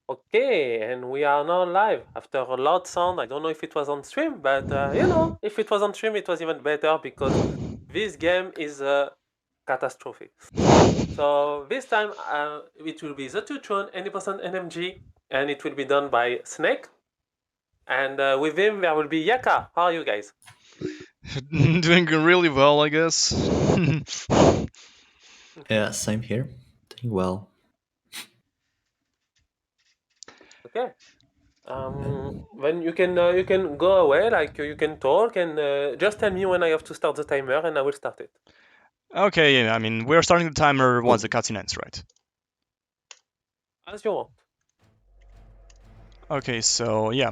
Okay, and we are now live after a loud sound. I don't know if it was on stream, but if it was on stream, it was even better because this game is a catastrophe. So this time it will be the tutorial 80% NMG, and it will be done by Snake. And with him there will be Jaka. How are you guys? Doing really well, I guess. Yeah, same here. Doing well. Okay. When you can go away, like you can talk, and just tell me when I have to start the timer, and I will start it. Okay, yeah, I mean, we're starting the timer once the cutscene ends, right? As you want. Okay, so yeah.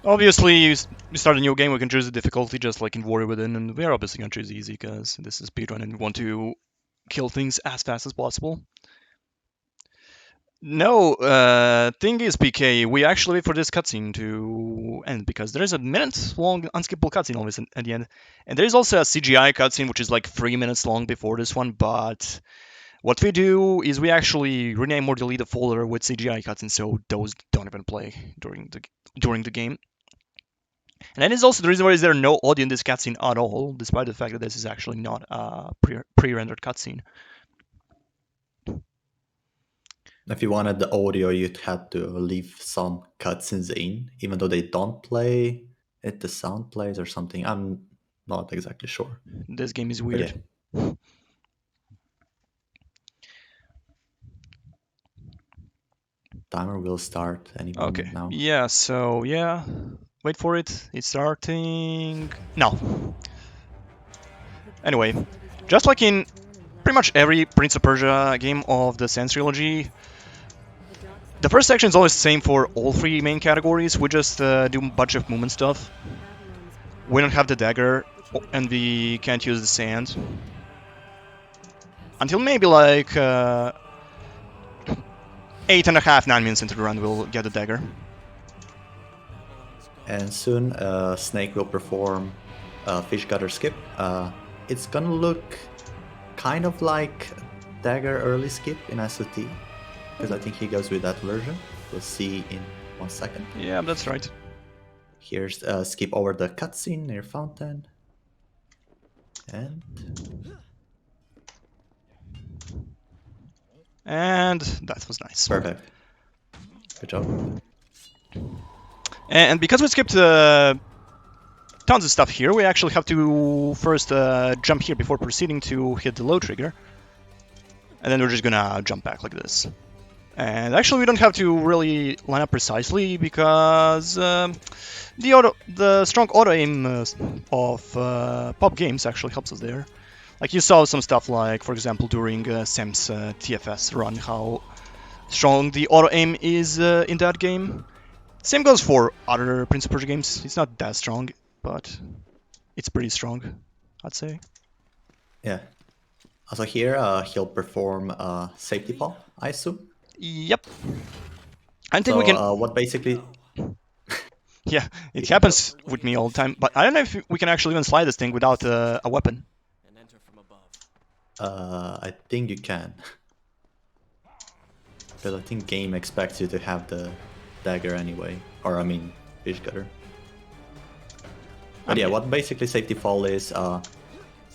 Obviously, you start a new game, we can choose the difficulty just like in Warrior Within, and we're obviously gonna choose easy because this is speedrun and we want to kill things as fast as possible. No, thing is, PK, we actually wait for this cutscene to end because there is a minute-long unskippable cutscene always at the end, and there is also a CGI cutscene which is like 3 minutes long before this one. But what we do is we actually rename or delete a folder with CGI cutscenes, so those don't even play during the game. And that is also the reason why there no audio in this cutscene at all, despite the fact that this is actually not a pre-rendered cutscene. If you wanted the audio, you'd have to leave some cutscenes in, even though they don't play it, the sound plays or something. I'm not exactly sure. This game is But weird. yeah. Timer will start any moment Okay. now. Yeah, so yeah. Wait for it. It's starting now. Anyway, just like in pretty much every Prince of Persia game of the Sans trilogy, the first section is always the same for all three main categories. We just do a bunch of movement stuff. We don't have the dagger, and we can't use the sand. Until maybe like 8.5, 9 minutes into the run, we'll get the dagger. And soon, Snake will perform Fish Cutter Skip. It's gonna look kind of like Dagger early skip in SOT, because I think he goes with that version. We'll see in 1 second. Yeah, that's right. Here's skip over the cutscene near fountain. And that was nice. perfect. Good job. And because we skipped tons of stuff here, we actually have to first jump here before proceeding to hit the low trigger. And then we're just gonna jump back like this. And actually we don't have to really line up precisely because the strong auto-aim of pop games actually helps us there. Like you saw some stuff like, for example, during Sam's TFS run, how strong the auto-aim is in that game. Same goes for other Prince of Persia games. It's not that strong, but it's pretty strong, I'd say. Yeah. Also here, he'll perform safety fall, I assume. Yep. I think So we can. what basically... Yeah, it happens with me all the time. But I don't know if we can actually even slide this thing without a weapon. I think you can. Because I think game expects you to have the dagger anyway. Or I mean, fish cutter. But yeah, what basically safety fall is,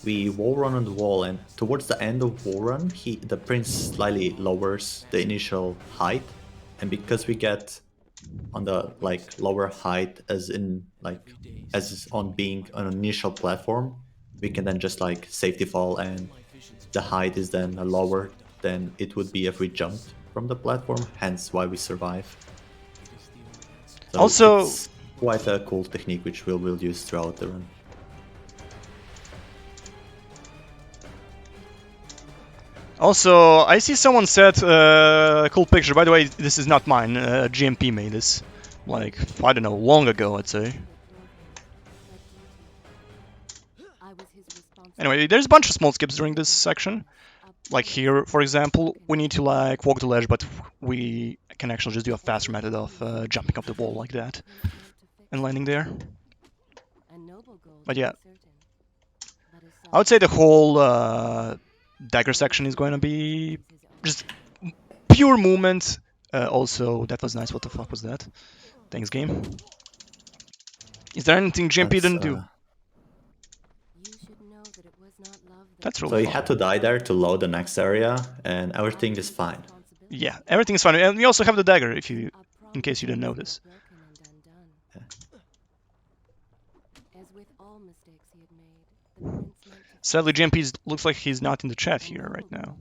we wall run on the wall, and towards the end of wall run, the prince slightly lowers the initial height, and because we get on the lower height as on being an initial platform, we can then just safety fall, and the height is then lower than it would be if we jumped from the platform. Hence why we survive. So Also, it's quite a cool technique which we'll use throughout the run. Also, I see someone said cool picture. By the way, this is not mine. GMP made this, like, I don't know, long ago, I'd say. Anyway, there's a bunch of small skips during this section. Like here, for example, we need to walk the ledge, but we can actually just do a faster method of jumping up the wall like that and landing there. But yeah, I would say the whole dagger section is going to be just pure movement Also, that was nice. What the fuck was that? Thanks, game. Is there anything GMP didn't do? That's So really you fun. had to die there to load the next area, and everything is fine. Yeah, everything's fine. And we also have the dagger, if you, in case you didn't notice. Sadly, GMP looks like he's not in the chat here right now.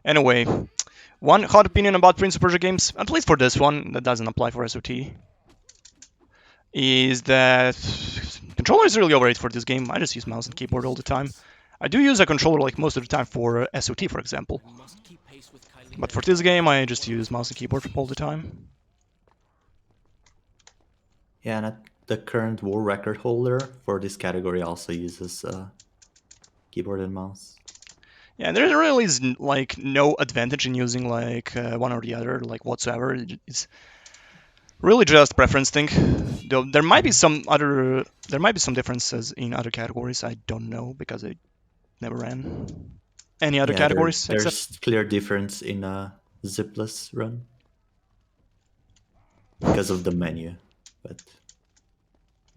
Anyway, one hot opinion about Prince of Persia games, at least for this one, that doesn't apply for SOT, is that controller is really overrated for this game. I just use mouse and keyboard all the time. I do use a controller like most of the time for SOT, for example. But for this game, I just use mouse and keyboard all the time. Yeah, and the current world record holder for this category also uses keyboard and mouse. Yeah, there really is like no advantage in using like one or the other, like whatsoever. It's really just preference thing. Though there might be some differences in other categories. I don't know because I never ran any other categories there's except. clear difference in a zipless run because of the menu, but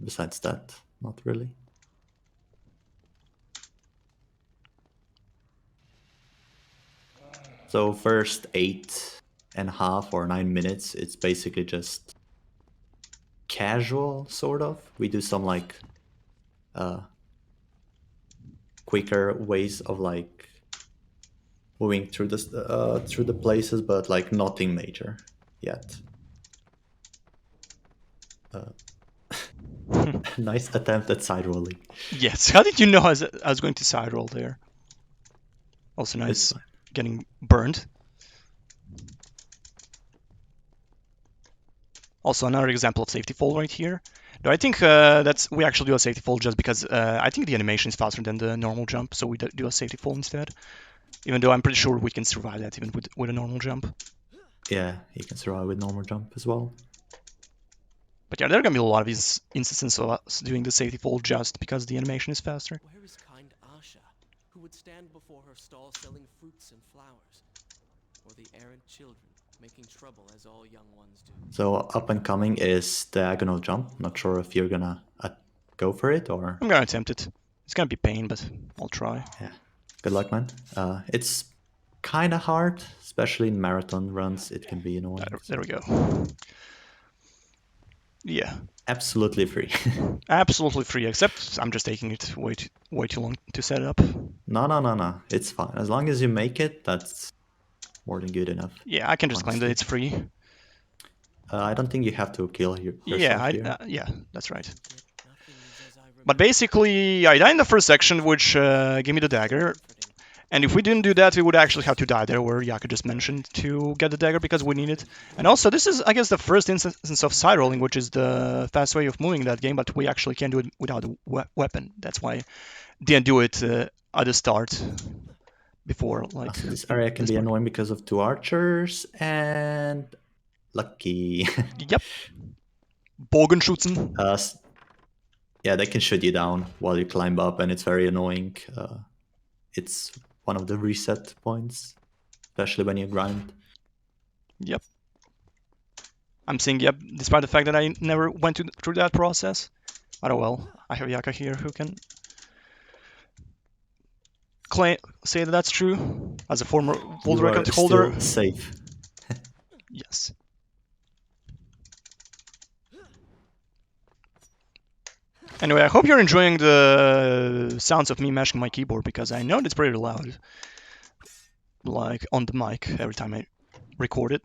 besides that, not really. So first 8.5 or 9 minutes, it's basically just casual, sort of. We do some like quicker ways of like moving through the places, but like nothing major yet. Nice attempt at side rolling. Yes. How did you know I was going to side roll there? Also nice getting burned. Also another example of safety fall right here. No, I think we actually do a safety fall just because I think the animation is faster than the normal jump, so we do a safety fall instead. Even though I'm pretty sure we can survive that even with a normal jump. Yeah, you can survive with normal jump as well. But yeah, there are gonna be a lot of these instances of us doing the safety fall just because the animation is faster. Where is kind Asha, who would stand before her stall selling fruits and flowers, or the errant children making trouble as all young ones do? So up and coming is diagonal jump. Not sure if you're gonna go for it or. I'm gonna attempt it. It's gonna be pain, but I'll try. Yeah, good luck, man. It's kind of hard, especially in marathon runs. It can be annoying. There we go. Yeah. Absolutely free. Absolutely free, except I'm just taking it way too long to set it up. No. It's fine. As long as you make it, that's more than good enough. Yeah, I can just claim that it's free. I don't think you have to kill yourself yeah, here. Yeah, that's right. But basically, I died in the first section, which gave me the dagger. And if we didn't do that, we would actually have to die there, where Jaka just mentioned, to get the dagger because we need it. And also, this is, I guess, the first instance of side rolling, which is the fast way of moving in that game, but we actually can't do it without a weapon. That's why I didn't do it at the start before. Like so this area can be annoying because of 2 archers and lucky. Yep. Bogenschützen. Yeah, they can shoot you down while you climb up, and it's very annoying. It's one of the reset points, especially when you grind. Yep. I'm saying yep, despite the fact that I never went through that process. But oh well, I have Jaka here who can say that that's true as a former world record holder. Still safe. Yes. Anyway, I hope you're enjoying the sounds of me mashing my keyboard because I know it's pretty loud. Like on the mic every time I record it.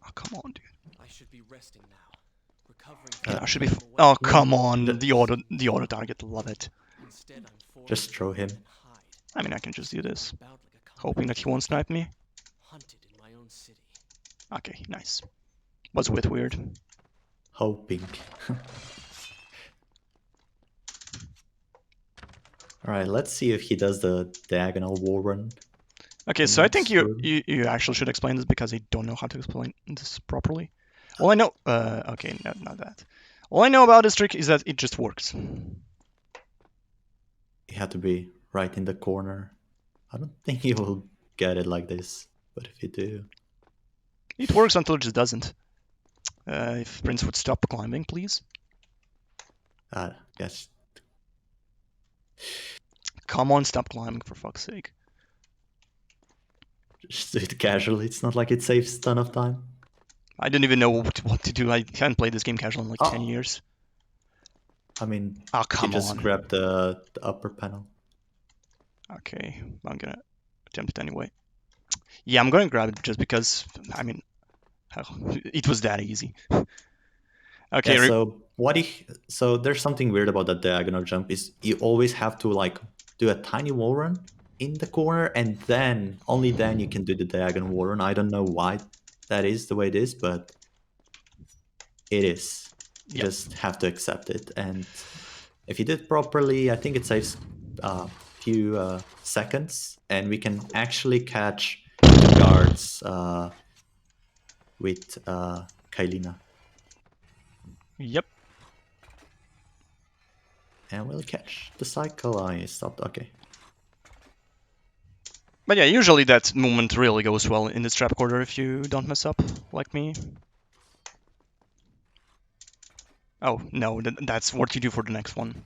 Oh, come on, dude. I should be resting now, recovering. Yeah, I should be. Oh, come on, the auto target, love it. Instead, I'm Just throw him. I mean, I can just do this, hoping that he won't snipe me. Hunted in my own city. Okay, nice. Was a bit weird. Hoping. Alright, let's see if he does the diagonal wall run. Okay, so I think you actually should explain this because I don't know how to explain this properly. All I know... okay, not that. All I know about this trick is that it just works. You have to be right in the corner. I don't think you will get it like this, but if you do... It works until it just doesn't. If Prince would stop climbing, please. Yes. Come on, stop climbing, for fuck's sake. Just do it casually. It's not like it saves a ton of time. I didn't even know what to do. I haven't played this game casual in like 10 Oh. years. I mean, Oh, you come just on. grab the upper panel. Okay, I'm gonna attempt it anyway. Yeah, I'm gonna grab it just because, I mean, hell, it was that easy. Okay, Yeah, so there's something weird about that diagonal jump is you always have to like do a tiny wall run in the corner and then only then you can do the diagonal wall run. I don't know why that is the way it is, but it is. You Yep. just have to accept it. And if you did it properly, I think it saves a few seconds and we can actually catch the guards with Kailina. Yep. And we'll catch the cycle. I stopped. Okay. But yeah, usually that movement really goes well in this trap corridor if you don't mess up, like me. Oh, no, that's what you do for the next one.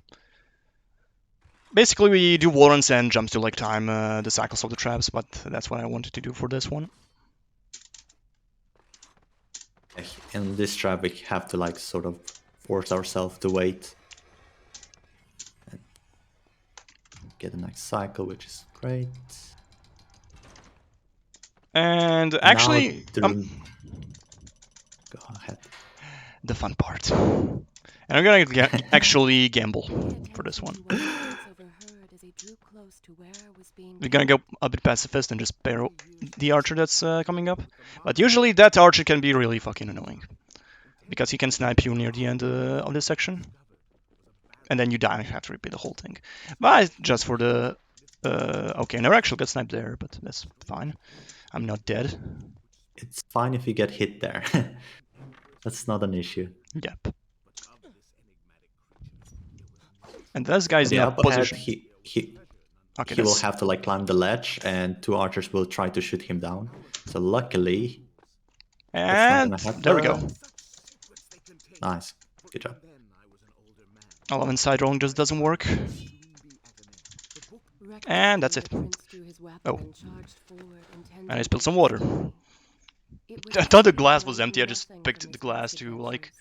Basically, we do wall runs and jumps to like time the cycles of the traps, but that's what I wanted to do for this one. In this trap, we have to like sort of force ourselves to wait and get a nice cycle, which is great. And actually, go ahead. the fun part. And I'm gonna actually gamble for this one. We're gonna go a bit pacifist and just spare the archer that's coming up. But usually that archer can be really fucking annoying. Because he can snipe you near the end of this section. And then you die and you have to repeat the whole thing. But just for the... okay, I never actually got sniped there, but that's fine. I'm not dead. It's fine if you get hit there. That's not an issue. Yep. And this guy's in a Up ahead, position. he Okay, will have to like climb the ledge and two archers will try to shoot him down. So luckily... And there we go. Nice. Good job. 11 side rolling just doesn't work. And that's it. Oh. And I spilled some water. I thought the glass was empty, I just picked the glass to like...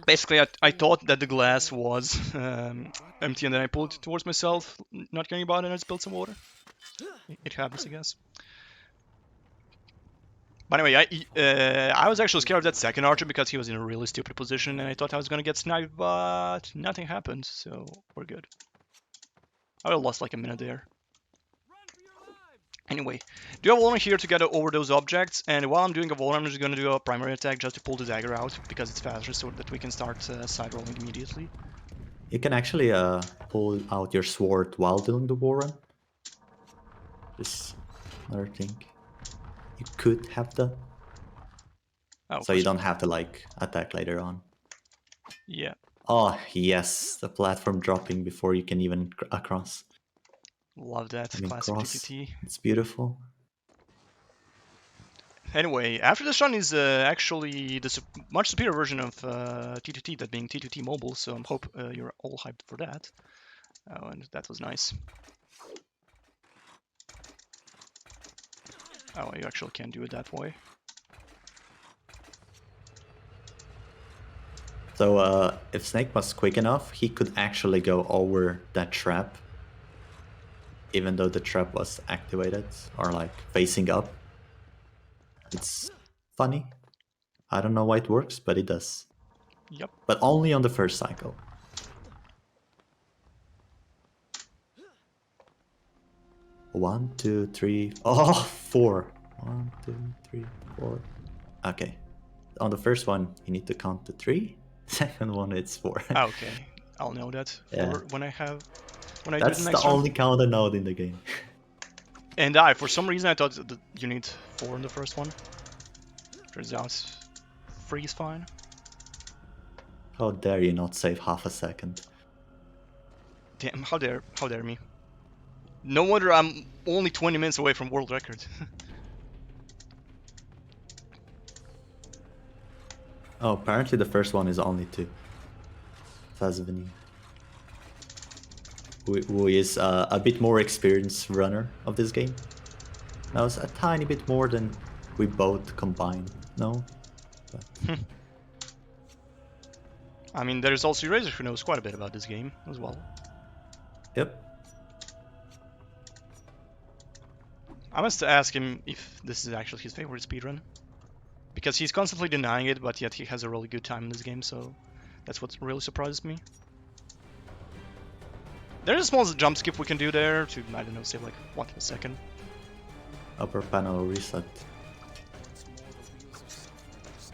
Basically, I thought that the glass was empty and then I pulled it towards myself, not caring about it, and I spilled some water. It happens, I guess. But anyway, I was actually scared of that second archer because he was in a really stupid position and I thought I was gonna get sniped, but nothing happened, so we're good. I lost like a minute there. Anyway, do a wall run here to get over those objects, and while I'm doing a wall run, I'm just gonna do a primary attack just to pull the dagger out, because it's faster so that we can start side rolling immediately. You can actually pull out your sword while doing the wall run. Just another thing you could have done. Oh, so you don't have to like attack later on. Yeah. Oh yes, the platform dropping before you can even across. Love that, classic GPT. It's beautiful. Anyway, after this run is actually the much superior version of T2T, that being T2T mobile, so I hope you're all hyped for that. Oh, and that was nice. Oh, you actually can't do it that way. So if Snake was quick enough, he could actually go over that trap, even though the trap was activated or like facing up. It's funny. I don't know why it works, but it does. Yep. But only on the first cycle. One, two, three. Oh, 4. 1, 2, 3, 4. Okay. On the first one, you need to count to 3. Second one, it's 4. Okay, I'll know that for when I do the next That's the only count I know in the game. And for some reason I thought that you need 4 in the first one. Turns out 3 is fine. How dare you not save half a second? Damn, how dare me. No wonder I'm only 20 minutes away from world record. Oh, apparently the first one is only 2. Tazvini, who is a bit more experienced runner of this game. Knows a tiny bit more than we both combined. No? But... I mean, there's also Eraser who knows quite a bit about this game as well. Yep. I must ask him if this is actually his favorite speedrun. Because he's constantly denying it, but yet he has a really good time in this game, so that's what really surprises me. There's a small jump skip we can do there to, I don't know, save like, what, a second? Upper panel reset.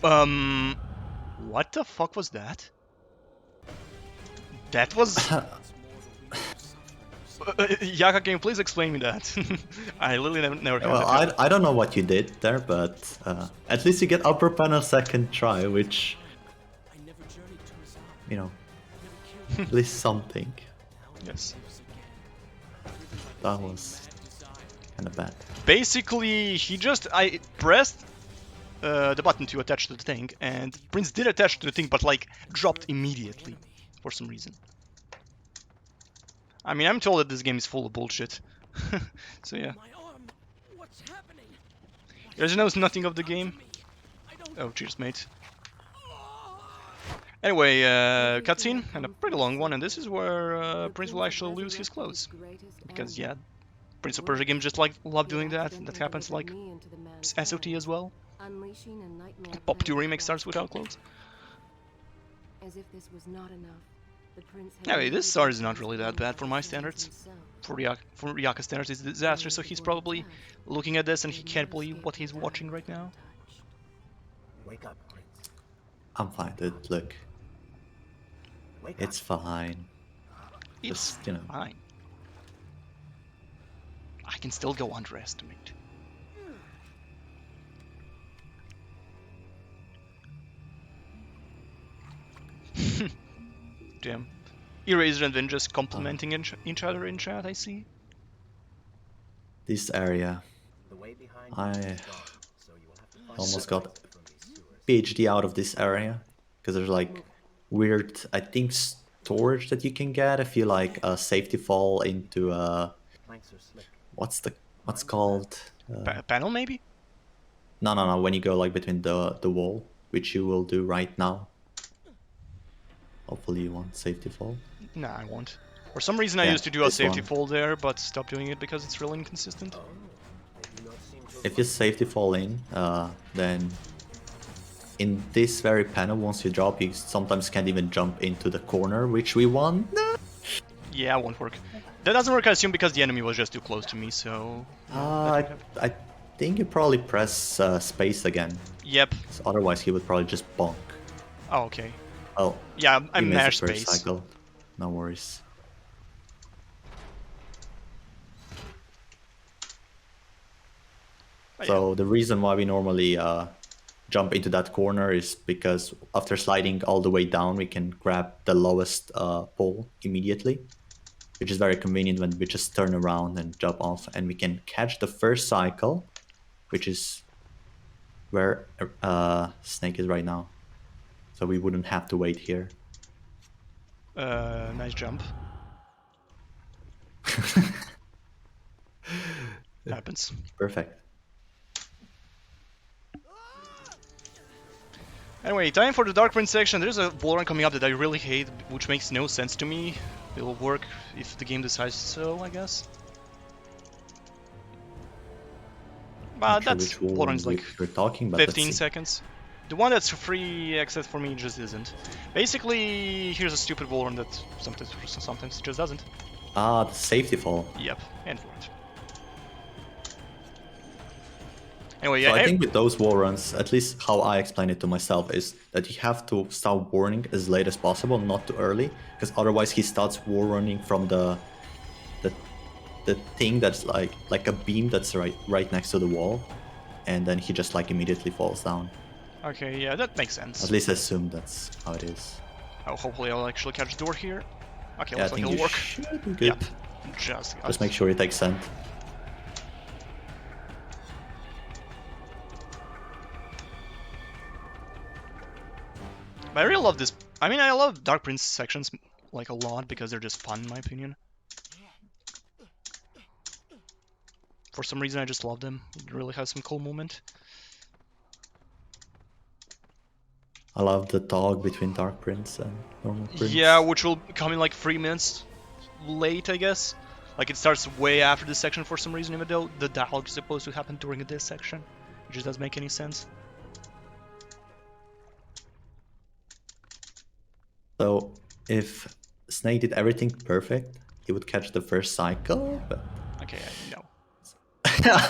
What the fuck was that? That was... Jaka game, please explain me that. I literally never Well, I don't know what you did there, but at least you get upper panel second try, which, you know, at least something. Yes. That was kind of bad. Basically, I pressed the button to attach to the thing, and Prince did attach to the thing, but like dropped immediately for some reason. I mean, I'm told that this game is full of bullshit. So yeah. There's knows nothing of the game. Oh, cheers, mate. Anyway, cutscene, and a pretty long one, and this is where Prince will actually lose his clothes. Because, yeah, Prince of Persia games just love doing that. That happens like SOT as well. Pop 2 remake starts without clothes. As if this was not enough. Anyway, this start is not really that bad for my standards. For Jaka standards, it's a disaster, so he's probably looking at this and he can't believe what he's watching right now. Wake up, Prince. I'm fine, dude. Look. It's fine. It's Just, you know. fine. I can still go underestimate. Damn. Eraser and then just complimenting each other in chat, I see. This area, The way behind I you is dark, so you will have to find almost your got way from these sewers. PhD out of this area. Because there's like weird, I think, storage that you can get if you like safety fall into Planks are slick. what's called Panel maybe? no, when you go like between the wall, which you will do right now. Hopefully you won't safety fall. Nah, I won't. For some reason I Yeah, used to do a this safety one. fall there, but stopped doing it because it's really inconsistent. They do not seem to If you safety fall in, then in this very panel, once you drop, you sometimes can't even jump into the corner, which we want. Yeah, it won't work. That doesn't work, I assume, because the enemy was just too close to me, so... I think you probably press space again. Yep. So otherwise, he would probably just bonk. Oh, okay. Oh, Yeah, I you missed mashed the first space. cycle. No worries. But So the reason why we normally jump into that corner is because after sliding all the way down, we can grab the lowest pole immediately, which is very convenient when we just turn around and jump off, and we can catch the first cycle, which is where Snake is right now. So we wouldn't have to wait here. Nice jump. Happens. Perfect. Anyway, time for the Dark Prince section. There's a wall run coming up that I really hate, which makes no sense to me. It'll work if the game decides so, I guess. But Not sure that's which wall run's like we're talking, but let's 15 see. seconds. The one that's free access for me just isn't. Basically, here's a stupid wall run that sometimes just doesn't. Ah, the safety fall. Yep, and for it. Anyway, So yeah, I think with those wall runs, at least how I explain it to myself is that you have to start warning as late as possible, not too early, because otherwise he starts wall running from the thing that's like a beam that's right next to the wall, and then he just like immediately falls down. okay, yeah, that makes sense. At least assume that's how it is. Oh, hopefully I'll actually catch the door here. Okay, Yeah, I looks like think it'll you work. should be good. Yeah, Just make sure it takes scent. But I really love this. I mean, I love Dark Prince sections like a lot because they're just fun in my opinion. For some reason, I just love them. It really has some cool moment. I love the talk between Dark Prince and normal Prince. Yeah, which will come in like 3 minutes late, I guess. Like it starts way after this section for some reason, even though the dialogue is supposed to happen during this section. It just doesn't make any sense. So, if Snake did everything perfect, he would catch the first cycle, but Okay, no.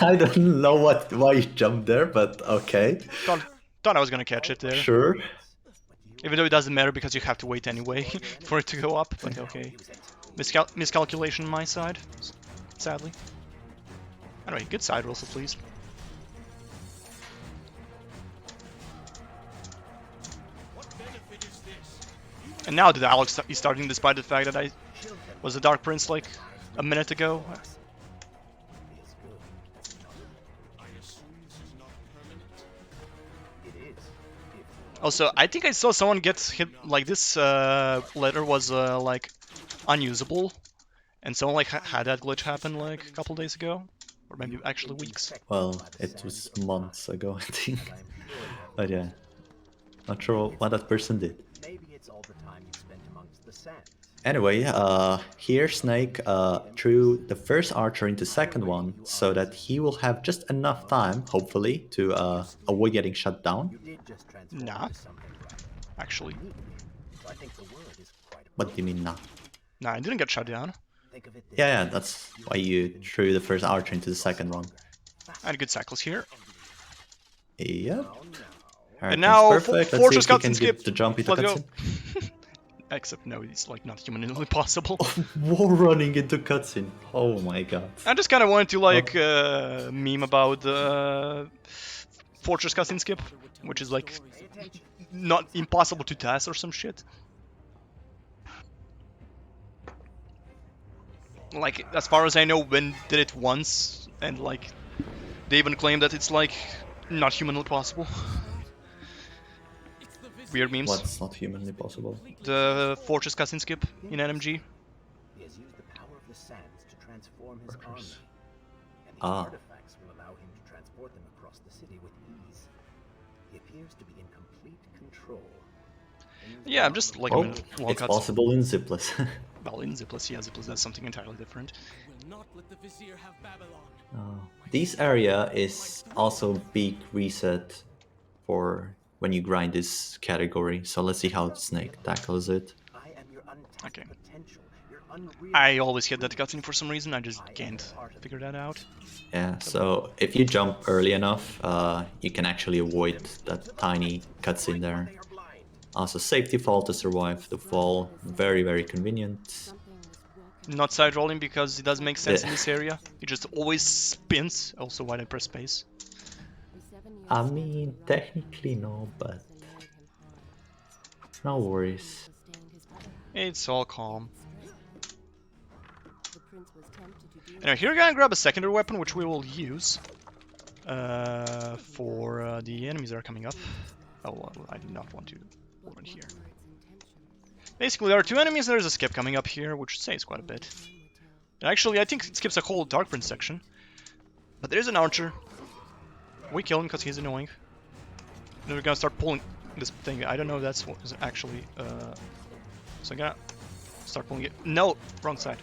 I don't know why he jumped there, but okay. Thought I was gonna catch it there. Sure. Even though it doesn't matter because you have to wait anyway for it to go up, but okay. Miscalculation on my side, sadly. Anyway, good side rolls at least. And now the dialogue is starting despite the fact that I was a Dark Prince like a minute ago. Also, I think I saw someone get hit, like this letter was like unusable, and someone like had that glitch happen like a couple days ago, or maybe actually weeks. Well, it was months ago, I think. But yeah, not sure what that person did. Maybe it's all the time you spent amongst the sands. Anyway, here Snake threw the first archer into second one, so that he will have just enough time, hopefully, to avoid getting shut down. You did just transform Nah. into something right. Actually, So I think the word is quite What do you mean nah? nah, I didn't get shut down. Think of it this Yeah, that's why you threw the first archer into the second one. I had good cycles here. Yep. And now perfect. Let's Fortress see if we cutscene can skip. get the jump into Let's go. cutscene. Except no, it's like not humanly possible. Wall running into cutscene. Oh my god. I just kind of wanted to like meme about the Fortress cutscene skip, which is like not impossible to test or some shit. Like as far as I know, Ben did it once, and like they even claim that it's like not humanly possible. Weird memes. What's not humanly possible? The Fortress cutscene skip in NMG. He has used the power of the sands to transform his army. Workers. And these Ah. artifacts will allow him to transport them across the city with ease. He appears to be in complete control. Yeah, I'm just like Oh, a minute long it's cutscene. possible in Zipless. Well, in Zipless, yeah, Zipless does something entirely different. Will not let the vizier have Babylon. This area is also big reset for when you grind this category. So let's see how Snake tackles it. I am your untapped Okay. potential. Your unreal I always hit that cutscene for some reason, I just can't figure that out. Yeah, so if you jump early enough, you can actually avoid that tiny cutscene there. They are blind. Also, safety fall to survive the fall. Very, very convenient. Something was walking Not side rolling because it doesn't make sense in Yeah. this area. It just always spins, also when I press space. the 7 years I spent in mean, the realm technically no, but must have made him hard. no worries. Sustained his brother. It's all calm. The prince was tempted to do Anyway, here we're gonna grab a secondary weapon, which we will use for the enemies that are coming up. Oh, well, I did not want to over here. its intentions. Basically, there are two enemies. There's a skip coming up here, which saves quite a bit. Time would tell. And actually, I think it skips a whole Dark Prince section. But there's an archer. We kill him because he's annoying. Then we're gonna start pulling this thing. I don't know if that's what is actually. So I'm gonna start pulling it. No, wrong side.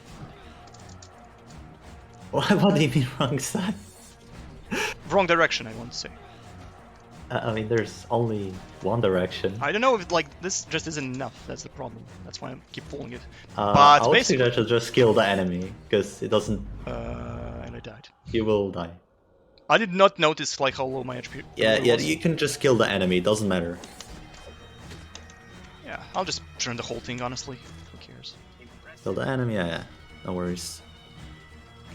What do you mean wrong side? Wrong direction, I want to say. I mean, there's only one direction. I don't know if like this just isn't enough. That's the problem. That's why I keep pulling it. I But would basically, suggest to just kill the enemy, because it doesn't. and I died. You will die. I did not notice like how low my HP. Yeah, was. yeah. You can just kill the enemy. It doesn't matter. Yeah, I'll just turn the whole thing. Honestly, who cares? Kill the enemy. Yeah, yeah. No worries.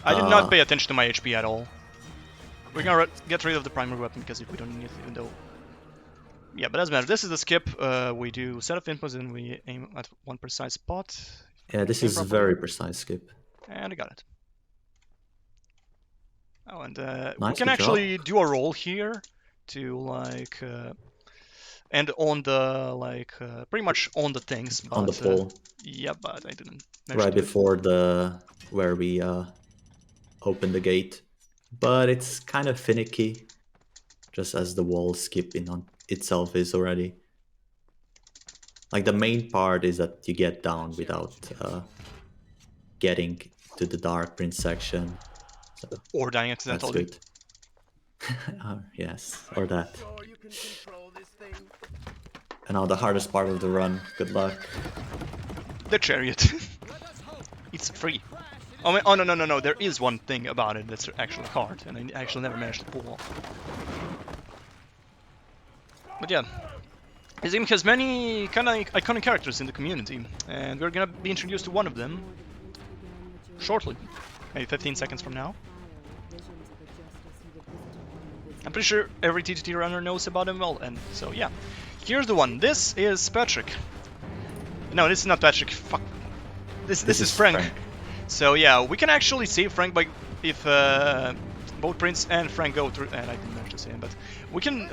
I did not pay attention to my HP at all. We're gonna get rid of the primary weapon because if we don't need it, even though. Yeah, but doesn't matter. This is the skip. We do set of inputs and we aim at one precise spot. Yeah, this Aim is a properly. very precise skip. And I got it. Oh, and we Nice, can good actually job. do a roll here to like and on the like pretty much on the things, but On the pole. yeah, but I didn't manage Right to do it. before the where we open the gate. But it's kind of finicky, just as the wall skip in on itself is already. Like the main part is that you get down without getting to the Dark Prince section. So Or dying that's accidentally. good. Yes, or that. Sure you can control this thing? And now the hardest part of the run. Good luck. The chariot. It's free. Oh no. There is one thing about it that's actually hard, and I actually never managed to pull off. But yeah, this game has many kind of iconic characters in the community, and we're gonna be introduced to one of them shortly, maybe 15 seconds from now. I'm pretty sure every TTT runner knows about him well, and so yeah. Here's the one. This is Patrick. No, this is not Patrick. Fuck. This is Frank. So yeah, we can actually save Frank by if both Prince and Frank go through. And I didn't manage to say him, but we can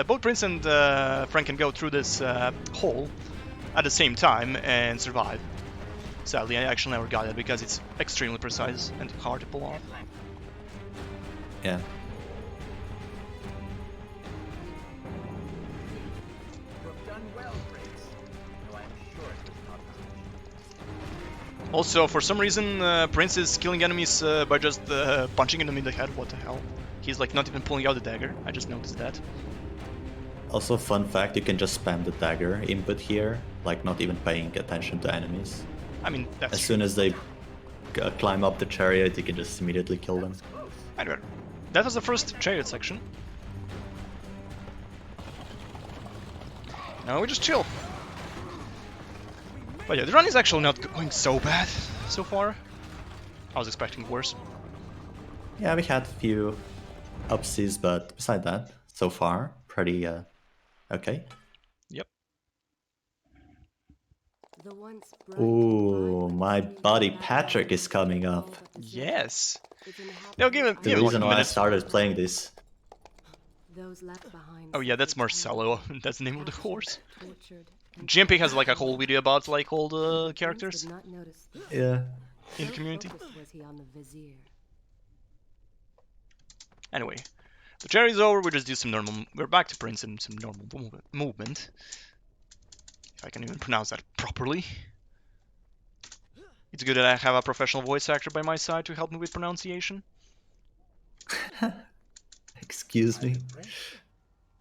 both Prince and Frank can go through this hole at the same time and survive. Sadly, I actually never got it because it's extremely precise and hard to pull off. Yeah. You've done well, Prince. Though I'm sure it was not much. Also, for some reason, Prince is killing enemies by just punching them in the head. What the hell? He's like not even pulling out the dagger. I just noticed that. Also, fun fact, you can just spam the dagger input here, like not even paying attention to enemies. I mean, that's As true. soon as they climb up the chariot, you can just immediately kill them. Anyway, that was the first chariot section. Now we just chill. But yeah, the run is actually not going so bad so far. I was expecting worse. Yeah, we had a few upsies, but beside that, so far, pretty okay. Yep. The once bright Ooh, and my vibrant buddy city Patrick is lies coming all up. but the Yes. surface. It's inhabited Now give him The like a reason why I minute. started playing this. Those left behind Oh yeah, that's suffered Marcello. harm, That's the name of the captured, horse. tortured, and GMP has killed. like a whole video about like all But the Prince characters would not notice this. Yeah. in the So community. focused was he on the vizier. Anyway, the cherry's over. We just do some normal. We're back to Prince and some normal movement. If I can even pronounce that properly. It's good that I have a professional voice actor by my side to help me with pronunciation. Excuse me. Prince?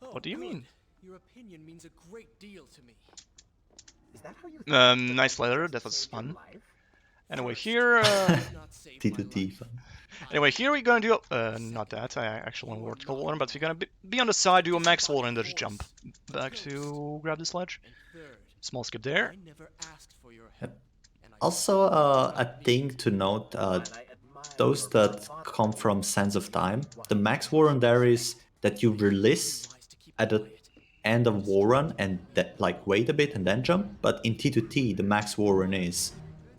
What do you mean? Your opinion means a great deal to me. Is that how you Nice letter. That was saved your fun. life? Anyway, here. Not save T my to T life. fun. Anyway, here we're gonna do. Not that. I actually want vertical water, but we're gonna be on the side, do a max water, and then just jump back to grab this ledge. And third, Small skip there. I never asked for your help. And I Also, a thing to note, While I admire those your that godfather, come from Sands of Time, the max war run there is that you release wise to keep at the quiet. end of war run and that like wait a bit and then jump. But in T2T, the max war run is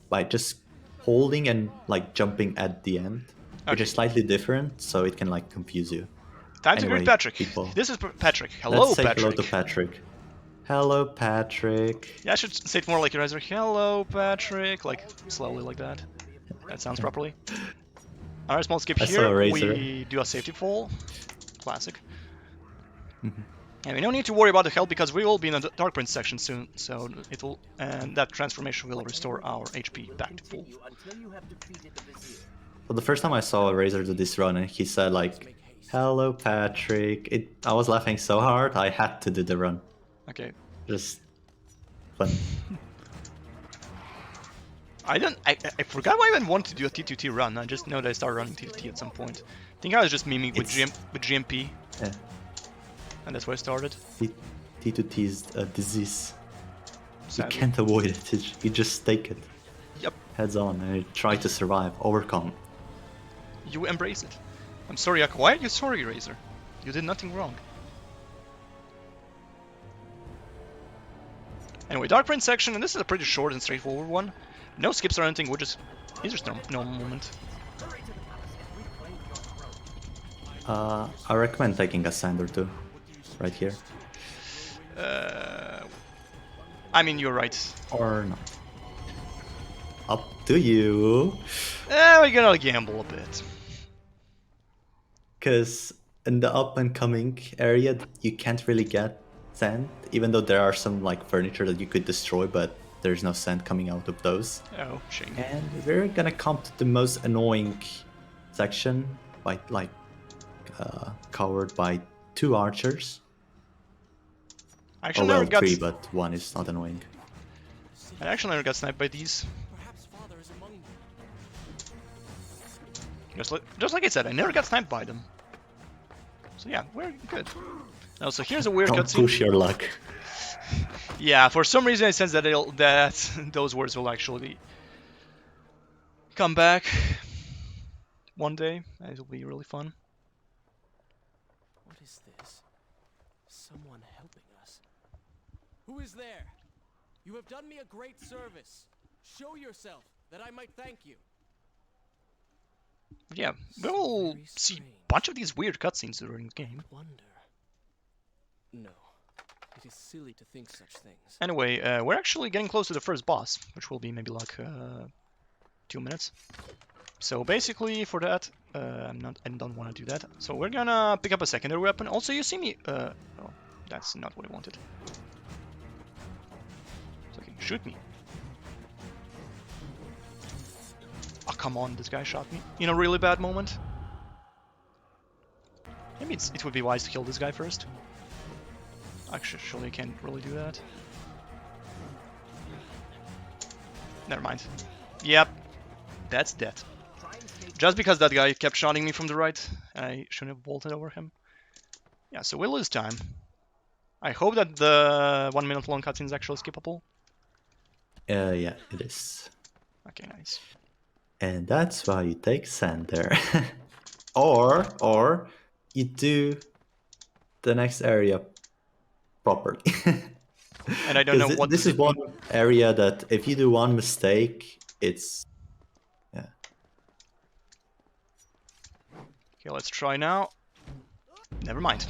by just holding and like jumping at the end, which Okay. is slightly different, so it can like confuse you. Time to Anyway, greet Patrick. people. This is Patrick. Hello, Let's say Patrick. hello to Patrick. Hello, Patrick. Yeah, I should say it more like Eraser. Hello, Patrick. Like, slowly like that. That sounds properly. Alright, small skip I saw here. Eraser. We do a safety fall. Classic. Mhm. And we don't need to worry about the health because we will be in the Dark Prince section soon. So it'll and that transformation will restore our HP back to full. continue until you have defeated the vizier. So the first time I saw Razor do this run and he said like, hello, Patrick. I was laughing so hard I had to do the run. Okay. Just fun. I forgot why I even wanted to do a T2T run. I just know that I started running T2T at some point. I think I was just miming with GMP, Yeah. and that's where I started. T2T is a disease. You Sadly. can't avoid it. You just take it Yep, heads on and you try to survive, overcome. you embrace it. I'm sorry, Jaka. Why are you sorry, Razor? You did nothing wrong. Anyway, Dark Prince section, and this is a pretty short and straightforward one. No skips or anything, it's just no movement. I recommend taking a sand or two right here. I mean, you're right. Or not. Up to you. We're gonna gamble a bit. Because in the up and coming area, you can't really get sand, even though there are some like furniture that you could destroy, but there's no sand coming out of those. Oh, shame. And we're gonna come to the most annoying section, by like covered by 2 archers. I Or actually well, never got 3, but 1 is not annoying. I actually never got sniped by these. Perhaps father is among them. Just like I said, I never got sniped by them. So yeah, we're good. Now, so here's a weird Don't cutscene. push your luck. Yeah, for some reason I sense that those words will actually come back one day. It will be really fun. What is this? Someone helping us. Who is there? You have done me a great service. Show yourself, that I might thank you. Yeah, we'll see a bunch of these weird cutscenes during the game. Wonder. No. It is silly to think such things. Anyway, we're actually getting close to the first boss, which will be maybe like 2 minutes. So basically, for that, I don't want to do that. So we're gonna pick up a secondary weapon. Also, you see me. Oh, that's not what I wanted. So okay, shoot me. Oh, come on, this guy shot me in a really bad moment. Maybe it would be wise to kill this guy first. Actually, I can't really do that. Never mind. Yep, that's dead. Just because that guy kept shooting me from the right, I shouldn't have bolted over him. Yeah, so we lose time. I hope that the 1 minute long cutscene is actually skippable. Yeah, it is. Okay, nice. And that's why you take sand there. or you do the next area properly. And I don't know what this is one area that if you do one mistake, it's Okay, let's try now. Never mind.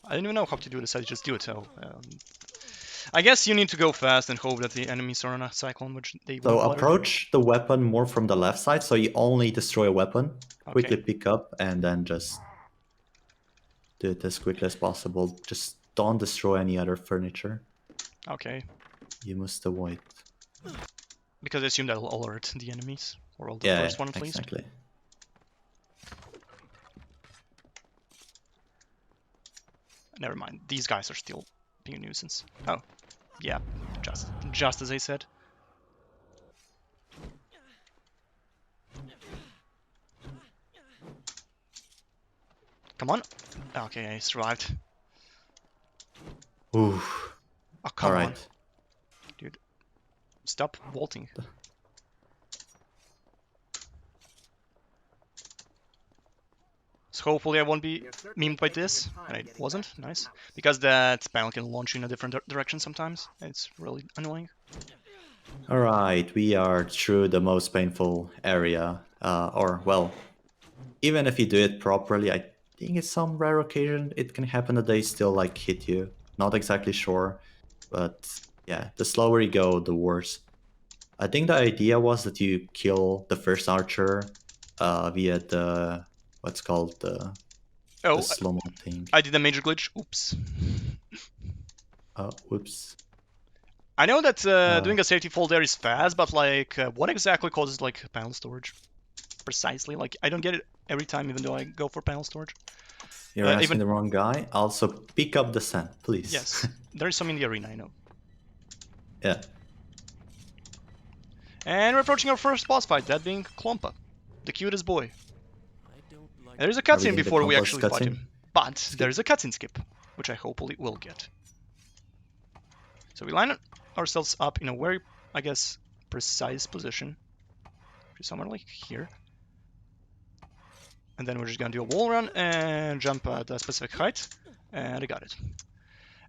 I didn't even know how to do this, I just do it, so... I guess you need to go fast and hope that the enemies are on a cyclone, which they So won't. approach the weapon more from the left side, so you only destroy a weapon, quickly Okay. pick up, and then just do it as quickly as possible. Just don't destroy any other furniture. Okay. You must avoid. Because I assume that'll alert the enemies, or the Yeah, first one at least. exactly. Never mind, these guys are still being a nuisance. Oh, yeah, just as I said. Come on. Okay, I survived. Ooh. Oh, come All on. right. Dude, stop vaulting. So hopefully I won't be memed by this, and I wasn't, nice. Because that panel can launch you in a different direction sometimes, it's really annoying. Alright, we are through the most painful area, or well, even if you do it properly, I think it's some rare occasion it can happen that they still like hit you. Not exactly sure, but yeah, the slower you go, the worse. I think the idea was that you kill the first archer via the, what's called the slow-mo thing. I did a major glitch, oops. Oh, whoops. I know that doing a safety fall there is fast, but like, what exactly causes like panel storage? Precisely, like I don't get it every time, even though I go for panel storage. You're asking the wrong guy. Also, pick up the sand, please. Yes, there is some in the arena, I know. Yeah. And we're approaching our first boss fight, that being Klompa, the cutest boy. There is a cutscene before we actually fight him, but there is a cutscene skip, which I hopefully will get. So we line ourselves up in a very, I guess, precise position. Somewhere like here. And then we're just gonna do a wall run and jump at a specific height. And I got it.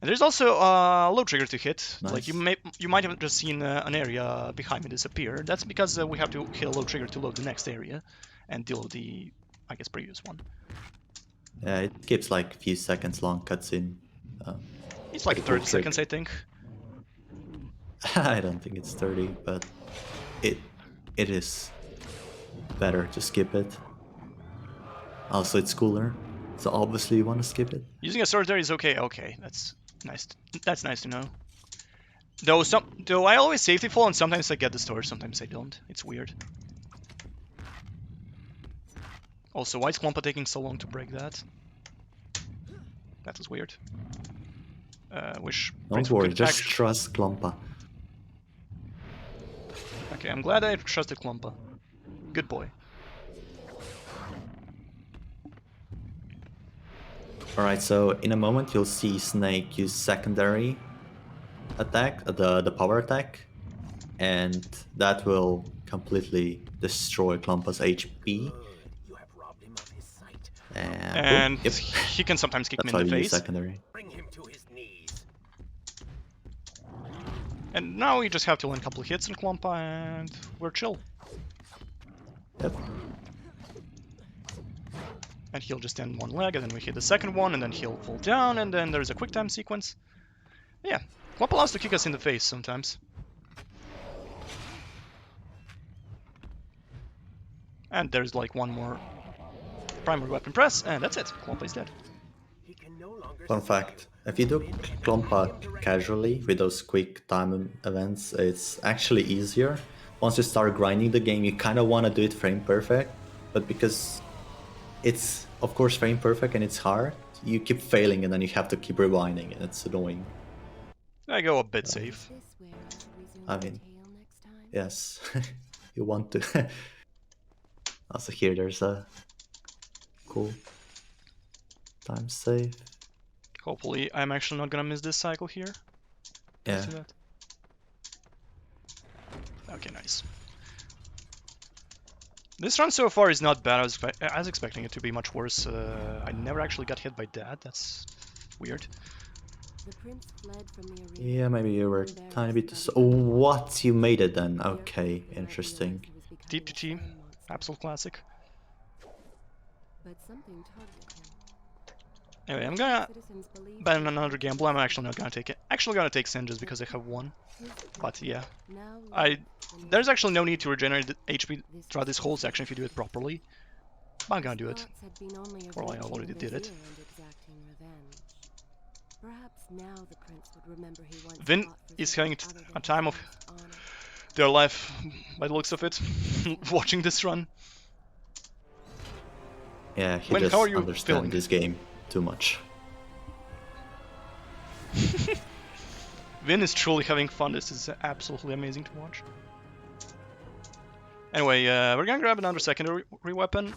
And there's also a low trigger to hit. Nice. Like you might have just seen an area behind me disappear. That's because we have to hit a low trigger to load the next area and deal with the, I guess, previous one. Yeah, it keeps like a few seconds long cutscene. It's like pretty cool 30 seconds, I think. I don't think it's 30, but it is better to skip it. Also, it's cooler, so obviously you want to skip it. Using a sword there is okay. Okay, that's nice. That's nice to know. Though I always safety fall, and sometimes I get the sword, sometimes I don't. It's weird. Also, why is Klompa taking so long to break that? That was weird. Wish. Don't worry, just trust Klompa. Okay, I'm glad I trusted Klompa. Good boy. Alright, so in a moment you'll see Snake use secondary attack, the power attack, and that will completely destroy Klompa's HP. You have robbed him of his sight. And yep. he can sometimes kick That's me why in the we use face. secondary. Bring him to his knees. And now we just have to land a couple of hits on Klompa and we're chill. Yep. And he'll just end one leg, and then we hit the second one, and then he'll fall down, and then there's a quick time sequence. Yeah, Klompa loves to kick us in the face sometimes. And there's like one more primary weapon press, and that's it. Klompa is dead. He can no longer Fun fact, if you do Klompa casually with those quick time events, it's actually easier. Once you start grinding the game, you kind of want to do it frame perfect, but because it's of course frame perfect and it's hard, you keep failing and then you have to keep rewinding and it's annoying. I go a bit safe. This where I should resume I the mean, tale next time? yes, you want to. Also here there's a cool time save. Hopefully I'm actually not gonna miss this cycle here. Yeah. See that? Okay, nice. This run so far is not bad. I was expecting it to be much worse. I never actually got hit by that. That's weird. The prince fled from the arena. Yeah, maybe you were a tiny bit. Oh, what? You made it then? Okay, interesting. TTT, absolute classic. But something targeted him. Anyway, I'm gonna Citizens believed ban another gamble. I'm actually not gonna take it. Actually gonna take Sin just because I have one. But yeah, now there's actually no need to regenerate the HP throughout this whole section if you do it properly. But I'm gonna do it. Well, I already did it. Perhaps now the prince would remember he once Vin fought for is something having other a than time of his honor. their life by the looks of it, watching this run. Yeah, he When, just how are you understands feeling? this game too much. Vin is truly having fun. This is absolutely amazing to watch. Anyway, we're gonna grab another secondary weapon.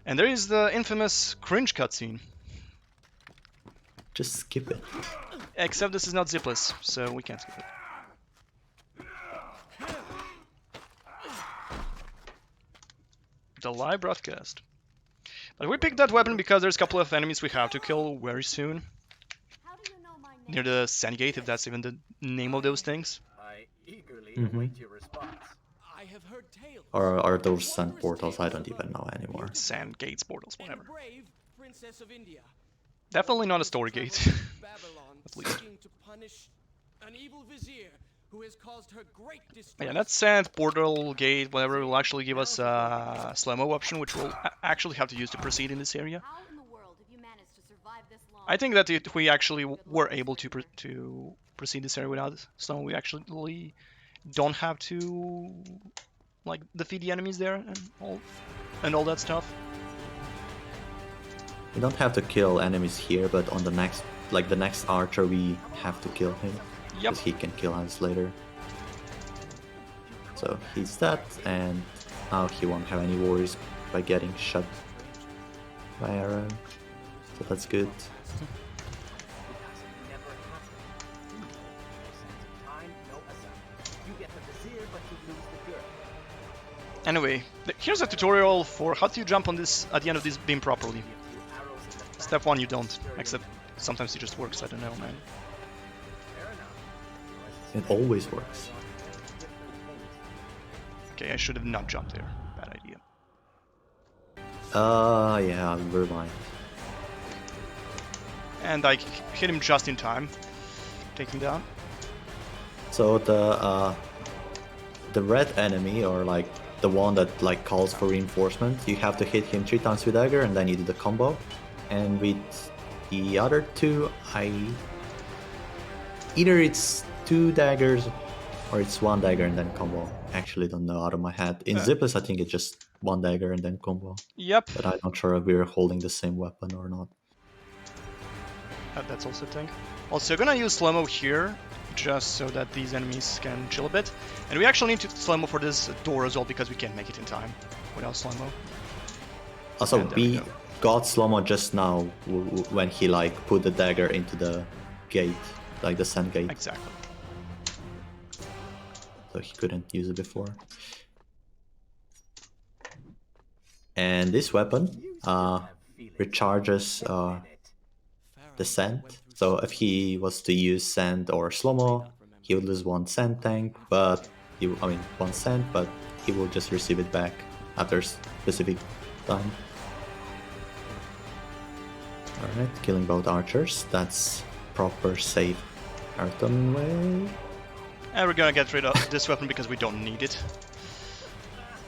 And there is the infamous cringe cutscene. Just skip it. Except this is not zipless, so we can't skip it. The live broadcast. But we picked that weapon because there's a couple of enemies we have to kill very soon. Near the Sand Gate, if that's even the name of those things. I eagerly Mhm. await your response. I have heard tales. Or are those sand portals? I don't even know anymore. Sand Gates, portals, And whatever. brave princess of India. Definitely not a story gate. Babylon, At least. seeking to punish an evil vizier who has caused her great distress. Yeah, that sand portal gate, whatever, will actually give us a slow-mo option, which we'll actually have to use to proceed in this area. How in the world have you managed to survive this long? I think that if we actually were able to proceed this area without slow, we actually don't have to like defeat the enemies there and all that stuff. We don't have to kill enemies here, but on the next, like the next archer, we have to kill him. Yep. Because he can kill us later. So he's dead, and now he won't have any worries by getting shot by arrow. So that's good. Because it never happened. No sense of time, no assignment. You get the vizier, but you lose the girl. Anyway, here's a tutorial for how to jump on this at the end of this beam properly. Step 1 you don't, except sometimes it just works, I don't know, man. It always works. Okay, I should have not jumped there. Bad idea. Yeah, never mind. And I hit him just in time. Take him down. So the red enemy, or like the one that like calls for reinforcement, you have to hit him 3 times with dagger and then you do the combo. And with the other two, either it's 2 daggers or it's 1 dagger and then combo. Actually don't know out of my head. In Zipless I think it's just 1 dagger and then combo. Yep. But I'm not sure if we're holding the same weapon or not. That's also a thing. Also, gonna use slow-mo here, just so that these enemies can chill a bit. And we actually need to slow-mo for this door as well, because we can't make it in time without slow-mo. Also, we got slow-mo just now when he like put the dagger into the gate, like the sand gate. Exactly. So he couldn't use it before. And this weapon recharges the sand. So if he was to use sand or slow-mo, he would lose 1 sand tank, but 1 sand, but he will just receive it back after a specific time. Alright, killing both archers. That's proper safe Arton way. And we're gonna get rid of this weapon because we don't need it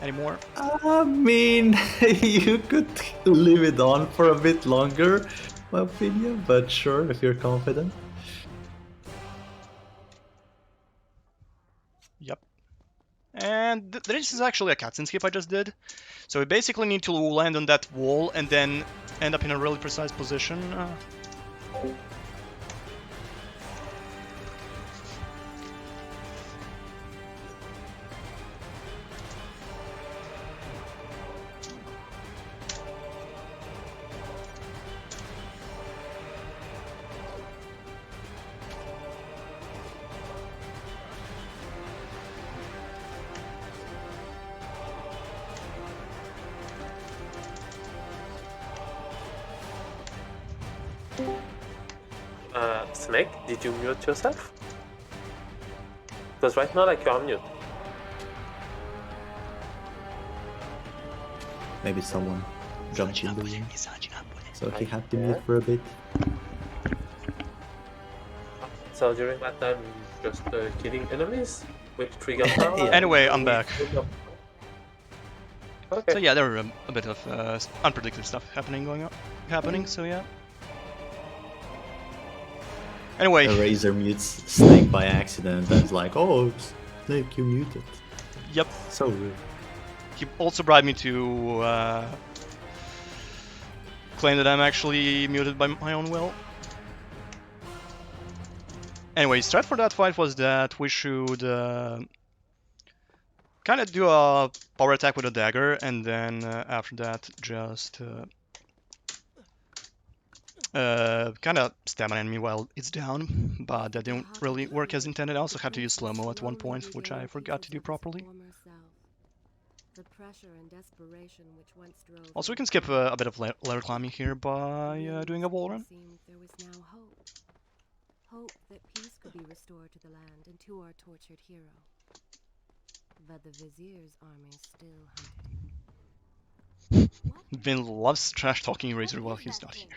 anymore. I mean, you could leave it on for a bit longer, my opinion, but sure, if you're confident. Yep. And this is actually a cutscene skip I just did. So we basically need to land on that wall and then end up in a really precise position. Snake, did you mute yourself? Because right now, like, you're on mute. Maybe someone jumped in the room, so he had to mute for a bit. So during that time, just killing enemies with trigger power? Anyway, I'm back. Okay. So yeah, there were a bit of unpredictable stuff happening, so yeah. Anyway. The Razor mutes Snake by accident and it's like, oh, Snake, you muted. Yep. So rude. He also bribed me to claim that I'm actually muted by my own will. Anyway, strat for that fight was that we should kind of do a power attack with a dagger, and then after that just kind of stab an enemy while it's down, but that didn't really work as intended. I also had to use slow-mo at one point, which I forgot to do properly. Also, we can skip a bit of ladder climbing here by doing a wall run. Hope that peace could be restored to the land and to our tortured hero. But the Vizier's army still hunted. Vin loves trash-talking Razor while he's not here.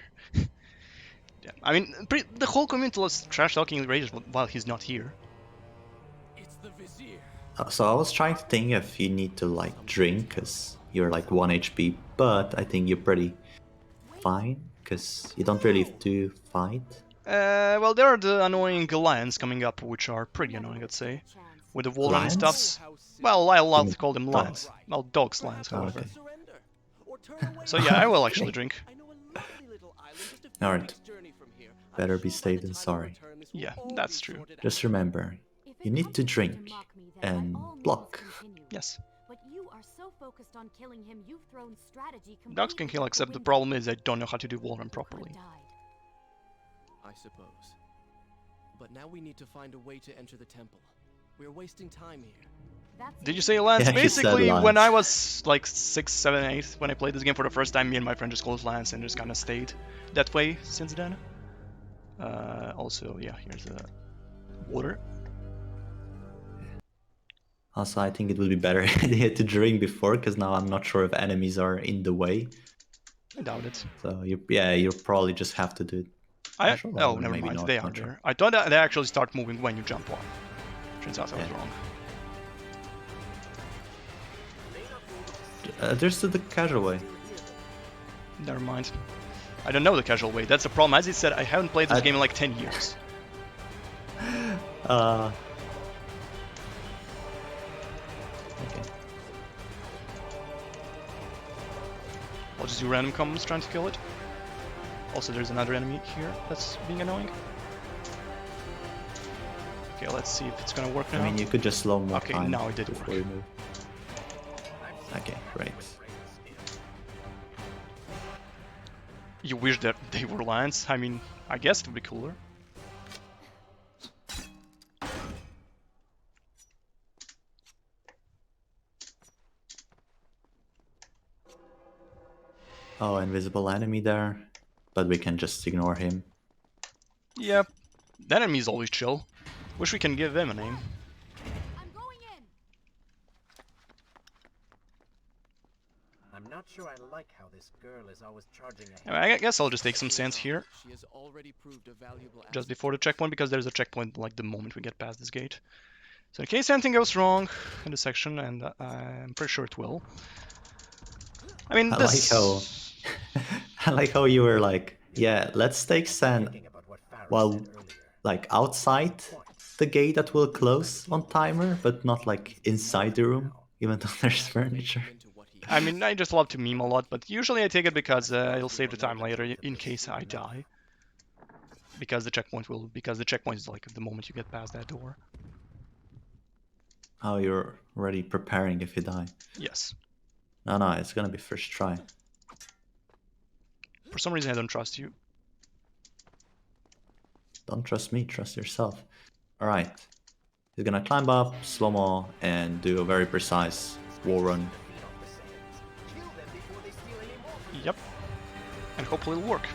Yeah, I mean, the whole community loves trash-talking Razor while he's not here. It's the Vizier. So I was trying to think if you need to like drink, because you're like 1 HP, but I think you're pretty fine, because you don't really have to fight. Well, there are the annoying lions coming up, which are pretty annoying, I'd say. With the wall and stuffs. Well, I love to call them lions. Well, dogs lions, however. Okay. So yeah, I will actually drink. Alright. Better be safe than sorry. Yeah, that's true. Just remember, you need to drink and block. Yes. But you are so focused on killing him, you've thrown strategy Dogs can kill, except the problem is they don't know how to do wall run properly. I suppose. But now we need to find a way to enter the temple. We're wasting time here. That's Did you it. say Lance? Yeah, he said Basically, when Lance. I was like 6, 7, 8, when I played this game for the first time, me and my friend just called Lance and just kind of stayed that way since then. Also, yeah, here's the water. Also, I think it would be better idea to drink before, because now I'm not sure if enemies are in the way. I doubt it. So you probably just have to do it. Casual, Oh, or never maybe mind. not, They are not sure. there. I thought that they actually start moving when you jump off. Turns out I was Yeah. wrong. There's the casual way. Never mind. I don't know the casual way. That's the problem. As I said, I haven't played this game in like 10 years. Okay. I'll just do random combos trying to kill it. Also, there's another enemy here that's being annoying. Okay, let's see if it's gonna work now. I mean, you could just slow more Okay, time now it did before work. you move. Okay, great. You wish that they were lands? I mean, I guess it would be cooler. Oh, invisible enemy there, but we can just ignore him. Yep, that enemy's always chill. Wish we can give him a name. I'm going in. I'm not sure I like how this girl is always charging ahead. I guess I'll just take some sands here, She has already proved a valuable just asset. before the checkpoint, because there's a checkpoint like the moment we get past this gate. So in case anything goes wrong in this section, and I'm pretty sure it will. I mean, I this... like how I like how you were like, yeah, let's take sand Thinking about what Farrah while said earlier. like outside the gate that will close on timer, but not like inside the room, even though there's furniture. Into what he I mean, I just love to meme a lot, but usually I take it because it'll save the time later in case I die. Because the checkpoint is like the moment you get past that door. Oh, you're already preparing if you die. Yes. No, it's gonna be first try. For some reason I don't trust you. Don't trust me, trust yourself. Alright. He's gonna climb up, slow-mo, and do a very precise wall run. Yep. And hopefully it'll work.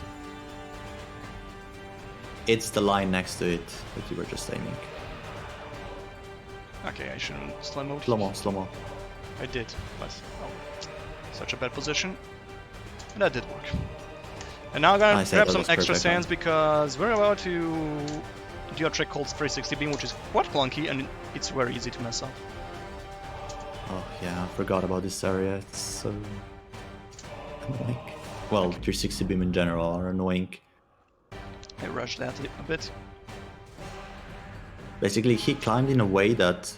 It's the line next to it that you were just aiming. Okay, I shouldn't slow mode. Slow-mo. I did, but oh, such a bad position. And that did work. And now I'm gonna I say grab that some was extra perfect, sands man. because we're about to do a trick called 360 beam, which is quite clunky and it's very easy to mess up. Oh yeah, I forgot about this area. It's so annoying. Well, 360 beam in general are annoying. I rushed that a bit. Basically, he climbed in a way that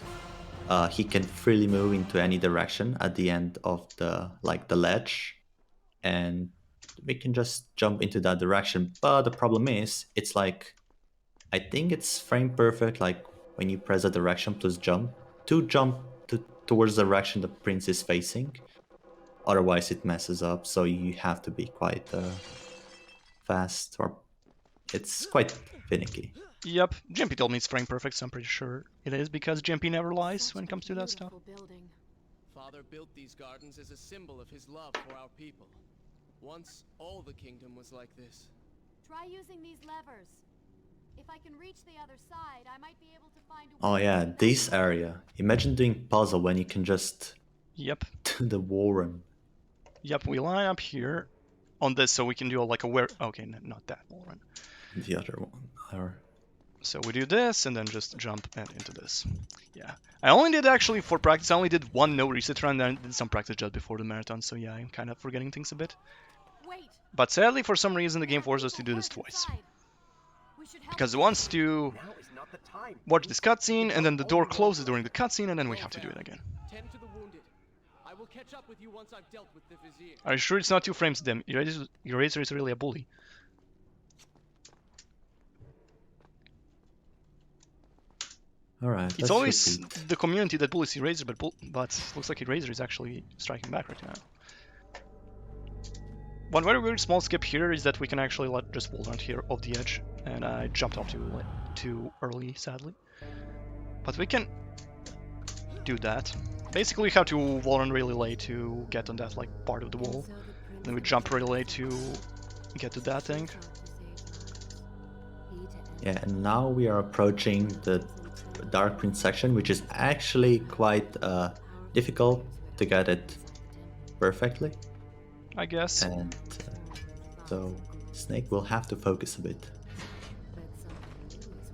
he can freely move into any direction at the end of the ledge, and we can just jump into that direction. But the problem is, it's like, I think it's frame perfect. Like when you press a direction plus jump towards the direction the prince is facing. Otherwise, it messes up. So you have to be quite fast, or it's quite finicky. Yep, GMP told me it's frame perfect, so I'm pretty sure it is because GMP never lies when it comes to that stuff. Building. Father built these gardens as a symbol of his love for our people. Once, all the kingdom was like this. Try using these levers. If I can reach the other side, I might be able to find a Oh way yeah, to the this back. area. Imagine doing puzzle when you can just Yep, do the wall run. yep, we line up here on this so we can do like a where... Okay, not that wall run. The other one. Or... So we do this and then just jump and into this. Yeah. I only did actually for practice, I only did one no reset run and did some practice just before the marathon, so yeah, I'm kind of forgetting things a bit. Wait. But sadly, for some reason, the game forces us to do this twice. Because it wants to Now is not the time. watch this cutscene, and then the door closes during the cutscene, and then we have to do it again. Tend to the wounded. I will catch up with you once I've dealt with the vizier. Are you sure it's not 2 frames, Dim? Eraser is really a bully. Alright, It's let's always repeat. the community that bullies Eraser, but looks like Eraser is actually striking back right now. One very weird small skip here is that we can actually just wall around here off the edge, and I jumped off too early, sadly. But we can do that. Basically, we have to wall run really late to get on that like part of the wall. So the prince Then we jump really late to get to that thing. sought to save lives. He to Yeah, and now we are approaching the Dark Prince section, which is actually quite difficult to get it perfectly. I guess. And so Snake will have to focus a bit.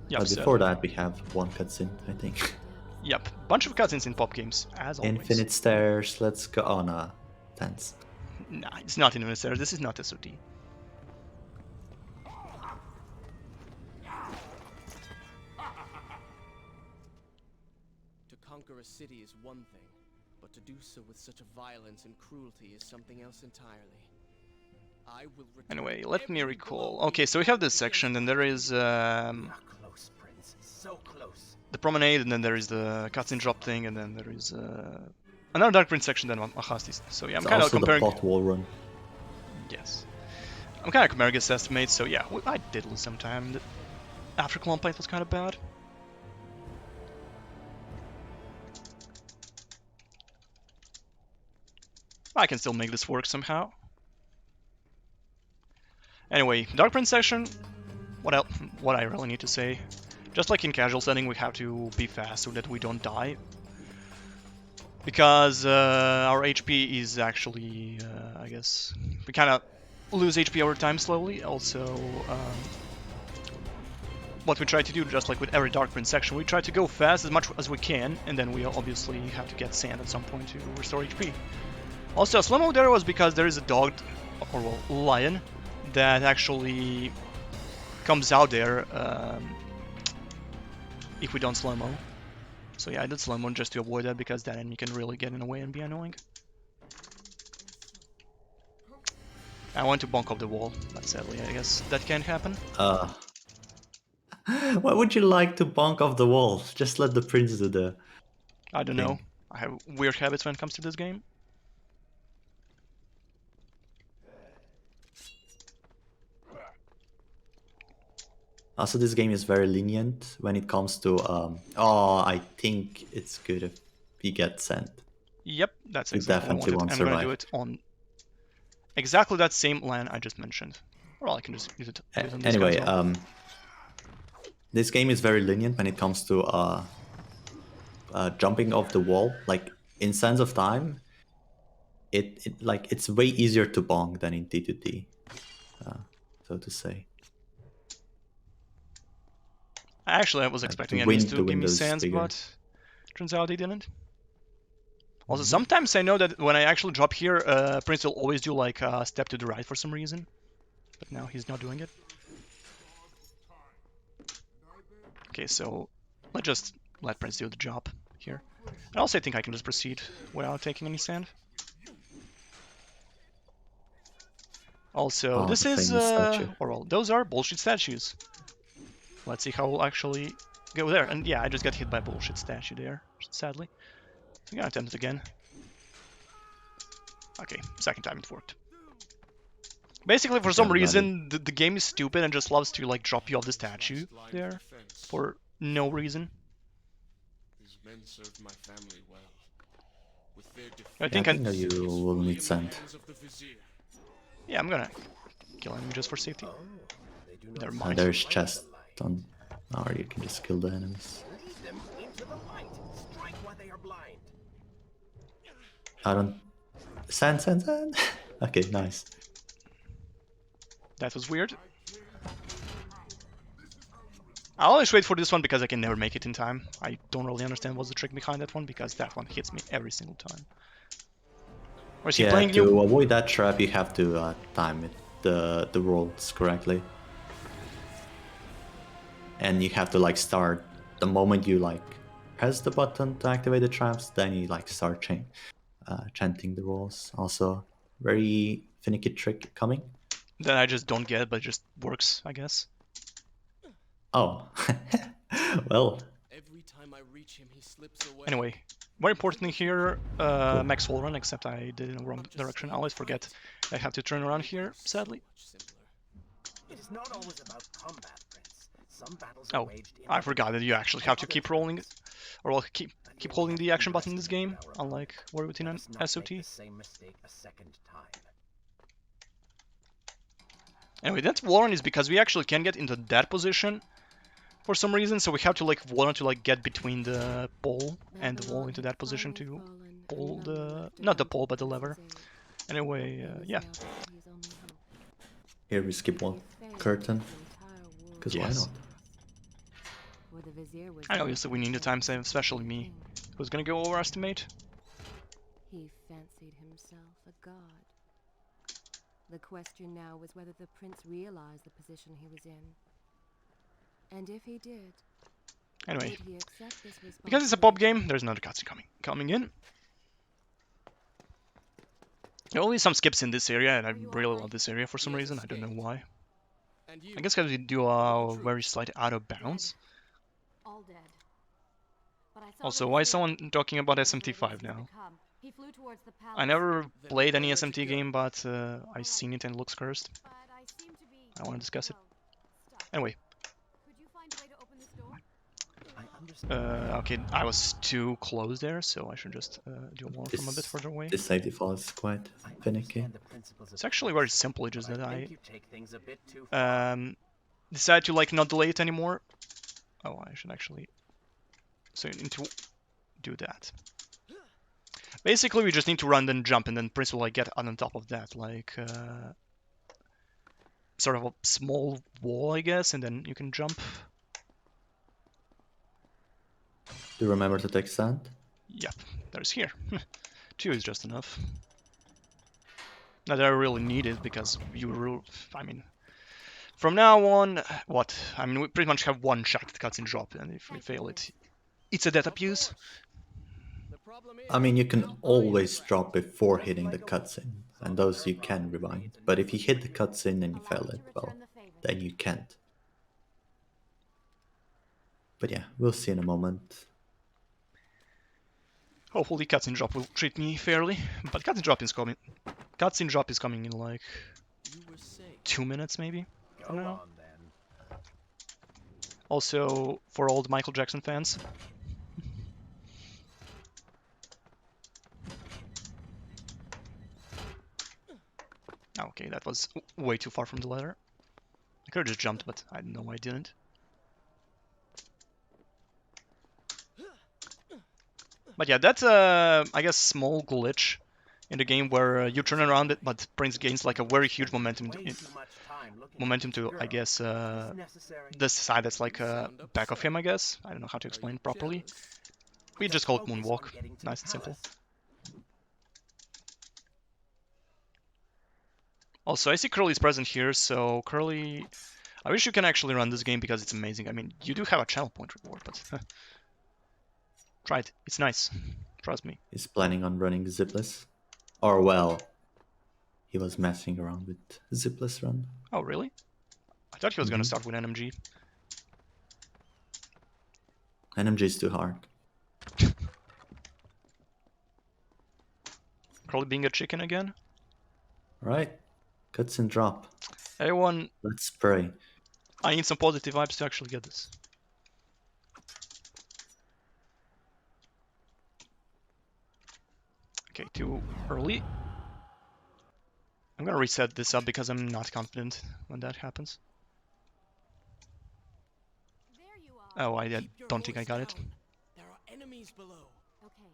Yep, But so- before that, we have one cutscene, I think. Yep, bunch of cutscenes in pop games, as always. Infinite stairs, let's go. Oh no, tense. Nah, it's not Infinite Stairs, this is not SOT. To conquer a city is one thing, but to do so with such a violence and cruelty is something else entirely. I will return Anyway, let me every recall. blow Okay, so we have this section, and there is You are close, Prince. So close. the promenade, and then there is the cutscene drop thing, and then there is another Dark Prince section, then Mahastis. So yeah, I'm It's kind of also comparing. the pot wall run. Yes. I'm kind of comparing his estimates, so yeah, I did lose some time. After Clone Plate was kind of bad. I can still make this work somehow. Anyway, Dark Prince section. What else? What I really need to say. Just like in casual setting, we have to be fast so that we don't die. Because our HP is actually, I guess, we kind of lose HP over time slowly. Also, what we try to do, just like with every Dark Prince section, we try to go fast as much as we can, and then we obviously have to get sand at some point to restore HP. Also, slow-mo there was because there is a dog, or well, lion, that actually comes out there if we don't slow-mo. So yeah, I did slow-mo just to avoid that, because then you can really get in the way and be annoying. I want to bonk off the wall, but sadly I guess that can't happen. Why would you like to bonk off the wall? Just let the prince do the... I don't thing. know. I have weird habits when it comes to this game. Also, this game is very lenient when it comes to... oh, I think it's good if you get sent. Yep, that's You exactly what I definitely wanted. won't I'm gonna do survive. it on exactly that same LAN I just mentioned. Or I can just use it on this guy as Anyway, well. this game is very lenient when it comes to jumping off the wall. Like, in sense of time, it's way easier to bonk than in D2D, so to say. Actually, I was expecting the enemies to give me window is sands, bigger. but turns out they didn't. Also, sometimes I know that when I actually drop here, Prince will always do like a step to the right for some reason. But now he's not doing it. Okay, so let's just let Prince do the job here. And also I think I can just proceed without taking any sand. Also, Oh, this the is, famous statue. or well, those are bullshit statues. Let's see how we'll actually go there. And yeah, I just got hit by a bullshit statue there, sadly. I'm gonna attempt it again. Okay, second time it worked. Basically, for some Yeah, reason, the game is stupid and just loves to like drop you off the statue there for no reason. These men served my family well. With their I I think think that you will need sand. of the vizier. yeah, I'm gonna kill him just for safety. They do Never not mind. There's chest on... Or you can just kill the enemies. lead them into the light. Strike while they are blind. I don't... Sand. Okay, nice. That was weird. I always wait for this one because I can never make it in time. I don't really understand what's the trick behind that one, because that one hits me every single time. Or is he Yeah, playing to you? avoid that trap, you have to time it, the rolls correctly. And you have to like start the moment you like press the button to activate the traps, then you like start chanting the rolls. Also, very finicky trick coming. Then I just don't get it, but it just works, I guess. Oh, well, Every time I reach him, he slips away. Anyway, more importantly here, max wall run, except I did it in the wrong direction. I always forget I have to turn around here, sadly. Much simpler. It is not always about combat, Prince. Some battles are Oh, waged in I forgot that you actually have to keep rolling or well, keep holding the action button in this game, unlike War Within an Let us not SOT. make the same mistake a second time. Anyway, that warren is because we actually can get into that position for some reason, so we have to like warren to like get between the pole and the wall into that position to pull the, not the pole, but the lever. Anyway, yeah. Here we skip one curtain, because why Yes. not? And obviously we need a time save, especially me, who's gonna go overestimate. He fancied himself a god. The question now was whether the prince realized the position he was in. And if he did, Anyway, would he accept this because it's a pop responsibility? game, there's another cutscene coming in. There are only some skips in this area, and I really love this area for some reason. I don't know why. And you, I guess because we do a very slight out of bounds. All dead. But I saw Also, the why is vizier. someone talking about I don't know what SMT5 he's now? become. He flew towards the palace. I never Then played any where to SMT go? game, but I've seen it and it looks cursed. But I seem to be, I want to discuss it. well, stuck. Anyway, Could you find a way to open this door? I understand. okay, I was too close there, so I should just do one from a bit further away. This safety fall is quite I finicky. understand the principles of It's actually very physics, simple, it's just but that I I think you take things a bit too far. decided to like not delay it anymore. Oh, I should actually. So you need to do that. Basically, we just need to run, then jump, and then Prince will like get on top of that, like sort of a small wall, I guess, and then you can jump. Do you remember to take sand? Yep, there's here. 2 is just enough. Not that I really need it because I mean, from now on, what? I mean, we pretty much have one shot at cutscene drop, and if we fail it, it's a death abuse. the problem is, I mean, you can now I am always trapped. drop before hitting the cutscene, and those you can rewind. But if you hit the cutscene and you fail it, well, then you can't. But yeah, we'll see in a moment. Hopefully, cutscene drop will treat me fairly, but cutscene drop is coming. Cutscene drop is coming in like You were safe. 2 minutes, maybe. Go No. on then. Also, for old Michael Jackson fans. Okay, that was way too far from the ladder. I could have just jumped, but I know I didn't. But yeah, that's I guess small glitch in the game where you turn around it, but Prince gains like a very huge momentum. Way too much time looking Momentum at this to, I girl. guess, Is this necessary? the side that's like Sound back of upset. him, I guess. I don't know how to Are explain you it properly. jealous? We just call it Focus on moonwalk. getting to Nice the and simple. palace. Also, I see Curly's present here, so Curly... I wish you can actually run this game because it's amazing. I mean, you do have a channel point reward, but... try it. It's nice. Trust me. He's planning on running zipless. Or well, he was messing around with zipless run. Oh, really? I thought he was gonna start with NMG. NMG is too hard. Curly being a chicken again? Right? Cutscene drop. Everyone, Let's pray. I need some positive vibes to actually get this. Okay, too early. I'm gonna reset this up because I'm not confident when that happens. There you are. Oh, I Keep your don't think I voice got it. down. There are enemies below. Okay.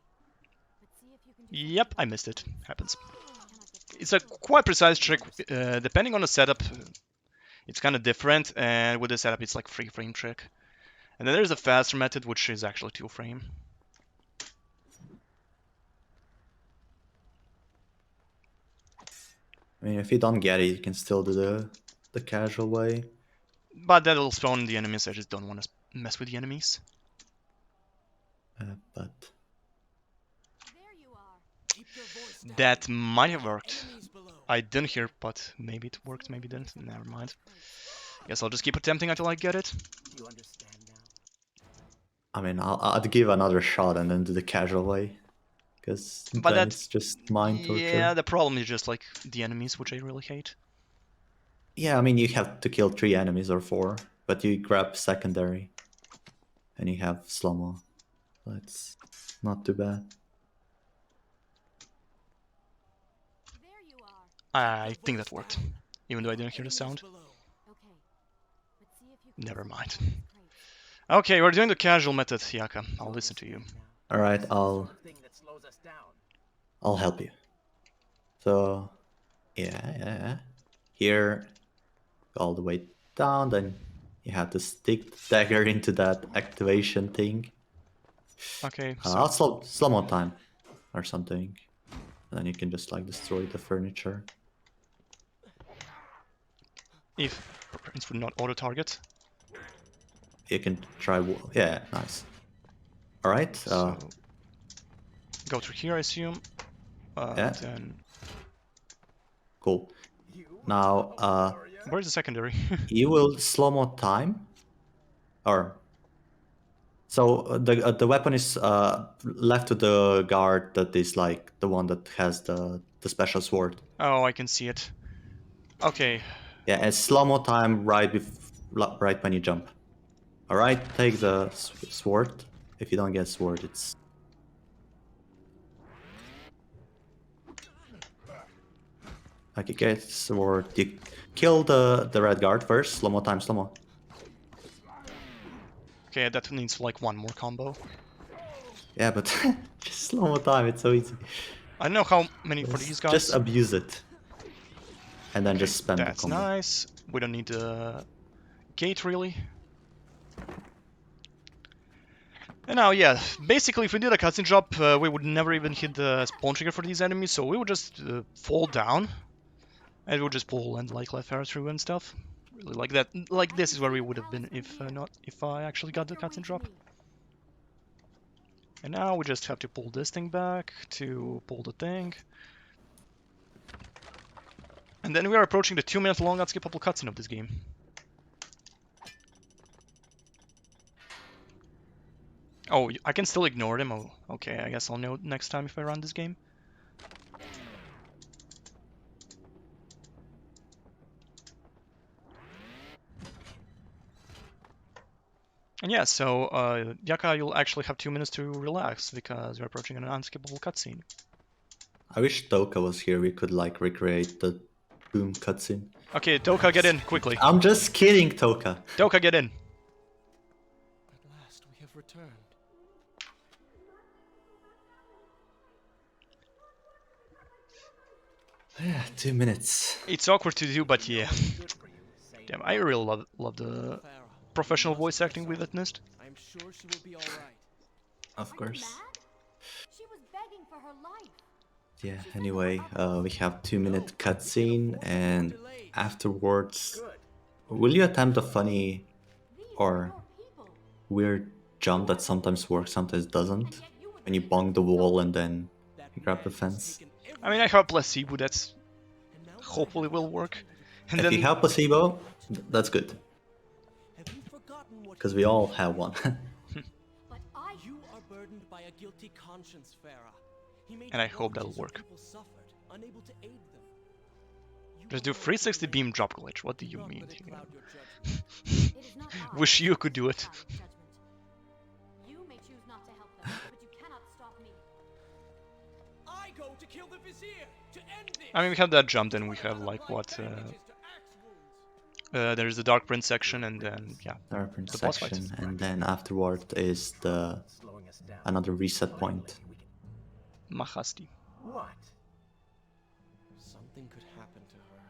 Let's see if you can do Yep, something I about missed it. this. Happens. I cannot get It's a quite precise trick. Depending on the setup, it's kind of different. And with the setup, it's like 3-frame trick. And then there's a faster method, which is actually 2-frame. I mean, if you don't get it, you can still do the casual way. But that'll spawn the enemies. I just don't want to mess with the enemies. But There you are. Keep your voice down. That might have worked. Enemies below. I didn't hear, but maybe it worked, maybe it didn't. Never mind. Guess I'll just keep attempting until I get it. Do you understand now? I mean, I'd give another shot and then do the casual way. Because But then that's- it's just mind torture. Yeah, the problem is just like the enemies, which I really hate. Yeah, I mean, you have to kill 3 enemies or 4, but you grab secondary. And you have slow-mo. so it's not too bad. There you are. I think that worked, even though I didn't hear the sound. Okay. Let's see if you can Never open mind. these crates. Okay, we're doing the casual method, Jaka. I'll listen to you. All right, I'll Thing that slows us down. help you. So, yeah. Here, all the way down. Then you have to stick the dagger into that activation thing. Okay, I'll so slow mo time or something. And then you can just like destroy the furniture. if Prince would not auto-target, You can try. Yeah, nice. All right. so go through here, I assume. Yeah. Then Cool. Now, where's the secondary? you will slow mo time, or so the weapon is left to the guard that is like the one that has the special sword. Oh, I can see it. Okay, Yeah, and slow mo time right when you jump. All right, take the sword. If you don't get sword, it's okay. Get sword. You kill the red guard first. Slow mo time. Slow mo. okay, that needs like one more combo. Yeah, but just slow mo time. It's so easy. I don't know how many for these guys. Just abuse it, and then just spam the That's combo. nice. We don't need the gate really. And now, yeah, basically if we did a cutscene drop, we would never even hit the spawn trigger for these enemies, so we would just fall down, and we would just pull and like left arrow through and stuff. Really like that. Like this is where we would have been if I actually got the cutscene drop. And now we just have to pull this thing back to pull the thing. And then we are approaching the 2-minute long unskippable cutscene of this game. Oh, I can still ignore them? Oh, okay, I guess I'll know next time if I run this game. And yeah, so, Jaka, you'll actually have 2 minutes to relax, because you're approaching an unskippable cutscene. I wish Toka was here. We could like recreate the boom cutscene. Okay, Toka, get in, quickly. I'm just kidding, Toka. Toka, get in. At last, we have returned. Yeah, 2 minutes. It's awkward to do, but yeah. Damn, I really love the Farah, professional voice acting we witnessed. I'm sure she will be all right. Of course. Mad? She was begging for her life. Yeah, anyway, we have 2-minute cutscene, and afterwards, will you attempt a funny These or are your people. weird jump that sometimes works, sometimes doesn't? When you bonk the wall and then you grab the fence. I mean, I have a placebo that's hopefully will work. And If then you have placebo, that's good, Have you forgotten what because we all have one. But I you are burdened by a guilty conscience, Farah. He made And I you hope work that'll as your work. people suffered, unable to aid them. You just do are 360 working beam drop glitch. What do you not mean? let it cloud your judgment. It is not I Wish you who could do it. cloud judgment. You may choose not to help them, but you cannot stop me. I go to kill the vizier to end this. I mean, we have that jump, then we have like what? There's the Dark Prince section, and then yeah, Urban the boss fight. section, and then afterward is the Slowing us down. another reset point, We can... Mahasti. What? Something could happen to her.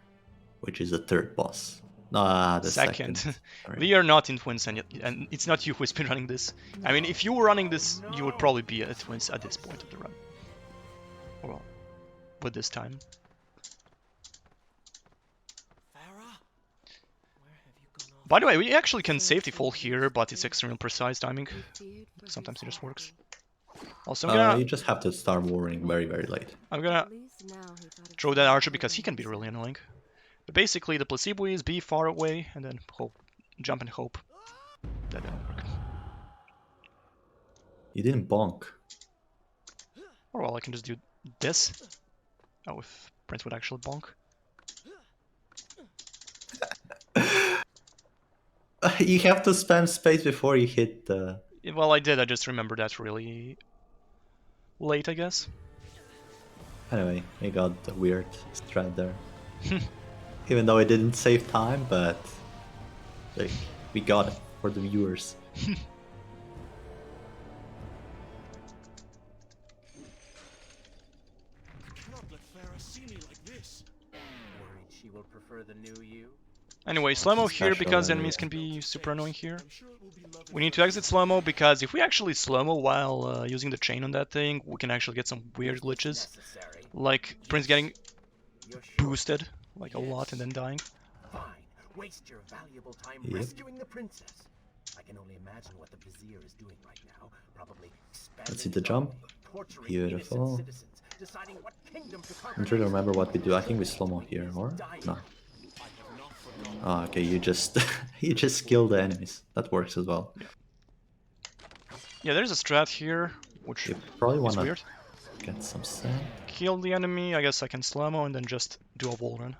which is the third boss. The second. Sorry. We are not in Twins, and it's not you who's been running this. I mean, if you were running this, you would probably be at Twins at this point of the run. Well, with this time. Farah? Where have you gone off? By the way, we actually can safety fall here, but it's extremely precise timing. Feared for Sometimes it his just works. safety. Also, I'm You just have to start warring very, very late. gonna At least now he thought of throw that something archer because he can be else. really annoying. But basically, the placebo is be far away and then hope, jump and hope. That didn't work. You didn't bonk. Or well, I can just do this. Oh, if Prince would actually bonk. You have to spam space before you hit the Well, I did. I just remember that really late, I guess. Anyway, we got a weird strat there. Even though it didn't save time, but like we got it for the viewers. Cannot let Farah see me like this. Worried she will prefer the new you? Anyway, slow-mo here Special because area. enemies can be super annoying here. I'm sure it will be lovely. We need to exit slow-mo because if we actually slow-mo while using the chain on that thing, we can actually get some weird glitches. Necessary. Like Prince getting You're sure? boosted like a lot and then dying. Fine. Waste your valuable time Yep. rescuing the princess. I can only imagine what the vizier is doing right now. Probably Let's see the jump. torturing Beautiful. innocent citizens, deciding what kingdom to I'm conquer trying to next. remember what we do. I think we slow-mo here, or no? Oh, okay, you just you just kill the enemies. That works as well. Yeah, there's a strat here, which You probably is wanna weird. get some sand. Kill the enemy, I guess I can slow-mo and then just do a wall run.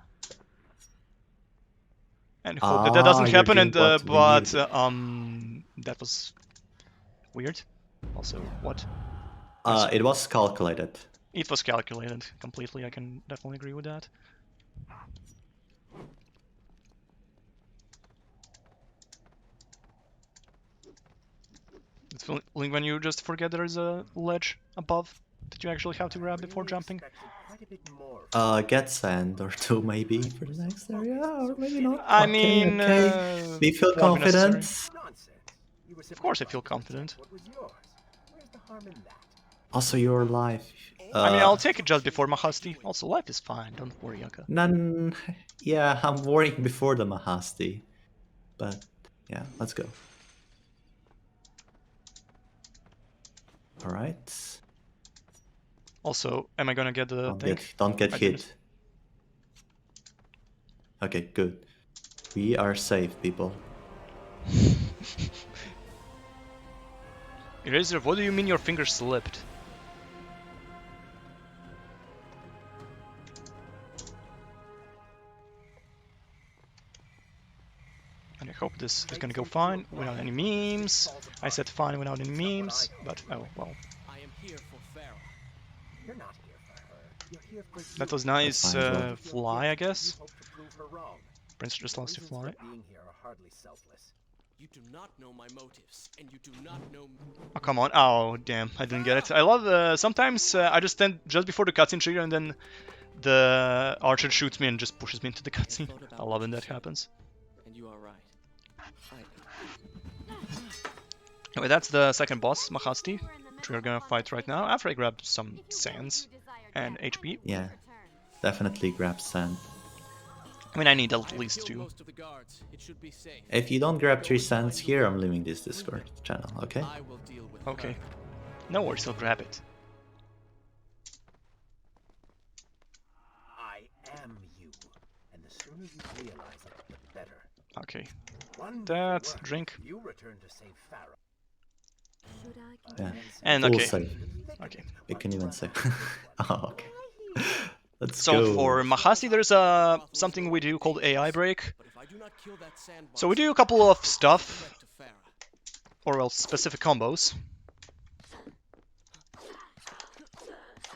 And hope that doesn't you're happen, doing and what we but needed. that was weird. Also, what? It was calculated. It was calculated completely, I can definitely agree with that. It's feeling when you just forget there is a ledge above that you actually have to grab before jumping. Expected quite a bit more. Get sand or two maybe for the next area, or maybe not. I Okay, mean, okay. We feel won't be necessary. confident. Nonsense. You were Of course I simply feel trying to confident. protect what was yours. Where's the harm in that? Also, your life. I mean, I'll take it just before Mahasti. Also, life is fine, don't worry, Jaka. None. Yeah, I'm worrying before the Mahasti. But yeah, let's go. Alright. Also, am I gonna get the thing? Don't get I hit. didn't. Okay, good. We are safe, people. Eraser, what do you mean your finger slipped? And I hope this is gonna go fine without any memes. I said fine without any memes, but oh well. I am here for Farah. You're not here for her. You're here for you. That was nice That's fine as well. fly, I guess. You hope to prove her wrong. Prince just lost to Reasons fly. for being here are hardly selfless. You do not know my motives, and you do not know me. Oh, come on. Oh, damn. I didn't get it. I love sometimes I just stand just before the cutscene trigger and then the archer shoots me and just pushes me into the cutscene. I love when that happens. And you are right. Anyway, that's the second boss, Mahasti, which we're gonna fight right now after I grab some sands and HP. Yeah, definitely grab sand. I mean, I need at I have least killed 2. most of the guards. It should be safe. If you don't grab 3 sands here, I'm leaving this Discord channel, okay? I will deal with Okay. her. No worries, I'll grab it. I am you. And the sooner you realize it, the better. Okay. One That, work, drink. You return to save Farah. Should I Yeah. And Full okay. save. Okay. You can even save. Oh, okay. Let's So go. for Mahasti, there's something we do called AI break. But if I do not kill that sandbox, So we do a couple of stuff, threat to Farah. or well, specific combos.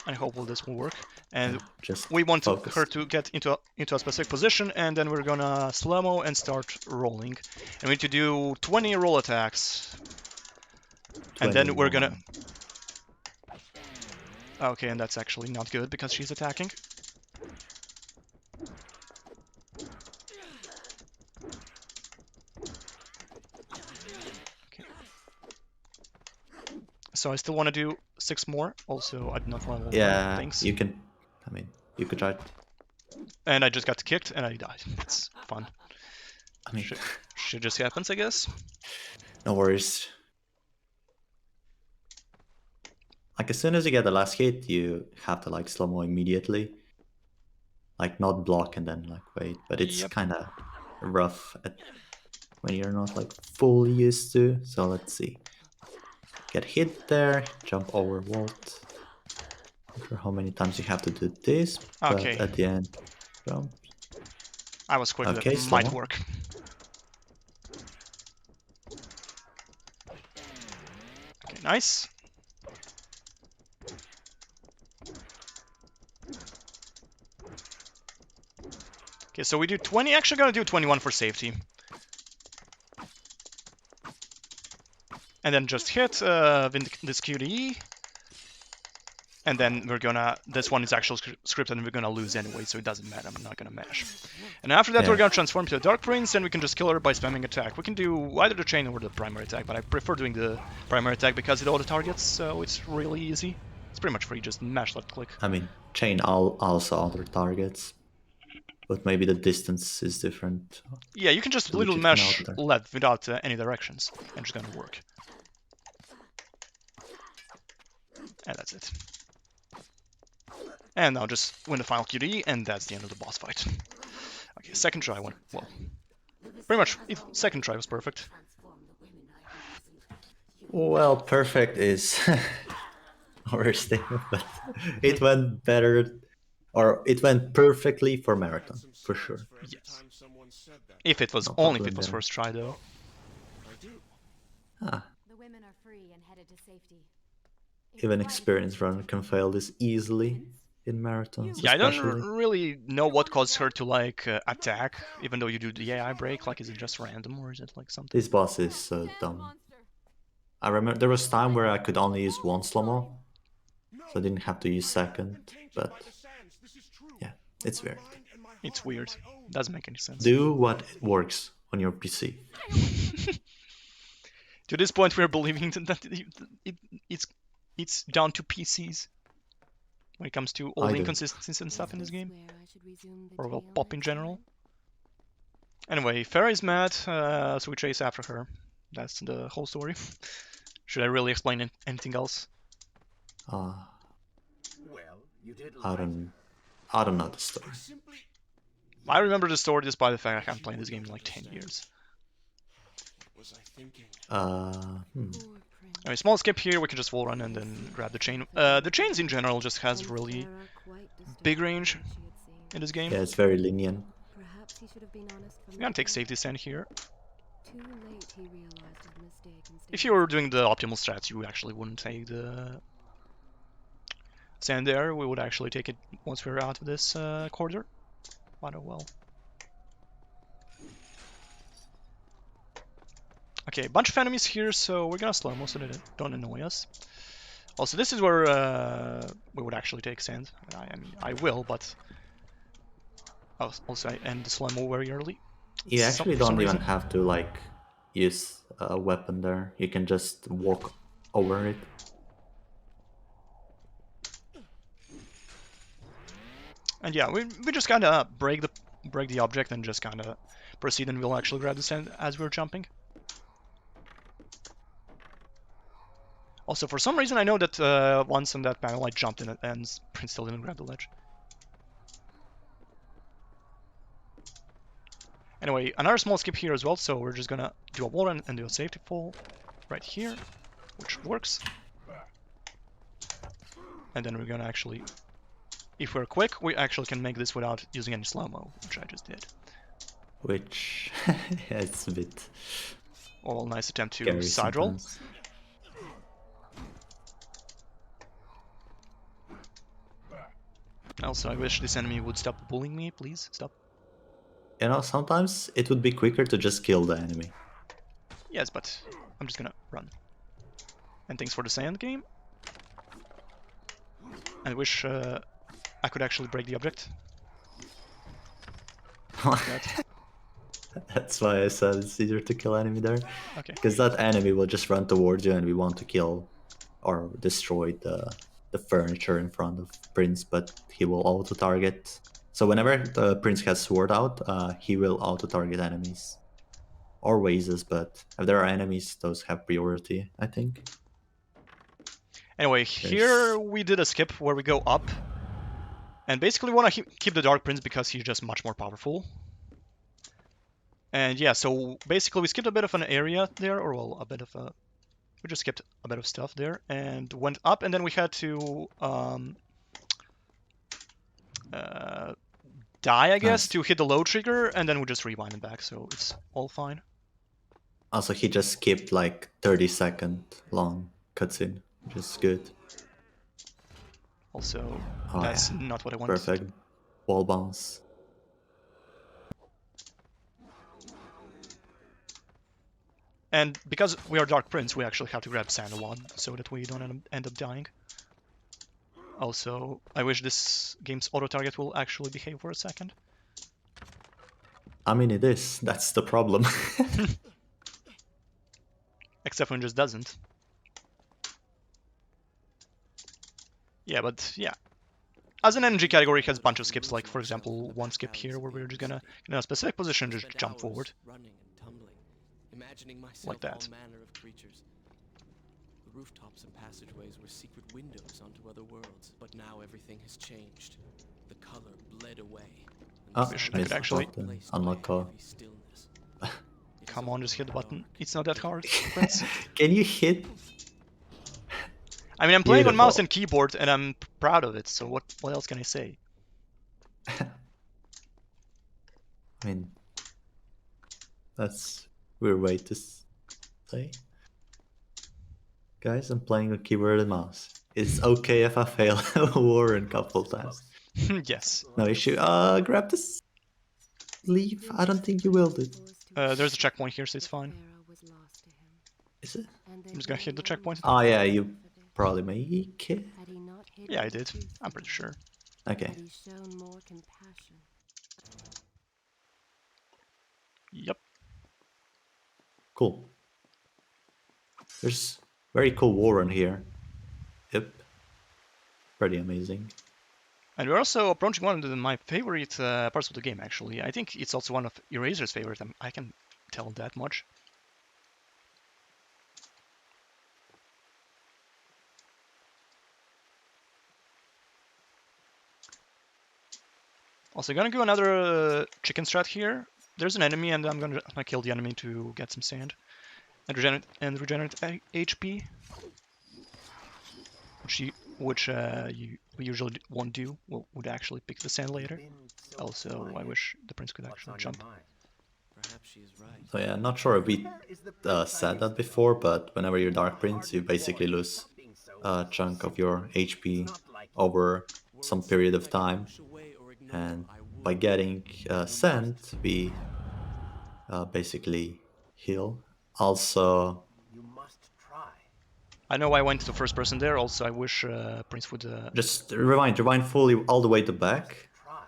I hope all this will work. And Just we want focus. her to get into a specific position, and then we're gonna slow-mo and start rolling. And we need to do 20 roll attacks. And then we're gonna... 21. Okay, and that's actually not good because she's attacking. Okay. So I still want to do 6 more. Also, I do not want to Yeah, things. you can. I mean, you could try. And I just got kicked and I died. It's fun. I mean, Shit just happens, I guess. no worries. Like as soon as you get the last hit, you have to like slow mo immediately. Like not block and then like wait, but it's Yep. kind of rough when you're not like fully used to. So let's see. Get hit there, jump over vault. Not sure how many times you have to do this, but Okay. at the end, jump. I was quick. Okay, That might slow-mo. work. Nice. Okay, so we do 20. Actually, gonna do 21 for safety. And then just hit this QTE. And then we're gonna, this one is actual script and we're gonna lose anyway, so it doesn't matter, I'm not gonna mash. And after that we're gonna transform to a Dark Prince and we can just kill her by spamming attack. We can do either the chain or the primary attack, but I prefer doing the primary attack because it auto-targets, so it's really easy. It's pretty much free, just mash left click. I mean, chain also other targets, but maybe the distance is different. Yeah, you can just So little which mash can out there. left without any directions, and it's gonna work. And that's it. And now just win the final QD, and that's the end of the boss fight. Okay, second try went well. Pretty much, second try was perfect. Well, perfect is overstatement, but it went better, or it went perfectly for marathon, for sure. Yes. If it was No only if problem it was there. first try though. Ah, The women are free and headed to safety. even experienced runner can fail this easily in marathons, Yeah, I don't especially. really know what caused her to like attack, even though you do the AI break. Like, is it just random or is it like something? This boss is so dumb. I remember there was time where I could only use one slow-mo, so I didn't have to use second, but yeah, it's weird. It's weird. Doesn't make any sense. Do what works on your PC. To this point, we're believing that it's down to PCs when it comes to all the do. inconsistencies and stuff in this game, Where I should resume the or well, tale pop in next general. time. Anyway, Farah's mad, so we chase after her. That's the whole story. Should I really explain anything else? Well, you did I don't know the story. I remember the story despite the fact I haven't played this game in like 10 years. Poor prince. Anyway, small skip here, we can just wall run and then grab the chain. The chains in general just has And really Sarah quite disturbed big by range what she had seen. in this game. Yeah, it's very lenient. Perhaps he should have been honest from I'm gonna the take beginning. safety stand here. Too late he realized his mistake and If stayed you were doing the optimal strats, you actually wouldn't take the sand there. We would actually take it once we're out of this corridor. But oh well. Okay, a bunch of enemies here, so we're gonna slow mo so that it don't annoy us. Also, this is where we would actually take sand. I mean, I will, but also I end the slow mo very early. You actually For some don't even reason. have to like use a weapon there. You can just walk over it. And yeah, we just kinda break the object and just kinda proceed, and we'll actually grab the sand as we're jumping. Also, for some reason, I know that once on that panel I jumped in it and Prince still didn't grab the ledge. Anyway, another small skip here as well, so we're just gonna do a wall run and do a safety fall right here, which works. And then we're gonna actually, if we're quick, we actually can make this without using any slow-mo, which I just did. Which yeah, it's a bit Oh, nice attempt to scary side roll. sometimes. Also, I wish this enemy would stop bullying me, please, stop. You know, sometimes it would be quicker to just kill the enemy. Yes, but I'm just gonna run. And thanks for the sand game. I wish I could actually break the object. That's why I said it's easier to kill enemy there. Okay. Because that enemy will just run towards you and we want to kill or destroy the furniture in front of Prince, but he will auto-target. So whenever the Prince has sword out, he will auto-target enemies. Or Wazes, but if there are enemies, those have priority, I think. Anyway, here we did a skip where we go up. And basically want to keep the Dark Prince because he's just much more powerful. And yeah, so basically we skipped a bit of an area there, or well, a bit of a... We just skipped a bit of stuff there and went up, and then we had to die, I guess, to hit the low trigger, and then we just rewind it back, so it's all fine. Also, he just skipped like 30-second long cutscene, which is good. Also, Oh, that's yeah. not what I want. Perfect. Wall bounce. And because we are Dark Prince, we actually have to grab sand a lot so that we don't end up dying. Also, I wish this game's auto-target will actually behave for a second. I mean, it is. That's the problem. Except when it just doesn't. Yeah, but yeah. As an NMG category, it has a bunch of skips, like for example, one skip here where we're just gonna, in a specific position, just jump forward. Running and tumbling, imagining myself Like that. all manner of creatures. The rooftops and passageways were secret windows onto other worlds, but now everything has changed. The color bled away. And the Oh, sound I of could missed actually- button. replaced by Unlock car. heavy stillness. It is Come on, all just hit the button. dark. It's not that hard, Prince. Can you hit? I mean, I'm playing on mouse Beautiful. and keyboard, and I'm proud of it, so what else can I say? I mean, that's a weird way to say. Guys, I'm playing on keyboard and mouse. It's okay if I fail Warren a couple times. Yes. No issue. Grab this. Leave. I don't think you will do. There's a checkpoint here, so it's fine. Is it? I'm just gonna hit the checkpoint. Oh yeah, you probably make it. Yeah, I did. I'm pretty sure. Okay. Had he shown more compassion. Yep. Cool. There's very cool Warren here. Yep. Pretty amazing. And we're also approaching one of my favorite parts of the game, actually. I think it's also one of Eraser's favorite. I can tell that much. Also, gonna do another chicken strat here. There's an enemy, and I'm gonna kill the enemy to get some sand and regenerate HP, which we usually won't do. Would actually pick the sand later. Also, I wish the prince could actually jump. Perhaps she is right. So yeah, not sure if we said that before, but whenever you're Dark Prince, you basically lose a chunk of your HP over some period of time. And by getting sand, we basically heal. Also, You must try. I know I went to first person there. Also, I wish Prince would. just rewind fully all the way to back, Try.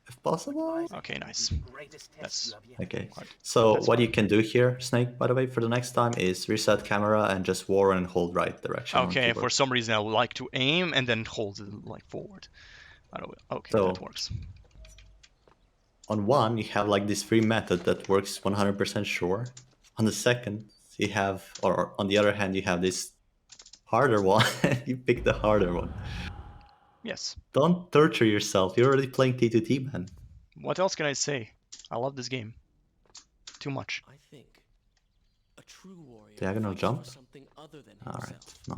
if possible. Okay, nice. Greatest test That's you have yet Okay. faced. So That's what fine. you can do here, Snake, by the way, for the next time is reset camera and just warren and hold right direction. on Okay, keyboard. for some reason I would like to aim and then hold it like forward. I don't know. Okay, So- that works. On one, you have like this free method that works 100% sure. On the second, you have, or on the other hand, you have this harder one. You pick the harder one. Yes. Don't torture yourself. You're already playing T2T, man. What else can I say? I love this game. Too much. I think a true warrior Diagonal fights jump? for something other than All himself. right, no.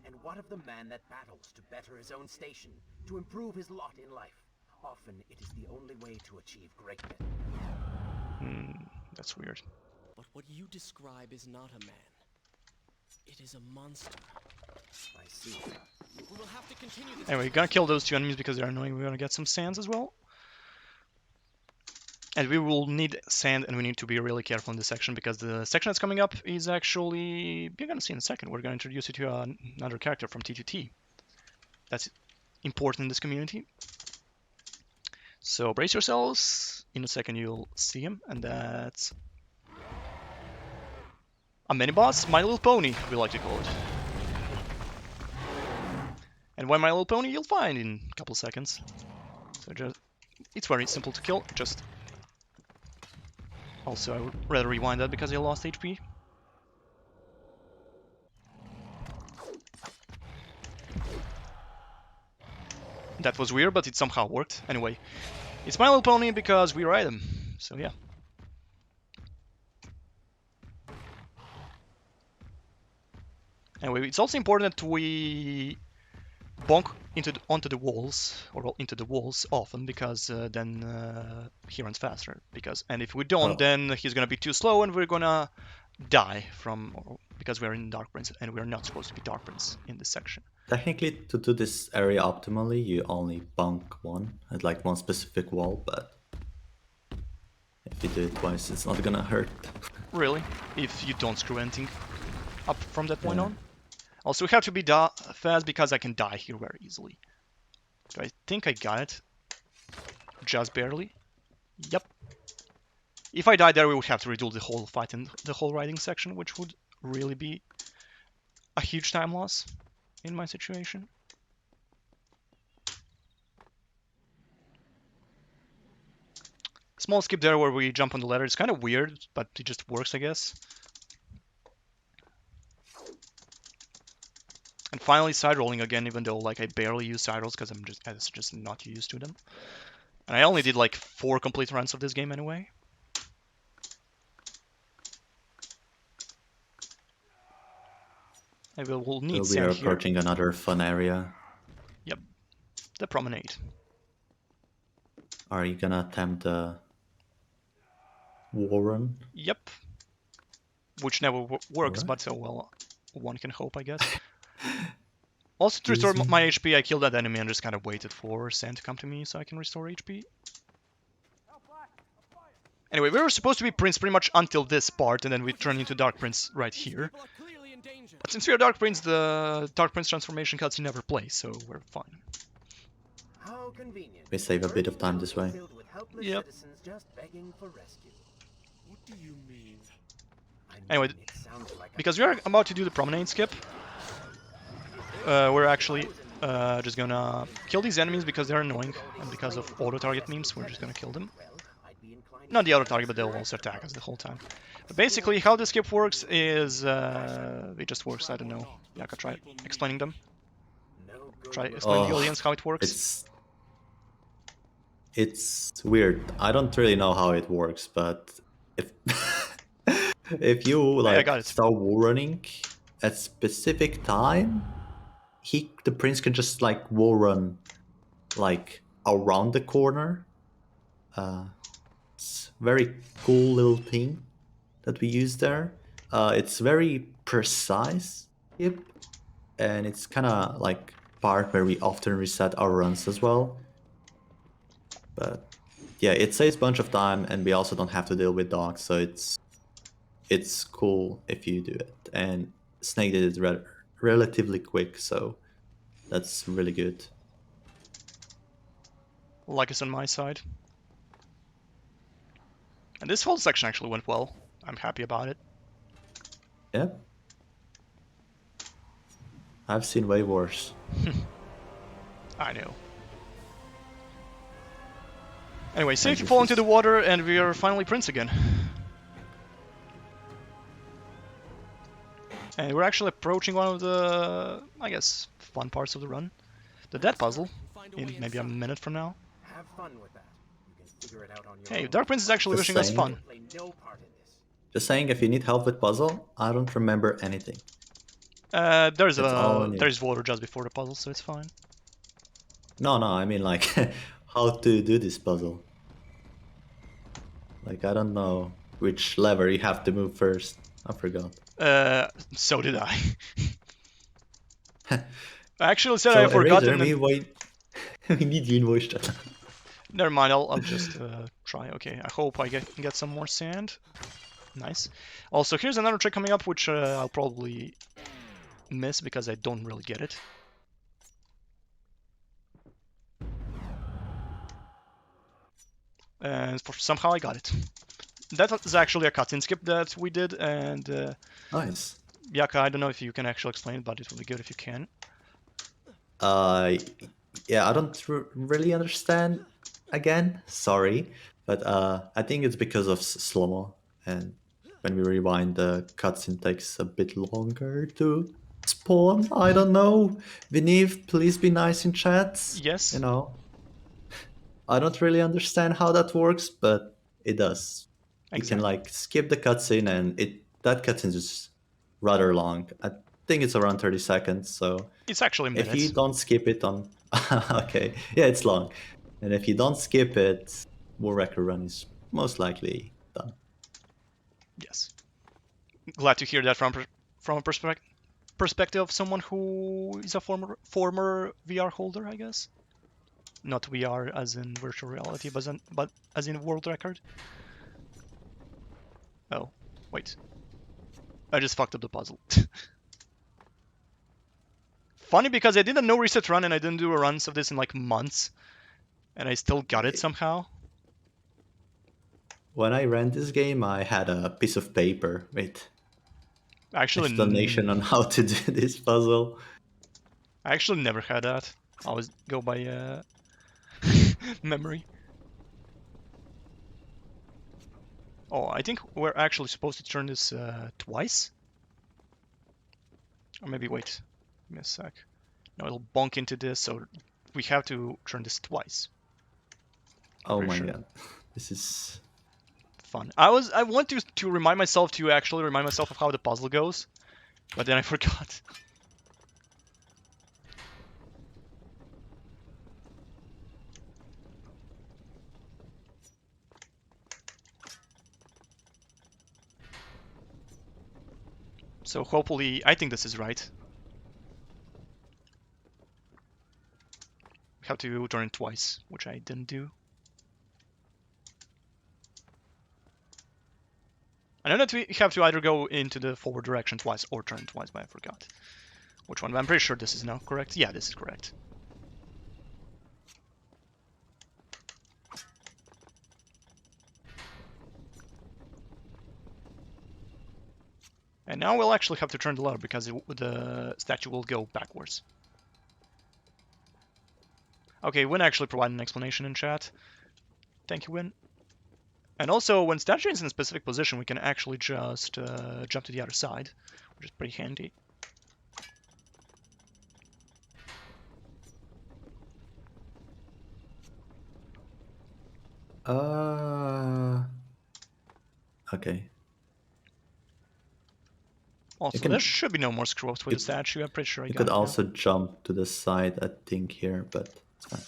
And what of the man that battles to better his own station, to improve his lot in life? Often it is the only way to achieve greatness. That's weird. But what you describe is not a man. It is a monster. I see. We will have to continue this. Anyway, gonna kill those two enemies because they're annoying. We're gonna get some sands as well. And we will need sand, and we need to be really careful in this section because the section that's coming up is actually... You're gonna see in a second. We're gonna introduce you to another character from T2T. That's important in this community. So brace yourselves. In a second you'll see him, and that's a mini-boss, My Little Pony, we like to call it. And why My Little Pony you'll find in a couple seconds. So just, it's very simple to kill, just... Also, I would rather rewind that because I lost HP. That was weird, but it somehow worked. Anyway, it's My Little Pony because we ride him. So yeah. Anyway, it's also important that we bonk onto the walls, or well, into the walls often, because then he runs faster. And if we don't, then he's gonna be too slow, and we're gonna die from because we're in Dark Prince and we're not supposed to be Dark Prince in this section. Technically, to do this area optimally, you only bunk one at like one specific wall, but if you do it twice, it's not gonna hurt. Really, if you don't screw anything up from that point Yeah. on. Also, we have to be fast because I can die here very easily. So I think I got it. Just barely. Yep. If I die there, we would have to redo the whole fight in the whole riding section, which would really be a huge time loss in my situation. Small skip there where we jump on the ladder. It's kind of weird, but it just works, I guess. And finally side rolling again, even though like I barely use side rolls because I'm just not used to them. And I only did like 4 complete runs of this game anyway. And we'll need So we are sand here. approaching another fun area. Yep, the promenade. Are you gonna attempt the wall run? Yep, which never works, Alright. but so well, one can hope, I guess. Also, to restore my HP, I killed that enemy and just kind of waited for sand to come to me so I can restore HP. Anyway, we were supposed to be Prince pretty much until this part, and then we turn into Dark Prince right here. People are clearly in danger. But since we are Dark Prince, the Dark Prince transformation cutscene never plays, so we're fine. How convenient. We save a bit of time this way. Filled with helpless Yep. citizens just begging for rescue. What do you mean? I mean, Anyway, it sounds like a because we are about to do the promenade skip, we're actually just gonna kill these enemies because they're annoying, and because of auto-target memes, we're just gonna kill them. I'd be inclined Not the auto-target, but they'll also attack us the whole time. But basically, how the skip works is, it just works, I don't know. Jaka, try explaining them. no good Try will explaining the Oh, audience how it works. It's weird. I don't really know how it works, but if if you I got like it. start wall running at specific time, the prince can just like wall run like around the corner. It's very cool little thing that we use there. It's very precise, yep, and it's kind of like part where we often reset our runs as well. But yeah, it saves a bunch of time, and we also don't have to deal with dogs, so it's cool if you do it. And Snake did it relatively quick, so that's really good. Like it's on my side. And this whole section actually went well. I'm happy about it. Yeah. I've seen way worse. I know. Anyway, safe to fall into the water, and we are finally Prince again. And we're actually approaching one of the, I guess, fun parts of the run. The death puzzle, in maybe a minute from now. have fun with that. You can figure it out on your Hey, own. Dark Prince is actually Just wishing us saying. fun. Play no part in this. Just saying, if you need help with puzzle, I don't remember anything. There's It's all on you. there's water just before the puzzle, so it's fine. No, I mean like how to do this puzzle. Like I don't know which lever you have to move first. I forgot. So did I. I actually said So I forgot Eraser, and then... we need you in voice chat. Never mind, I'll just try. Okay, I hope I get some more sand. Nice. Also, here's another trick coming up, which I'll probably miss because I don't really get it. And somehow I got it. That is actually a cutscene skip that we did, and Nice. Jaka, I don't know if you can actually explain it, but it would be good if you can. Yeah, I don't really understand. Again, sorry, but I think it's because of slow-mo, and when we rewind, the cutscene takes a bit longer to spawn. I don't know. Viniv, please be nice in chat. Yes. You know, I don't really understand how that works, but it does. You can Exactly. like skip the cutscene, and that cutscene is rather long. I think it's around 30 seconds, so It's actually minutes. if you don't skip it on... okay, yeah, it's long. And if you don't skip it, War Record Run is most likely done. Yes. Glad to hear that from a perspective of someone who is a former VR holder, I guess. Not VR as in virtual reality, but as in world record. Oh, wait. I just fucked up the puzzle. Funny because I did a no reset run and I didn't do a runs of this in like months. And I still got it somehow. When I ran this game, I had a piece of paper with Actually, explanation on how to do this puzzle. I actually never had that. I always go by memory. Oh, I think we're actually supposed to turn this twice. Or maybe wait. Give me a sec. No, it'll bonk into this, so we have to turn this twice. Oh Pretty my sure. god. This is Fun. I want to remind myself to actually remind myself of how the puzzle goes, but then I forgot. So hopefully, I think this is right. We have to turn it twice, which I didn't do. I know that we have to either go into the forward direction twice or turn twice, but I forgot which one. But I'm pretty sure this is now correct. Yeah, this is correct. And now we'll actually have to turn the lever because the statue will go backwards. Okay, Win actually provided an explanation in chat. Thank you, Win. And also, when statue is in a specific position, we can actually just jump to the other side, which is pretty handy. okay. Also, there should be no more screw-ups with the statue. I'm pretty sure I You got could it now. also jump to the side, I think, here, but it's fine.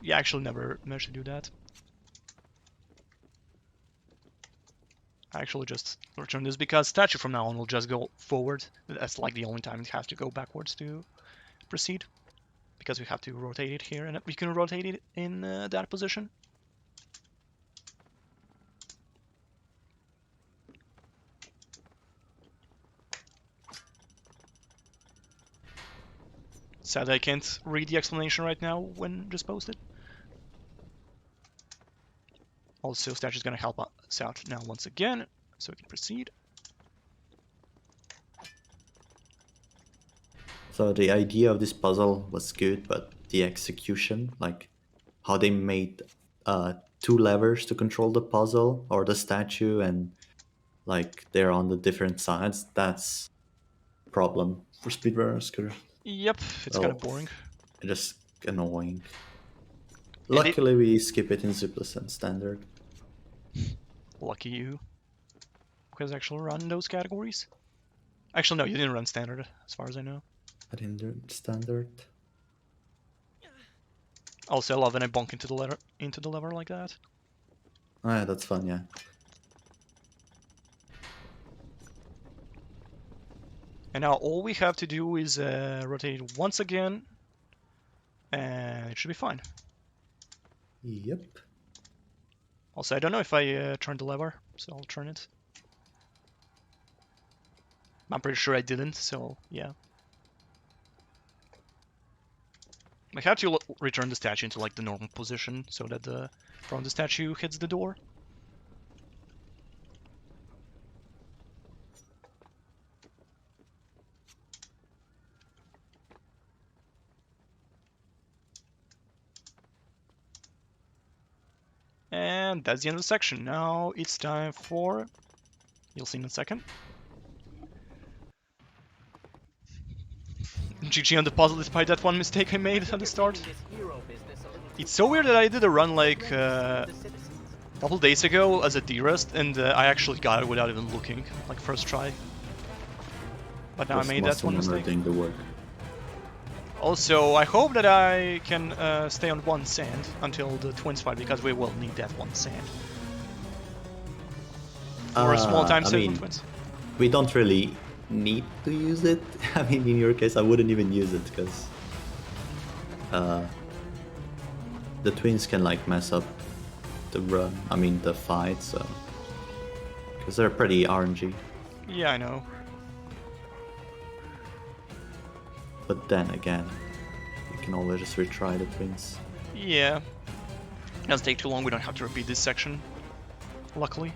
Yeah, actually never managed to do that. I actually just return this because statue from now on will just go forward. That's like the only time it has to go backwards to proceed. Because we have to rotate it here, and we can rotate it in that position. Sad I can't read the explanation right now when just posted. Also, statue is going to help us out now once again, so we can proceed. So the idea of this puzzle was good, but the execution, like how they made 2 levers to control the puzzle or the statue, and like they're on the different sides, that's a problem for speedrunners. Yep, it's kind of boring. Just annoying. Luckily, we skip it in zipless and standard. Lucky you. Because actually run those categories. Actually, no, you didn't run standard, as far as I know. I didn't do standard. Also, I love when I bonk into the lever like that. Oh yeah, that's fun, yeah. And now all we have to do is rotate it once again, and it should be fine. Yep. Also, I don't know if I turned the lever, so I'll turn it. I'm pretty sure I didn't, so yeah. I have to return the statue into like the normal position so that the front of the statue hits the door. And that's the end of the section. Now it's time for... You'll see in a second. GG on the puzzle despite that one mistake I made at the start. It's so weird that I did a run like a couple days ago as a D-Rest and I actually got it without even looking, like first try. But now I made that one mistake. Doing the work. Also, I hope that I can stay on 1 sand until the twins fight, because we will need that 1 sand. for a small time I save mean, on twins. we don't really need to use it. I mean, in your case, I wouldn't even use it because the twins can like mess up the run. I mean, the fight. So because they're pretty RNG. Yeah, I know. But then again, you can always just retry the twins. Yeah. It doesn't take too long. We don't have to repeat this section. Luckily.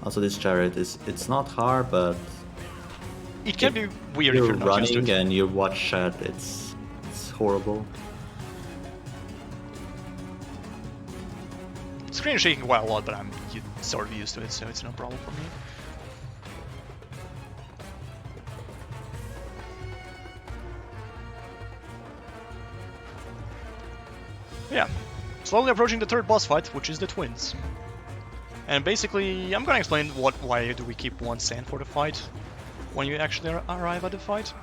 Also, this chariot it's not hard, but It can be weird if you're you're not used to running it. and you watch chat. It's horrible. Screen is shaking quite a lot, but I'm sort of used to it, so it's no problem for me. Yeah, slowly approaching the third boss fight, which is the twins. And basically, I'm gonna explain why do we keep one sand for the fight when you actually arrive at the fight.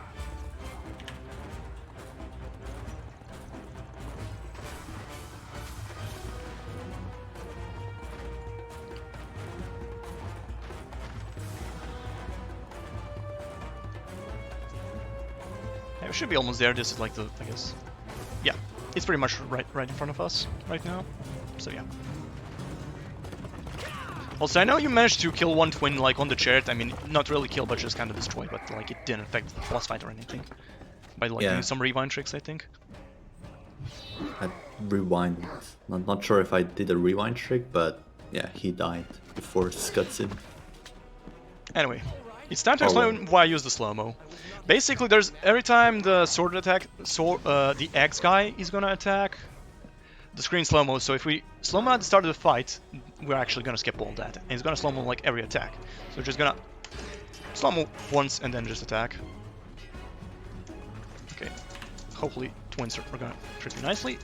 Yeah, we should be almost there. This is like the, I guess, yeah, it's pretty much right in front of us right now. So yeah. Also, I know you managed to kill one twin like on the chariot. I mean, not really kill, but just kind of destroy. But like, it didn't affect the boss fight or anything. By like doing some rewind tricks, I think. I rewinded. Not sure if I did a rewind trick, but yeah, he died before Scuts in. Anyway, it's time to explain why I use the slow-mo. Basically, there's every time the sword attack, the X guy is gonna attack, the screen slow-mo. So if we slow-mo at the start of the fight, we're actually gonna skip all that, and it's gonna slow-mo like every attack. So we're just gonna slow-mo once and then just attack. Okay, hopefully twins are gonna treat me nicely,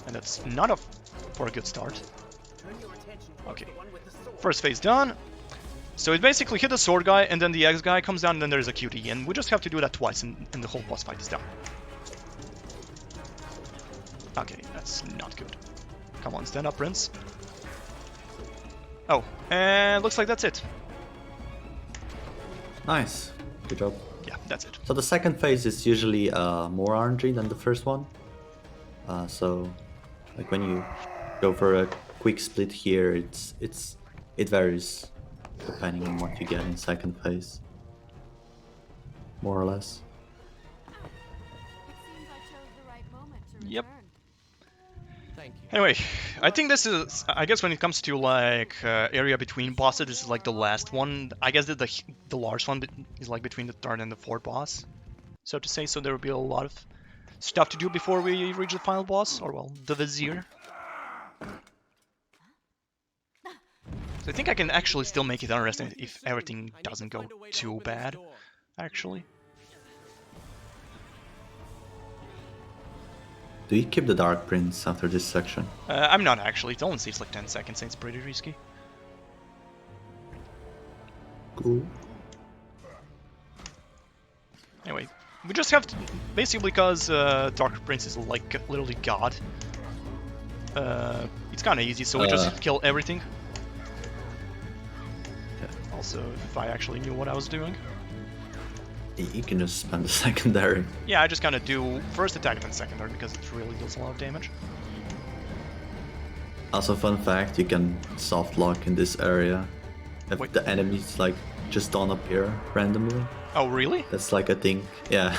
and that's not enough for a good start. Okay, first phase done. So it basically hit the sword guy, and then the X guy comes down, and then there's a QT, and we just have to do that twice, and the whole boss fight is done. Okay, that's not good. Come on, stand up, Prince. Oh, and looks like that's it. Nice, good job. Yeah, that's it. So the second phase is usually more RNG than the first one. So, like when you go for a quick split here, it varies depending on what you get in second phase, more or less. It seems I chose the right moment to Yep. return. Thank you. Anyway, I think this is, I guess when it comes to like area between bosses, this is like the last one. I guess the large one is like between the third and the fourth boss, so to say. So there will be a lot of stuff to do before we reach the final boss, or well, the Vizier. So I think I can actually still make it interesting if everything doesn't go too bad, actually. Do you keep the Dark Prince after this section? I'm not actually, it only saves like 10 seconds, and it's pretty risky. Cool. Anyway, we just have to, basically because Dark Prince is like literally God. It's kind of easy, so we just kill everything. Also, if I actually knew what I was doing. You can just spam the secondary. Yeah, I just kind of do first attack and then secondary because it really deals a lot of damage. Also, fun fact, you can soft lock in this area if Wait. the enemies like just don't appear randomly. Oh, really? That's like a thing. Yeah.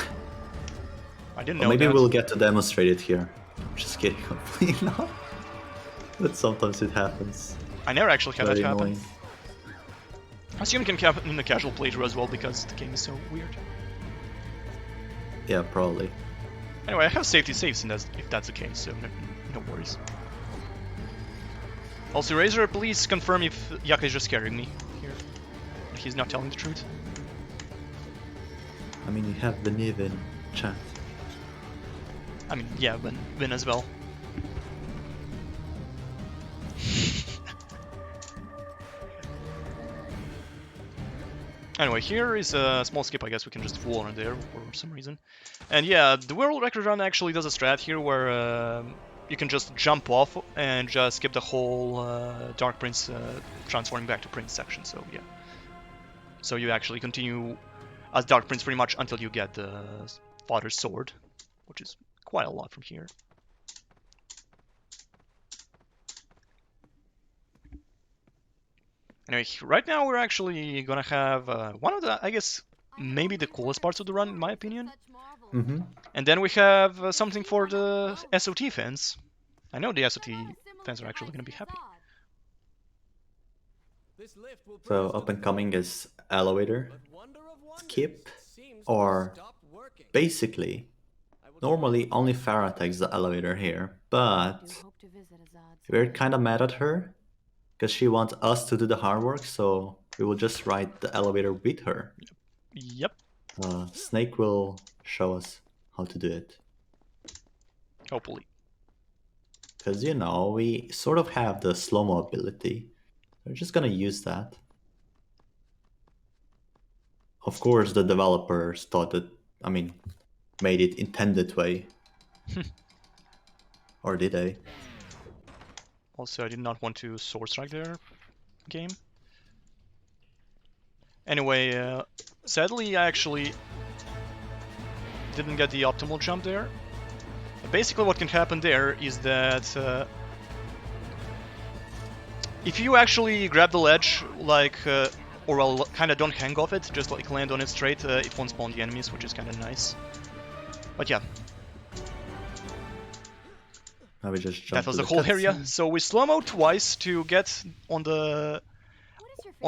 I didn't Or know maybe that. we'll get to demonstrate it here. Just kidding, hopefully not. But sometimes it happens. I never actually had that Very happen. annoying. I assume it can happen in the casual playthrough as well because the game is so weird. Yeah, probably. Anyway, I have safety saves in that, if that's the case, so no worries. Also, Razor, please confirm if Jaka is just scaring me here. He's not telling the truth. I mean, you have the Niv in chat. I mean, yeah, Vin as well. Anyway, here is a small skip, I guess we can just wander there for some reason. And yeah, the world record run actually does a strat here where you can just jump off and just skip the whole Dark Prince transforming back to Prince section. So yeah. So you actually continue as Dark Prince pretty much until you get the Father's Sword, which is quite a lot from here. Anyway, right now we're actually gonna have one of the, I guess, maybe the coolest parts of the run, in my opinion. Mm-hmm. And then we have something for the SOT fans. I know the SOT fans are actually gonna be happy. This lift will So prove up to and the coming fun. is elevator, But wonder of wonders, skip, it seems or to have stopped working. basically, I will normally only Farah takes the elevator here, but Do hope to visit Azad's. we're kind of mad at her because she wants us to do the hard work, so we will just ride the elevator with her. Yep, Snake will show us how to do it. hopefully. Because, you know, we sort of have the slow-mo ability. We're just gonna use that. Of course, the developers thought that, I mean, made it intended way. Or did they? Also, I did not want to sword strike their game. Anyway, sadly, I actually didn't get the optimal jump there. Basically, what can happen there is that if you actually grab the ledge, like, or well, kind of don't hang off it, just like land on it straight, it won't spawn the enemies, which is kind of nice. But yeah, Now we just jump that was to the whole area. cutscene. So we slow-mo twice to get on the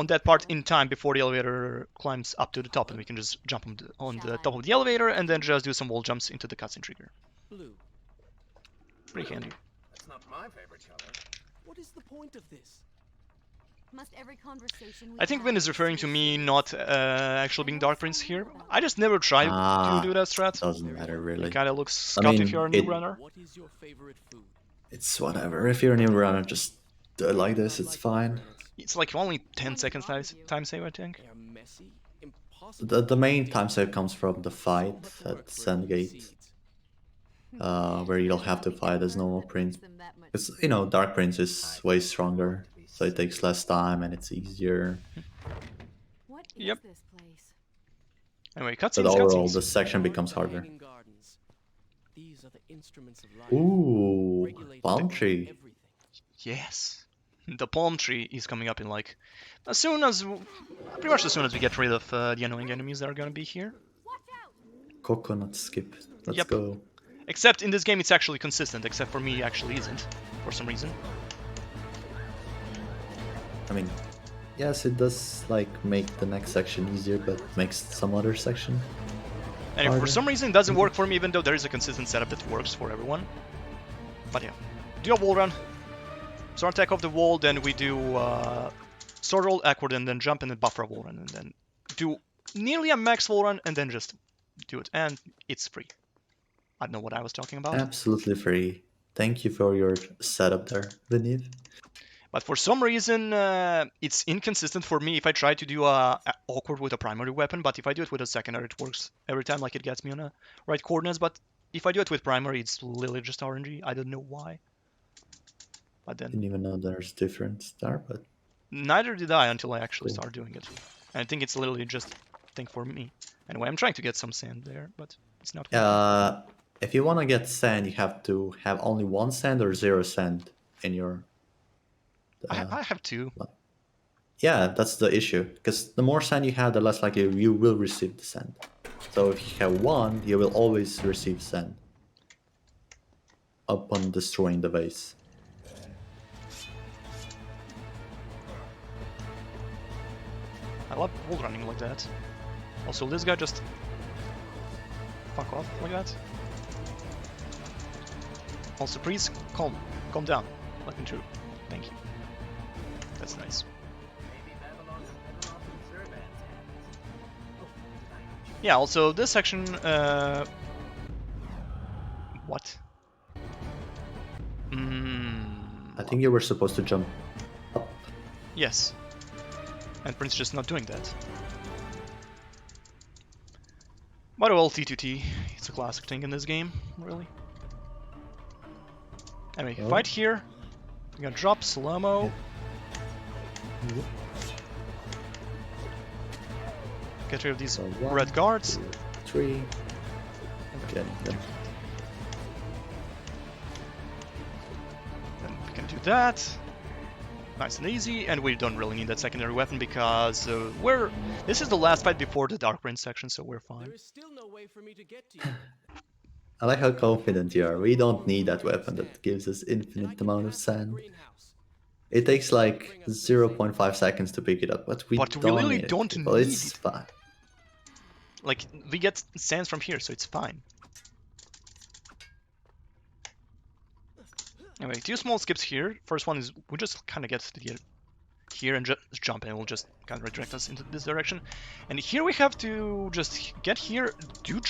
that part in time before the elevator climbs up to the top, and we can just jump on the top of the elevator and then just do some wall jumps into the cutscene trigger. Blue. Pretty handy. That's not my favorite color. What is the point of this? Must every conversation we I think have Vin is be referring to me serious? not actually being Dark Prince here. I just never tried Ah, to do that strat. Doesn't matter really. It kind of looks I scuffed mean, if you're a new it- runner. What is your favorite food? It's whatever. If you're a new runner, just do it like this. It's fine. It's like only 10 seconds time save, I think. They are messy, impossible. The main to time deal save comes from the fight with. So much at work for Sandgate, seeds. where you'll have to fight as normal Prince. Because, you know, Dark Prince is way stronger, so it takes less time and it's easier. What is Yep. this place? Anyway, But cutscenes, overall, cutscenes. the section Guard becomes the harder. hanging gardens. These are the instruments of life. Ooh, Regulated palm by tree. everything. Yes. The palm tree is coming up in like pretty much as soon as we get rid of the annoying enemies that are gonna be here. Coconut skip. Let's Yep. go. Except in this game it's actually consistent, except for me it actually isn't, for some reason. I mean, yes, it does like make the next section easier, but makes some other section. Anyway, for Harder. some reason it doesn't work for me, even though there is a consistent setup that works for everyone. But yeah, do a wall run. Sword attack off the wall, then we do sword roll, awkward, and then jump, and then buffer a wall run, and then do nearly a max wall run, and then just do it. And it's free. I don't know what I was talking about. Absolutely free. Thank you for your setup there, Vinith. But for some reason, it's inconsistent for me if I try to do a awkward with a primary weapon, but if I do it with a secondary, it works every time, like it gets me on the right coordinates. But if I do it with primary, it's literally just RNG. I don't know why. But then, Didn't even know there's difference there, but neither did I until I actually Cool. started doing it. And I think it's literally just a thing for me. Anyway, I'm trying to get some sand there, but it's not working. if you want to get sand, you have to have only 1 sand or 0 sand in your. I have two. Yeah, that's the issue. Because the more sand you have, the less likely you will receive the sand. So if you have 1, you will always receive sand upon destroying the vase. I love wall running like that. Also, this guy just fuck off like that. Also, please calm down. Let me through. Thank you. That's nice. Maybe Babylon's better off in Zervan's hands. Yeah. Also, this section. What? I think you were supposed to jump up. Yes. And Prince just not doing that. But well, T2T, it's a classic thing in this game, really. Anyway, Oh. fight here. We're gonna drop slow-mo. Get rid of these So 1, red guards. 2, 3. Okay. Then Then we can do that. Nice and easy, and we don't really need that secondary weapon because this is the last fight before the Dark Prince section, so we're fine. There is still no way for me to get to you. I like how confident you are. We don't need that weapon that gives us And I infinite can amount of pass the sand. greenhouse. It takes like 0.5 seconds to pick it up, but we But we don't really need it. don't Well, need it's it. fine. Like, we get sands from here, so it's fine. Anyway, 2 small skips here. First one is we just kind of get to the here and just jump, and it will just kind of redirect us into this direction. And here we have to just get here, just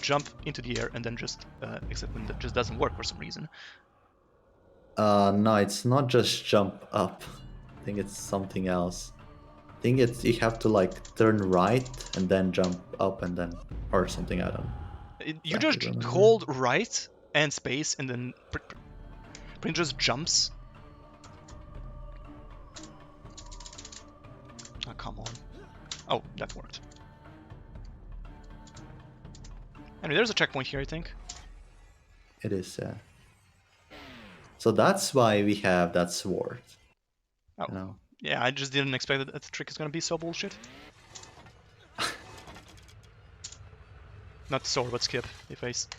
jump into the air, and then just except when that just doesn't work for some reason. No, it's not just jump up. I think it's something else. I think it's you have to like turn right and then jump up and then or something. I don't know. You Exactly just remember. hold right and space, and then Prince just jumps. Oh, come on. Oh, that worked. Anyway, there's a checkpoint here, I think. It is. So that's why we have that sword. Oh. You know. Yeah, I just didn't expect that the trick is gonna be so bullshit. Not sword, but skip.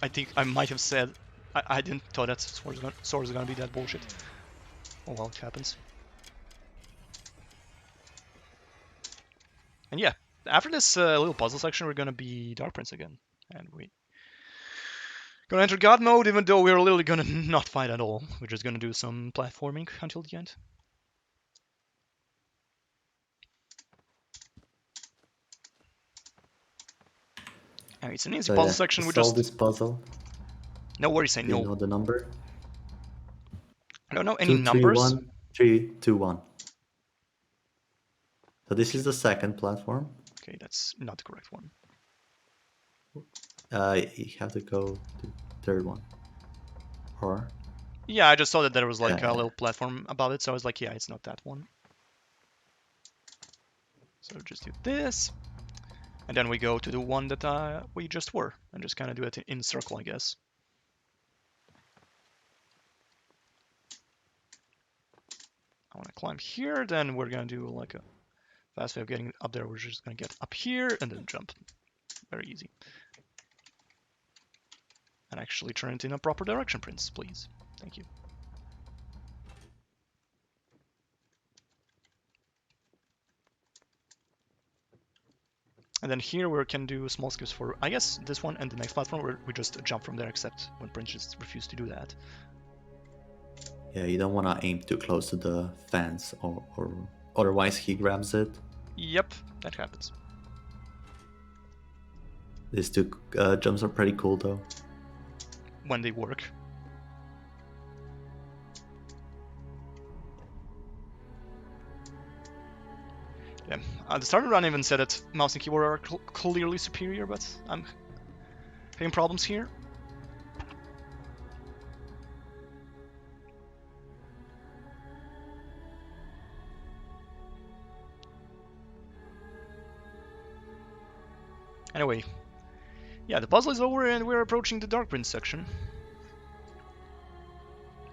I think I might have said I didn't thought that sword is gonna be that bullshit. Oh well, it happens. And yeah, after this little puzzle section, we're gonna be Dark Prince again, and we gonna enter God mode, even though we're literally gonna not fight at all. We're just gonna do some platforming until the end. And it's an easy puzzle section. We solve just this puzzle. no worries, say Do you no. know the number? I don't know any 2, 3, numbers. 1, 3, 2, 1. So this is the second platform. Okay, that's not the correct one. You have to go to the third one. Or Yeah, I just saw that there was like Yeah. a little platform above it, so I was like, yeah, it's not that one. So just do this, and then we go to the one that we just were, and just kind of do it in circle, I guess. I want to climb here, then we're gonna do like a fast way of getting up there. We're just gonna get up here and then jump. Very easy. And actually turn it in a proper direction, Prince, please. Thank you. And then here we can do small skips for, I guess, this one and the next platform where we just jump from there, except when Prince just refused to do that. yeah, you don't want to aim too close to the fence, or otherwise he grabs it. Yep, that happens. These two jumps are pretty cool though. When they work. Yeah, the starting run even said that mouse and keyboard are clearly superior, but I'm having problems here. Anyway, yeah, the puzzle is over and we're approaching the Dark Prince section.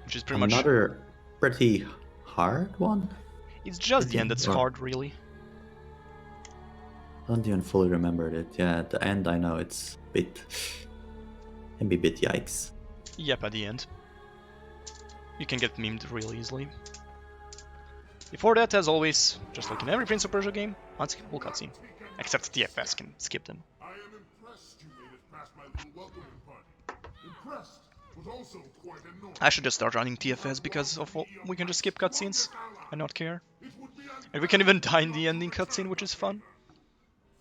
Which is pretty much... Another pretty hard one? It's just the end that's Or- hard, really. I don't even fully remember it. Yeah, at the end I know it's a bit... can be a bit yikes. Yep, at the end. You can get memed really easily. Before that, as always, just like in every Prince of Persia game, unskippable cutscene. Except TFS can skip them. I am impressed you made it past my little welcoming party. Impressed, but also quite annoyed. I should just start running TFS because of all, we can just skip cutscenes and not care. It would be And we can even die in the ending cutscene, which is fun.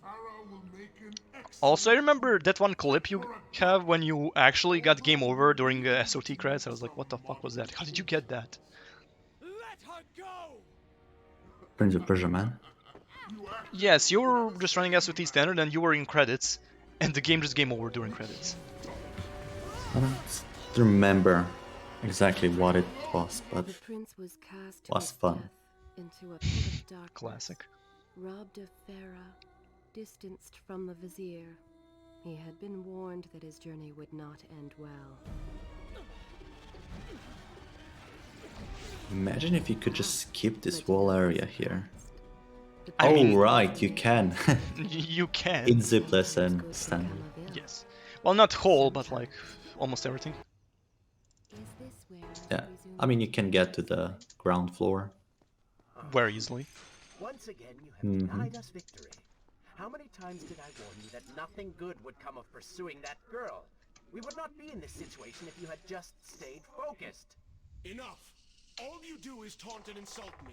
Pharaoh will make an excellent Also, I remember that one clip you have when you actually got game over during the SOT credits. I was like, what the fuck was that? How did you get that? Let her go! Prince of Persia, man. Yes, you were just running SOT standard and you were in credits, and the game just game over during credits. I don't remember exactly what it was, but The prince was cast to was his fun. death into a pit of darkness, Classic. robbed of Farah, distanced from the vizier. He had been warned that his journey would not end well. Imagine if you could just skip this wall area here. I Oh, mean- right, you can. You can. In zipless and standard. Yes. Well, not whole, but like almost everything. Is this where Yeah, I mean, you can get to the ground floor. Very easily. Once again, you have denied us victory. How many times did I warn you that nothing good would come of pursuing that girl? We would not be in this situation if you had just stayed focused. Enough! All you do is taunt and insult me.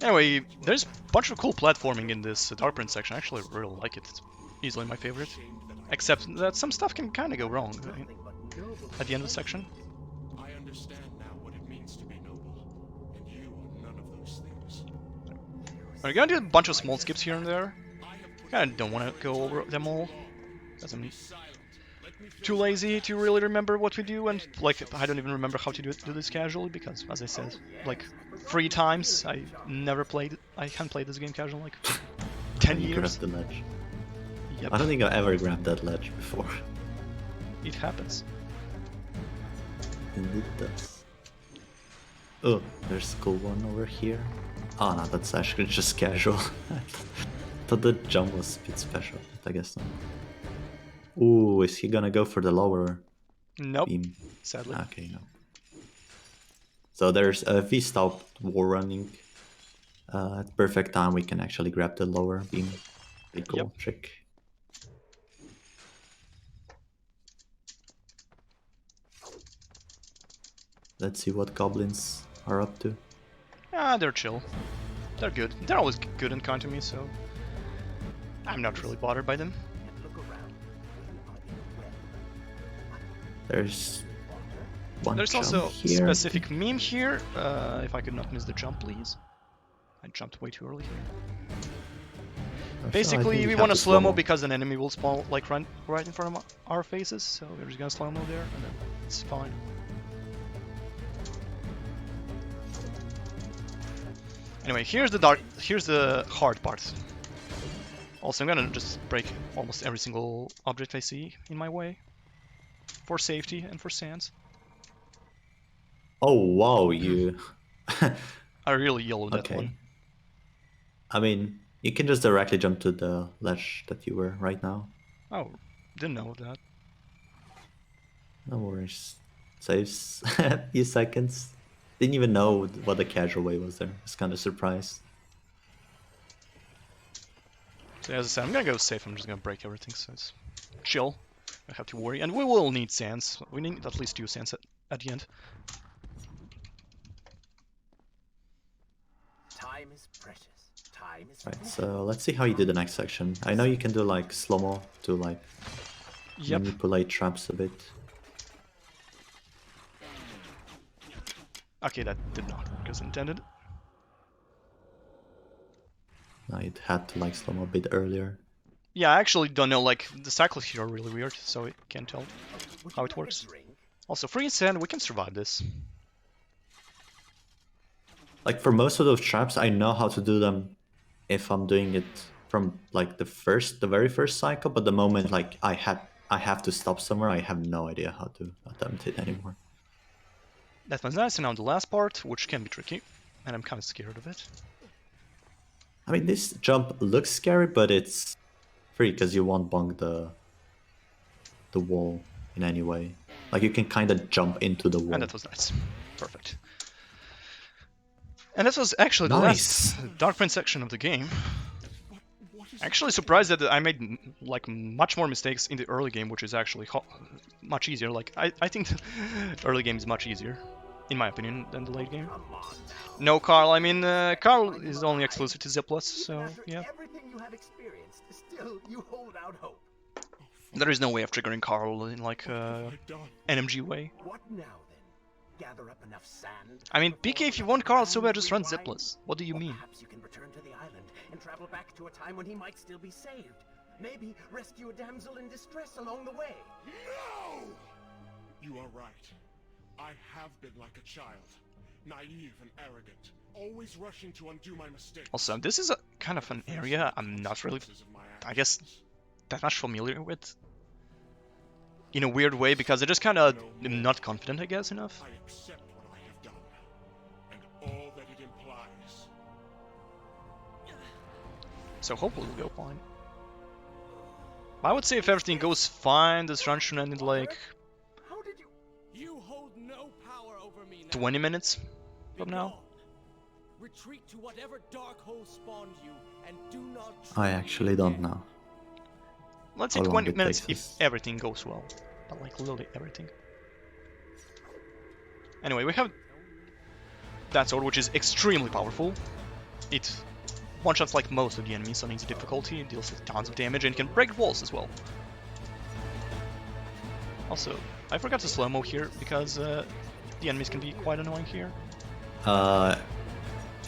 Anyway, there's a bunch of cool platforming in this Dark Prince section. I actually really like it. It's easily my favorite. Except that some stuff can kind of go wrong at the end of the section. I understand now what it means to be noble, and you are none of those things. We're gonna do a bunch of small skips here and there. Kinda don't want to go over them all, because I'm too lazy to really remember what we do, and like I don't even remember how to do this casually, because as I said, like 3 times I haven't played this game casually in like 10 You years. grabbed the ledge. Yep, I don't think I ever grabbed that ledge before. it happens. And it does. Oh, there's a cool one over here. Oh no, that's actually just casual. I thought the jump was a bit special, but I guess not. Ooh, is he gonna go for the lower Nope, beam? sadly. Okay, no. So there's if we stop war running at perfect time, we can actually grab the lower beam. Pretty cool Yep. trick. Let's see what goblins are up to. Ah, they're chill. They're good. They're always good and kind to me, so I'm not really bothered by them. And look around. We are in a web. There's one There's jump also a here. specific meme here. If I could not miss the jump, please. I jumped way too early here. Also, I Basically, think we have want to the slow-mo because an enemy will spawn like right in front of our faces, so we're just gonna slow-mo there, and then it's fine. Anyway, here's the hard part. Also, I'm gonna just break almost every single object I see in my way, for safety and for sans. Oh wow, you. I really yellowed that Okay. one. I mean, you can just directly jump to the ledge that you were right now. Oh, didn't know that. No worries. Saves a few seconds. Didn't even know what the casual way was there. Was kind of surprised. So as I said, I'm gonna go safe. I'm just gonna break everything, so it's chill. I don't have to worry, and we will need sands. We need at least 2 sands at the end. Time is precious. Time is Right, precious. so let's see how you do the next section. I know you can do like slow-mo to like Yep. manipulate traps a bit. Okay, that did not work as intended. No, it had to like slow-mo a bit earlier. Yeah, I actually don't know. Like the cycles here are really weird, so I can't tell Would how you it like a works. drink? Also, free sand, we can survive this. Like for most of those traps, I know how to do them if I'm doing it from like the very first cycle. But the moment like I have to stop somewhere, I have no idea how to attempt it anymore. That was nice, and now the last part, which can be tricky, and I'm kind of scared of it. I mean, this jump looks scary, but it's free because you won't bunk the wall in any way. Like you can kind of jump into the wall. And that was nice. Perfect. And this was actually the Nice. last Dark Prince section of the game. Actually surprised that I made like much more mistakes in the early game, which is actually much easier. Like I think the early game is much easier, in my opinion, than the late game. Come on now. No Carl, I mean Carl is only exclusive to Zipless, so After yeah. everything you have experienced, still you hold out hope. There is no way of triggering Carl in like I've done. NMG way. What now then? Gather up enough sand. I mean, PK, if you want Carl so bad, just run Rewind? Zipless. What do you Or mean? Perhaps you can return to the island and travel back to a time when he might still be saved. Maybe rescue a damsel in distress along the way. No! You are right. I have been like a child, naive and arrogant, always rushing to undo my mistakes. Also, this is a kind of an area I'm not really, I guess, that much familiar with. In a weird way, because I just kind of am not confident, I guess, enough. I accept what I have done, and all that it implies. So hopefully we'll go fine. I would say if everything goes fine, this run should end in like How did you... You hold no power over me now. 20 minutes from Be now. gone. Retreat to whatever dark hole spawned you, and do not I try actually me don't again. know. Let's say How long 20 it minutes takes if us. everything goes well. But like literally everything. Anyway, we have that sword, which is extremely powerful. It one-shots like most of the enemies on easy difficulty, it deals tons of damage, and can break walls as well. Also, I forgot to slow-mo here, because the enemies can be quite annoying here.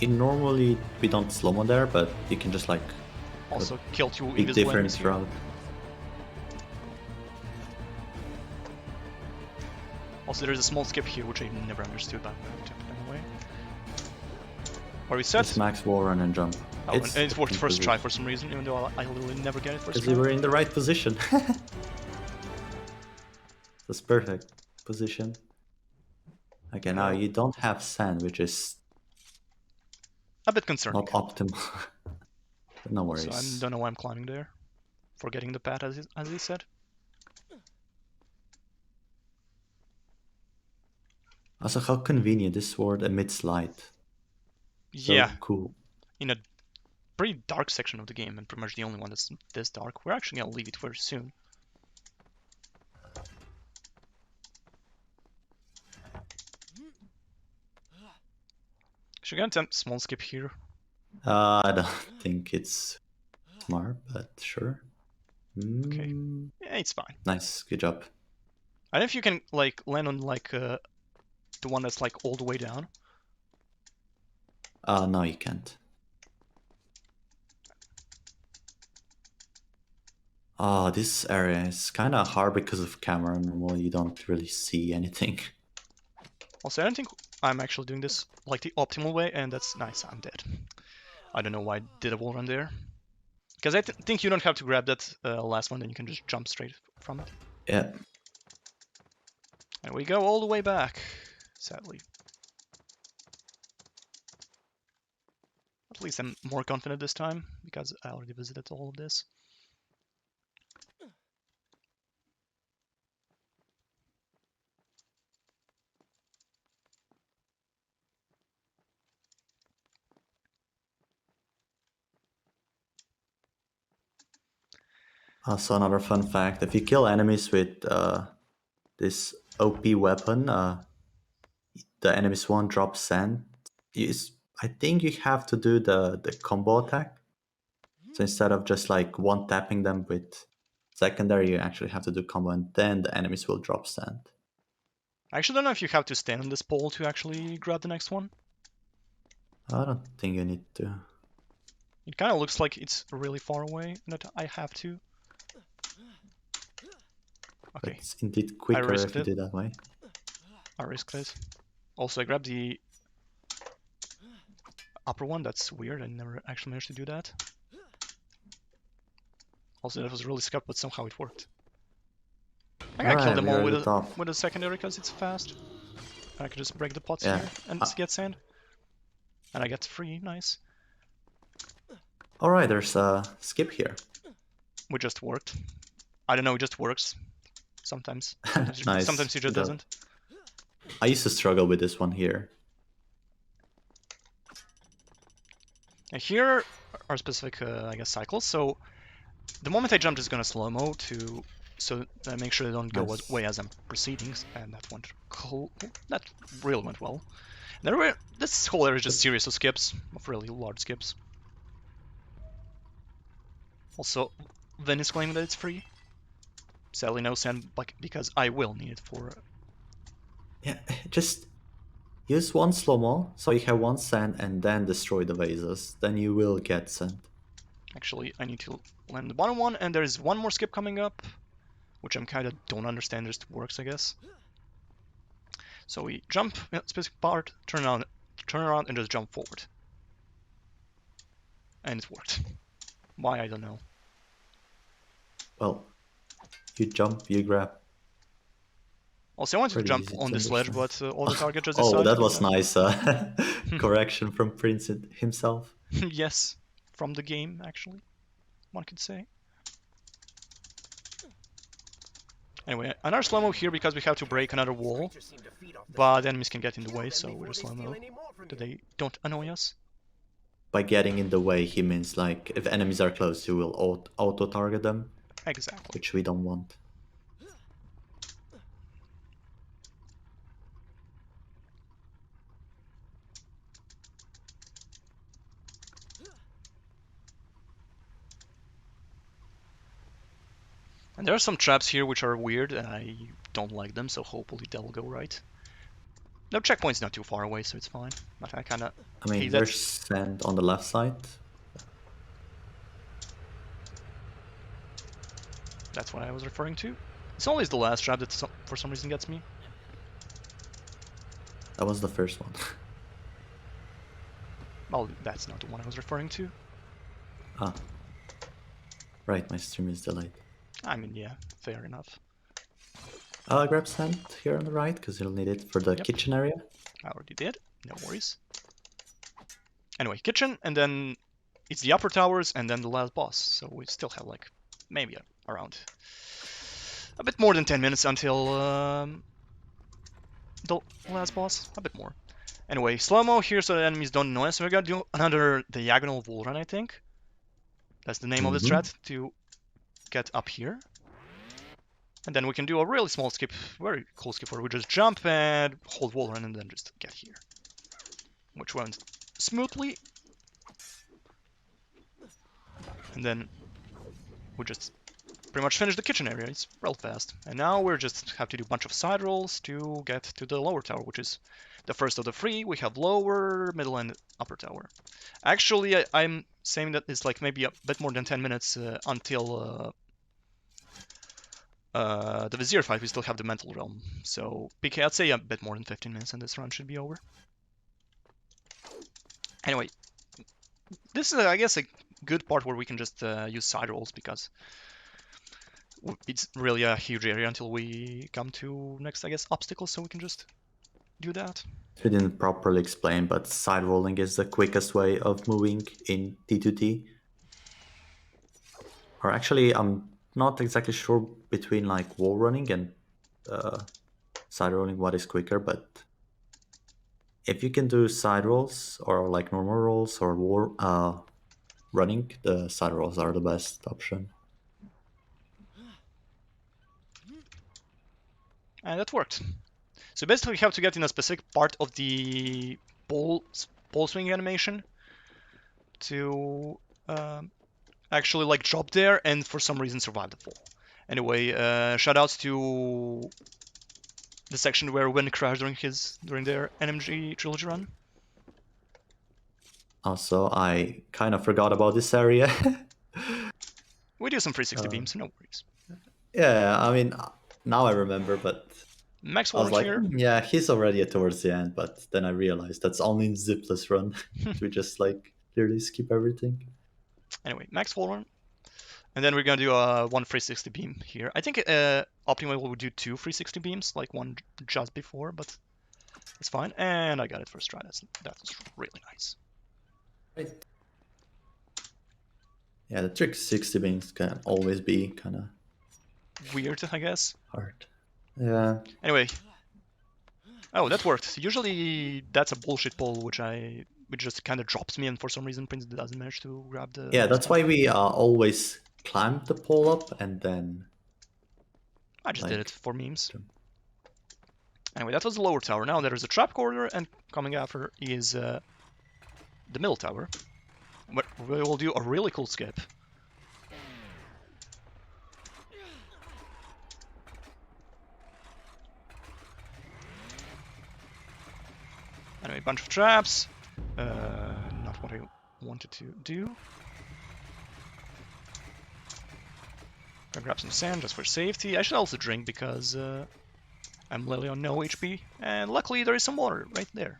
Normally we don't slow-mo there, but you can just like Also, kill two big invisible enemies difference here. route. Also, there's a small skip here, which I never understood, but I took it anyway. Where we set? Just max wall run and jump. Oh, and it worked first try for some reason, even though I literally never get it first Because try. you were in the right position. That's perfect position. Okay, now you don't have sand, which is A bit concerning. not optimal. But no worries. So I don't know why I'm climbing there. Forgetting the path, as he said. Also, how convenient this sword emits light. So Yeah, cool. in a pretty dark section of the game, and pretty much the only one that's this dark. We're actually gonna leave it very soon. Should we get a small skip here? I don't think it's smart, but sure. Okay. Mm, Yeah, it's fine. nice, good job. I don't know if you can like land on like the one that's like all the way down. No, you can't. Oh, this area is kind of hard because of camera. Normally, you don't really see anything. Also, I don't think I'm actually doing this like the optimal way, and that's nice. I'm dead. I don't know why I did a wall run there. Because I think you don't have to grab that last one, then you can just jump straight from it. Yeah. And we go all the way back, sadly. At least I'm more confident this time, because I already visited all of this. Also, another fun fact: if you kill enemies with this OP weapon, the enemies won't drop sand. I think you have to do the combo attack. So instead of just like one tapping them with secondary, you actually have to do combo, and then the enemies will drop sand. I actually don't know if you have to stand on this pole to actually grab the next one. I don't think you need to. It kind of looks like it's really far away, that I have to. But Okay, it's indeed quicker risked if you it. do that way. I risked it. Also, I grabbed the upper one. That's weird. I never actually managed to do that. Also, that was really scuffed, but somehow it worked. I gotta kill Alright, them we all are with at the top. a secondary because it's fast. I can just break the pots Yeah. here and get sand. And I get free, nice. Alright, there's a skip here. We just worked. I don't know, it just works. Sometimes. Nice. Sometimes it just Good job. doesn't. I used to struggle with this one here. And here are specific, I guess, cycles. So the moment I jump, it's gonna slow-mo to make sure they don't go Nice. away as I'm proceeding, and that went cool. That really went well. This whole area is just series of skips, of really large skips. Also, Venice claiming that it's free. Sadly, no sand, because I will need it for. Yeah, just use one slow-mo, so you have one sand, and then destroy the vases. Then you will get sand. Actually, I need to land the bottom one, and there's one more skip coming up, which I'm kind of don't understand, just works, I guess. So we jump in a specific part, turn around, and just jump forward. And it worked. Why, I don't know. Well, you jump, you grab. Also, I wanted to Pretty jump easy on to this ledge, understand. but auto-target just Oh, decided that to do was nice. Correction from Prince himself. Yes, from the game, actually, one could say. Anyway, another slow-mo here because we have to break another wall, but enemies can get in the way, so we're just slow-mo, that they don't annoy us. By getting in the way, he means like if enemies are close, you will auto-target them, Exactly. which we don't want. And there are some traps here which are weird, and I don't like them, so hopefully they'll go right. No, checkpoint's not too far away, so it's fine. But I kinda I mean, hate there's that. sand on the left side. That's what I was referring to. It's always the last trap that for some reason gets me. That was the first one. Well, that's not the one I was referring to. Ah. Right, my stream is delayed. I mean, yeah, fair enough. Grab sand here on the right, because you'll need it for the kitchen area. I already did, no worries. Anyway, kitchen, and then it's the upper towers, and then the last boss. So we still have like maybe around a bit more than 10 minutes until the last boss. A bit more. Anyway, slow-mo here so the enemies don't annoy us. So we're gonna do another diagonal wall run, I think. That's the name of the strat, to get up here. And then we can do a really small skip, very cool skip, where we just jump and hold wall run and then just get here. Which went smoothly. And then we just pretty much finish the kitchen area. It's real fast. And now we just have to do a bunch of side rolls to get to the lower tower, which is the first of the three. We have lower, middle, and upper tower. Actually, I'm saying that it's like maybe a bit more than 10 minutes until the Vizier fight. We still have the Mental Realm. So, PK, I'd say a bit more than 15 minutes and this run should be over. Anyway, this is, I guess, a good part where we can just use side rolls because it's really a huge area until we come to next, I guess, obstacles, so we can just do that. We didn't properly explain, but side rolling is the quickest way of moving in T2T. Or actually, I'm not exactly sure between like wall running and side rolling what is quicker, but if you can do side rolls or like normal rolls or wall running, the side rolls are the best option. And that worked. So basically we have to get in a specific part of the pole swing animation to actually like drop there and for some reason survive the fall. Anyway, shoutouts to the section where Wynn crashed during their NMG trilogy run. Also, I kind of forgot about this area. We do some 360 beams, so no worries. Yeah, I mean, now I remember, but Max I was like, here. yeah, he's already towards the end, but then I realized that's only in zipless run. We just like clearly skip everything. Anyway, max wall run. And then we're gonna do a 1 360 beam here. I think optimally we'll do 2 360 beams, like one just before, but it's fine. And I got it first try. That was really nice. Right. Yeah, the trick 60 beams can always be kind of weird, I guess. Hard. Yeah. Anyway. Oh, that worked. Usually that's a bullshit pole, which just kind of drops me, and for some reason Prince doesn't manage to grab the... Yeah, that's why we always climb the pole up and then... I just did it for memes. Anyway, that was the lower tower. Now there is a trap corridor, and coming after is the middle tower. But we will do a really cool skip. Anyway, a bunch of traps. Not what I wanted to do. Gonna grab some sand just for safety. I should also drink because I'm literally on no HP, and luckily there is some water right there.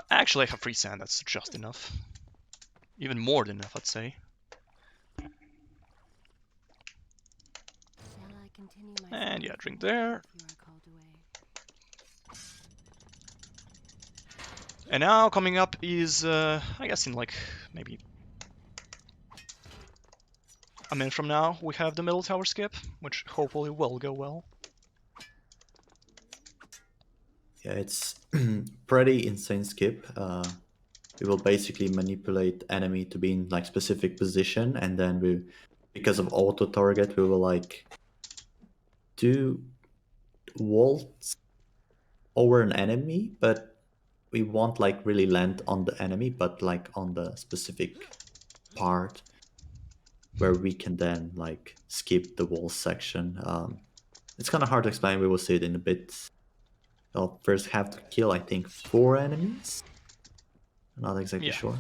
Actually, I have free sand, that's just enough. Even more than enough, I'd say. Shall I continue my And story yeah, drink from the there. path you are called away? And now coming up is, I guess in like maybe a minute from now, we have the middle tower skip, which hopefully will go well. Yeah, it's pretty insane skip. We will basically manipulate enemy to be in like specific position, and then we, because of auto target, we will like do waltz over an enemy, but we won't like really land on the enemy, but like on the specific part where we can then like skip the wall section. It's kind of hard to explain. We will see it in a bit. I'll first have to kill, I think, 4 enemies. I'm not exactly Yeah. sure.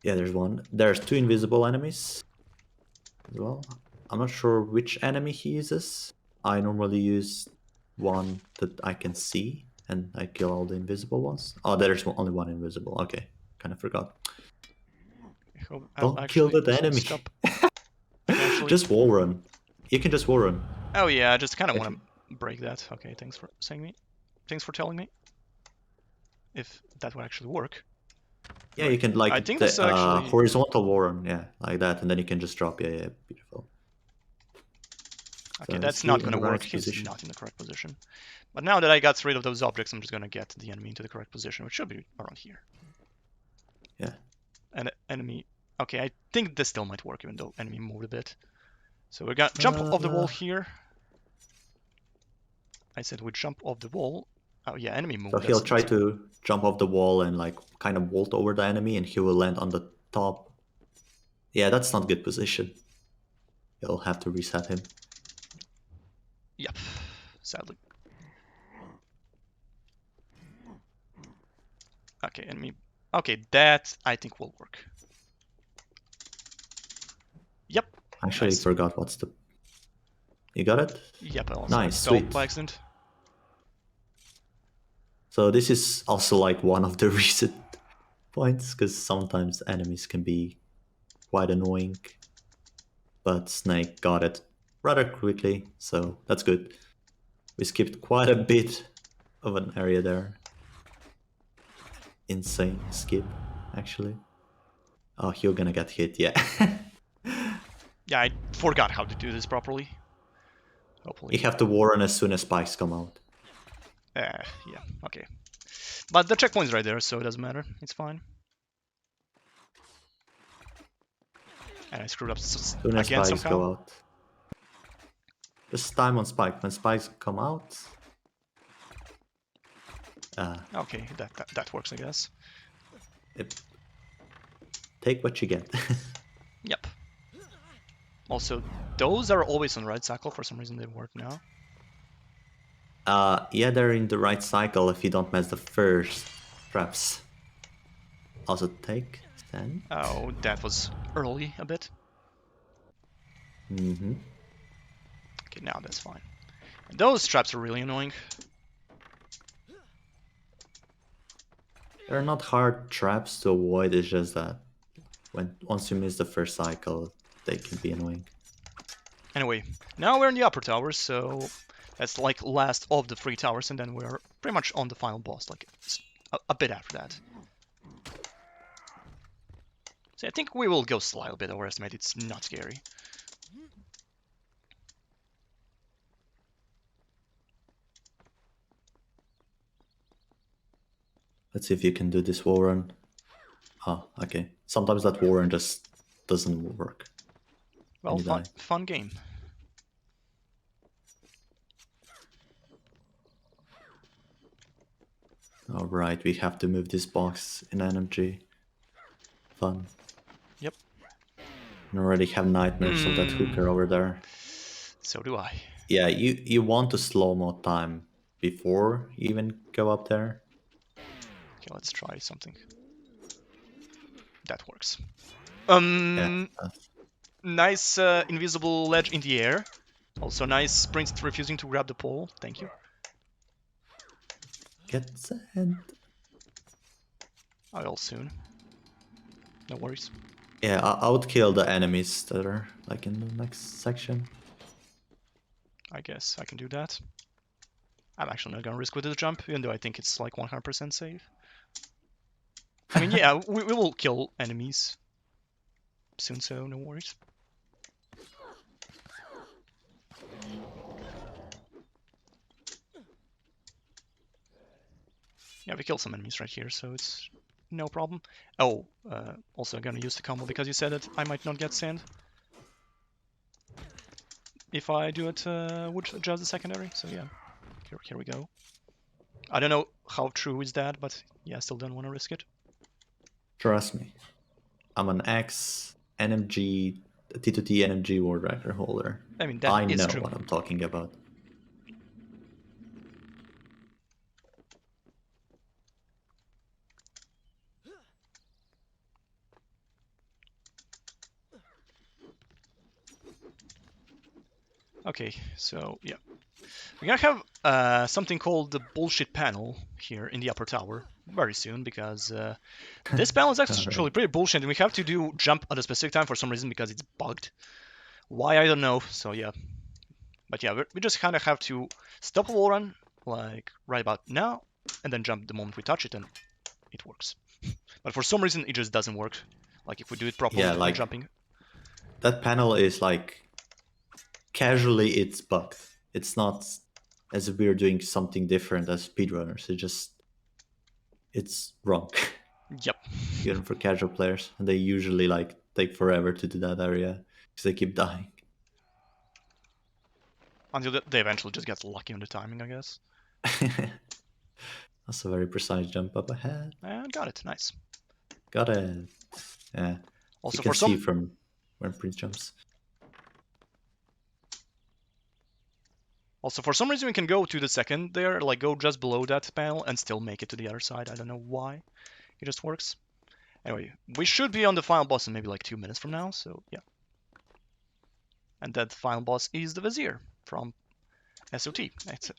Yeah, there's one. There's 2 invisible enemies as well. I'm not sure which enemy he uses. I normally use one that I can see, and I kill all the invisible ones. Oh, there's only one invisible. Okay, kind of forgot. I hope I'll Don't kill actually that enemy. stop. Actually. Just wall run. You can just wall run. Oh yeah, I just kind of want to break that. Okay, thanks for saying me. Thanks for telling me. If that would actually work. Yeah, you can like I think the this actually... horizontal wall run, yeah, like that, and then you can just drop. Yeah, yeah, beautiful. Okay, So that's is not he in gonna the right work. He's position? not in the correct position. But now that I got rid of those objects, I'm just gonna get the enemy into the correct position, which should be around here. Yeah. And enemy... Okay, I think this still might work, even though enemy moved a bit. So we're gonna jump off the wall here. I said we jump off the wall. Oh yeah, enemy moved. So he'll try to jump off the wall and like kind of vault over the enemy, and he will land on the top. Yeah, that's not good position. You'll have to reset him. Yep, sadly. Okay, enemy. Okay, that I think will work. Yep. Actually, Nice. forgot what's the... You got it? Yep, I also nice, fell sweet. by accident. So this is also like one of the reset points, because sometimes enemies can be quite annoying. But Snake got it rather quickly, so that's good. We skipped quite a bit of an area there. Insane skip, actually. Oh, you're gonna get hit, yeah. Yeah, I forgot how to do this properly. Hopefully. You have to warn as soon as spikes come out. Yeah, okay. But the checkpoint's right there, so it doesn't matter. It's fine. And I screwed up Soon as again spikes somehow. go out. Just time on spike. When spikes come out. Okay, that works, I guess. Take what you get. Yep. Also, those are always on right cycle. For some reason, they work now. Yeah, they're in the right cycle if you don't mess the first traps. Also take 10. Oh, that was early a bit. Mm-hmm. Okay, now that's fine. And those traps are really annoying. They're not hard traps to avoid, it's just that once you miss the first cycle, they can be annoying. Anyway, now we're in the upper towers, so that's like last of the 3 towers, and then we're pretty much on the final boss, like a bit after that. So I think we will go slightly bit overestimate, it's not scary. Let's see if you can do this wall run. Oh, okay. Sometimes that wall run just doesn't work. Well, fun game. Alright, we have to move this box in NMG. Fun. Yep. I already have nightmares of that hooker over there. So do I. Yeah, you want to slow-mo time before you even go up there. Okay, let's try something. That works. Yeah. Nice invisible ledge in the air. Also nice Prince refusing to grab the pole. Thank you. Get sand. I will soon. No worries. Yeah, I would kill the enemies that are like in the next section. I guess I can do that. I'm actually not gonna risk with this jump, even though I think it's like 100% safe. I mean, yeah, we will kill enemies soon, so no worries. Yeah, we killed some enemies right here, so it's no problem. Oh, also I'm gonna use the combo because you said that I might not get sand if I do it with just the secondary. So yeah, here we go. I don't know how true is that, but yeah, I still don't want to risk it. Trust me. I'm an ex-NMG, T2T NMG world record holder. I mean, that I is know true. what I'm talking about. Okay, so yeah. We're gonna have something called the bullshit panel here in the upper tower very soon because this panel is actually pretty bullshit and we have to do jump at a specific time for some reason because it's bugged. Why, I don't know, so yeah. But yeah, we just kind of have to stop a wall run, like right about now, and then jump the moment we touch it and it works. But for some reason it just doesn't work. Like if we do it properly Yeah, when like jumping. that panel is like casually it's bugged. It's not as if we're doing something different as speedrunners. It's wrong. Yep. Even for casual players, and they usually like take forever to do that area because they keep dying. Until they eventually just get lucky on the timing, I guess. That's a very precise jump up ahead. And got it, nice. Got it. Yeah. Also You can for some see from when Prince jumps. Also, for some reason, we can go to the second there, like go just below that panel and still make it to the other side. I don't know why. It just works. Anyway, we should be on the final boss in maybe like 2 minutes from now, so yeah. And that final boss is the Vizier from SOT,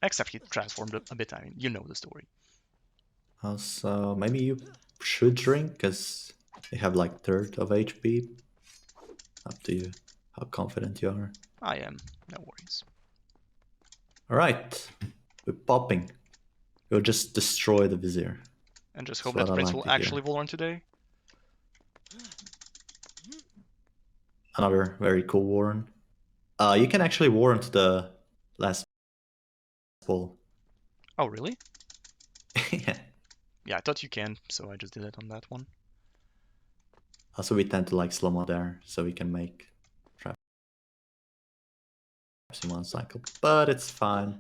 except he transformed a bit. I mean, you know the story. Also, maybe you should drink, because you have like third of HP. Up to you, how confident you are. I am, no worries. Alright, we're popping. We'll just destroy the Vizier. And just hope That's that what I Prince like will to hear. actually wall run today. Another very cool Warren. You can actually warrant the last pull. Oh, really? Yeah. Yeah, I thought you can, so I just did it on that one. Also, we tend to like slow mo there, so we can make traps in one cycle. But it's fine.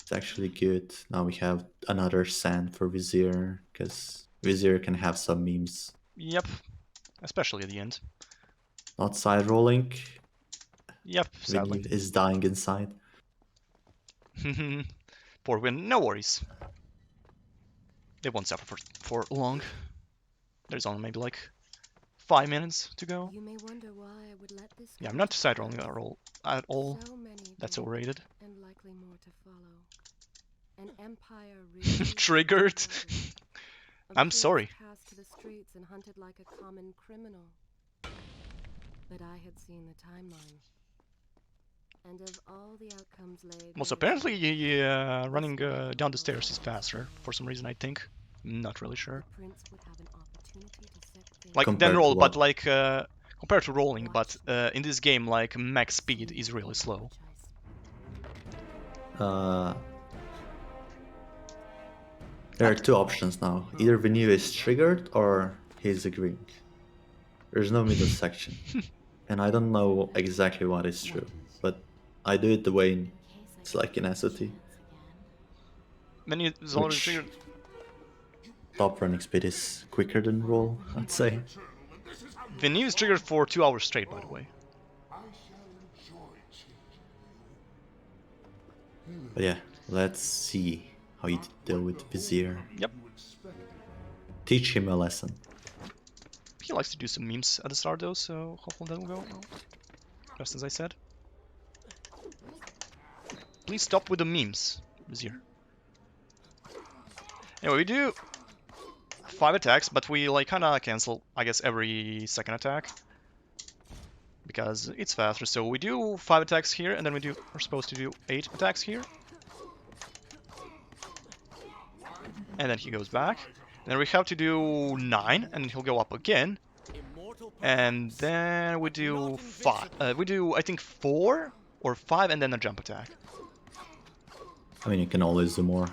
It's actually good. Now we have another sand for Vizier, because Vizier can have some memes. Yep, especially at the end. Not side rolling. Yep, sadly. Vinny is dying inside. Poor Win, no worries. They won't suffer for long. There's only maybe like 5 minutes to go. You may wonder why I would let this Yeah, I'm not side rolling at all. So many That's dead, overrated. and likely more to follow. An empire really Triggered. A I'm prince sorry. passed to the streets and hunted like a common criminal. But I had seen the timeline. And of all the outcomes laid. Also, apparently running down the stairs is faster for some reason, I think. I'm not really sure. The prince would have an opportunity to set things Like, Compared then to roll, what? but like, compared to rolling, but in this game, like, max speed is really slow. There are two options now. Either Vinny is triggered or he's agreeing. There's no middle section. And I don't know exactly what is true, but I do it the way it's like in SOT. Many is already Which- triggered. Top running speed is quicker than roll, I'd say. The knee is triggered for 2 hours straight, by the way. I shall enjoy changing. But yeah, let's see how you deal with Vizier. Yep. Teach him a lesson. He likes to do some memes at the start though, so hopefully that will go well. Just as I said. please stop with the memes, Vizier. Anyway, we do 5 attacks, but we like kinda cancel, I guess, every second attack. Because it's faster, so we do 5 attacks here, and then we're supposed to do 8 attacks here. And then he goes back. And then we have to do 9, and then he'll go up again. And then we do 5. We do, I think, 4 or 5, and then a jump attack. I mean, you can always do more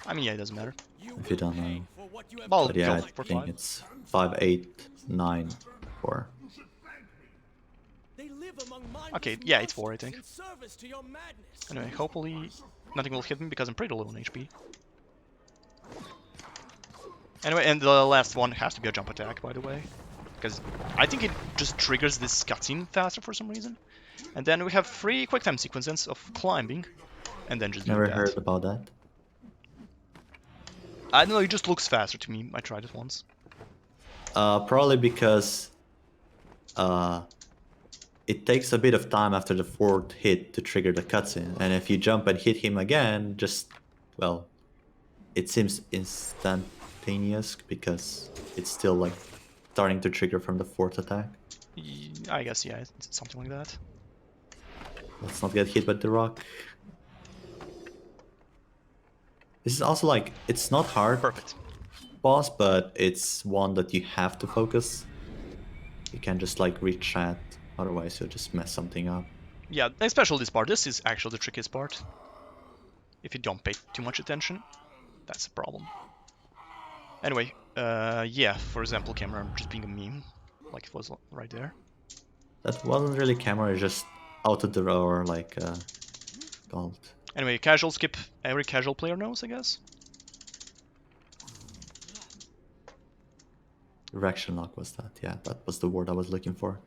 I mean, yeah, it doesn't matter. if you don't know. Well, But yeah, go I for think 5. it's 5, 8, 9, 4. Okay, yeah, it's 4, I think. Anyway, hopefully nothing will hit me because I'm pretty low on HP. Anyway, and the last one has to be a jump attack, by the way. Because I think it just triggers this cutscene faster for some reason. And then we have 3 quick time sequences of climbing. And then just doing Never that. heard about that. I don't know, it just looks faster to me. I tried it once. Probably because it takes a bit of time after the 4th hit to trigger the cutscene, and if you jump and hit him again, well, it seems instantaneous because it's still like starting to trigger from the 4th attack. I guess, yeah, it's something like that. Let's not get hit by the rock. This is also like, it's not hard, Perfect. boss, but it's one that you have to focus. You can't just like reach at, otherwise you'll just mess something up. Yeah, especially this part. This is actually the trickiest part. If you don't pay too much attention, that's a problem. Anyway, yeah, for example, camera just being a meme, like it was right there. That wasn't really camera, it's just out of the row, like called. Anyway, casual skip, every casual player knows, I guess. Direction lock was that, yeah, that was the word I was looking for.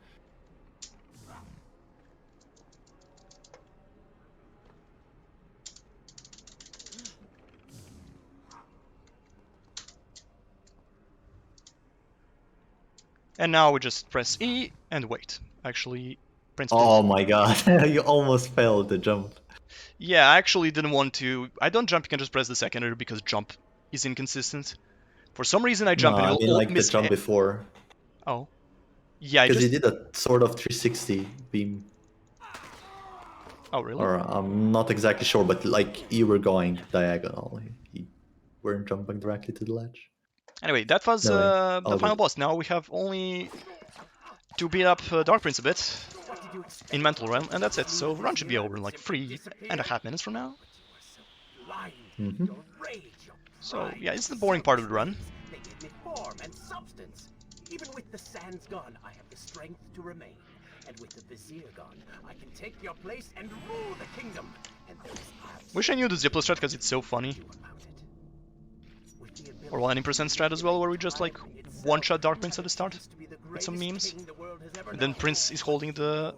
And now we just press E and wait. Actually, Prince. Oh my god, you almost failed the jump. Yeah, I actually didn't want to. I don't jump, you can just press the secondary because jump is inconsistent. For some reason I jump No, and I it mean will like the miss. jump before. Oh. Yeah, I Because just... you did a sort of 360 beam. Oh, really? Or I'm not exactly sure, but like you were going diagonal. You weren't jumping directly to the ledge. Anyway, that was No, the final boss. Now we have only to beat up Dark Prince a bit in Mental Realm, and that's it. So the run should be over in like 3.5 minutes from now. Mm-hmm. So yeah, it's the boring part of the run. They gave me form and substance. Even with the sands gone, I have the strength to remain. And with the Vizier gone, I can take your place and rule the kingdom. And there is Wish I knew the Ziplo strat because it's so funny. Or 100% strat as well, where we just like one-shot Dark Prince at the start with some memes. And then Prince is holding the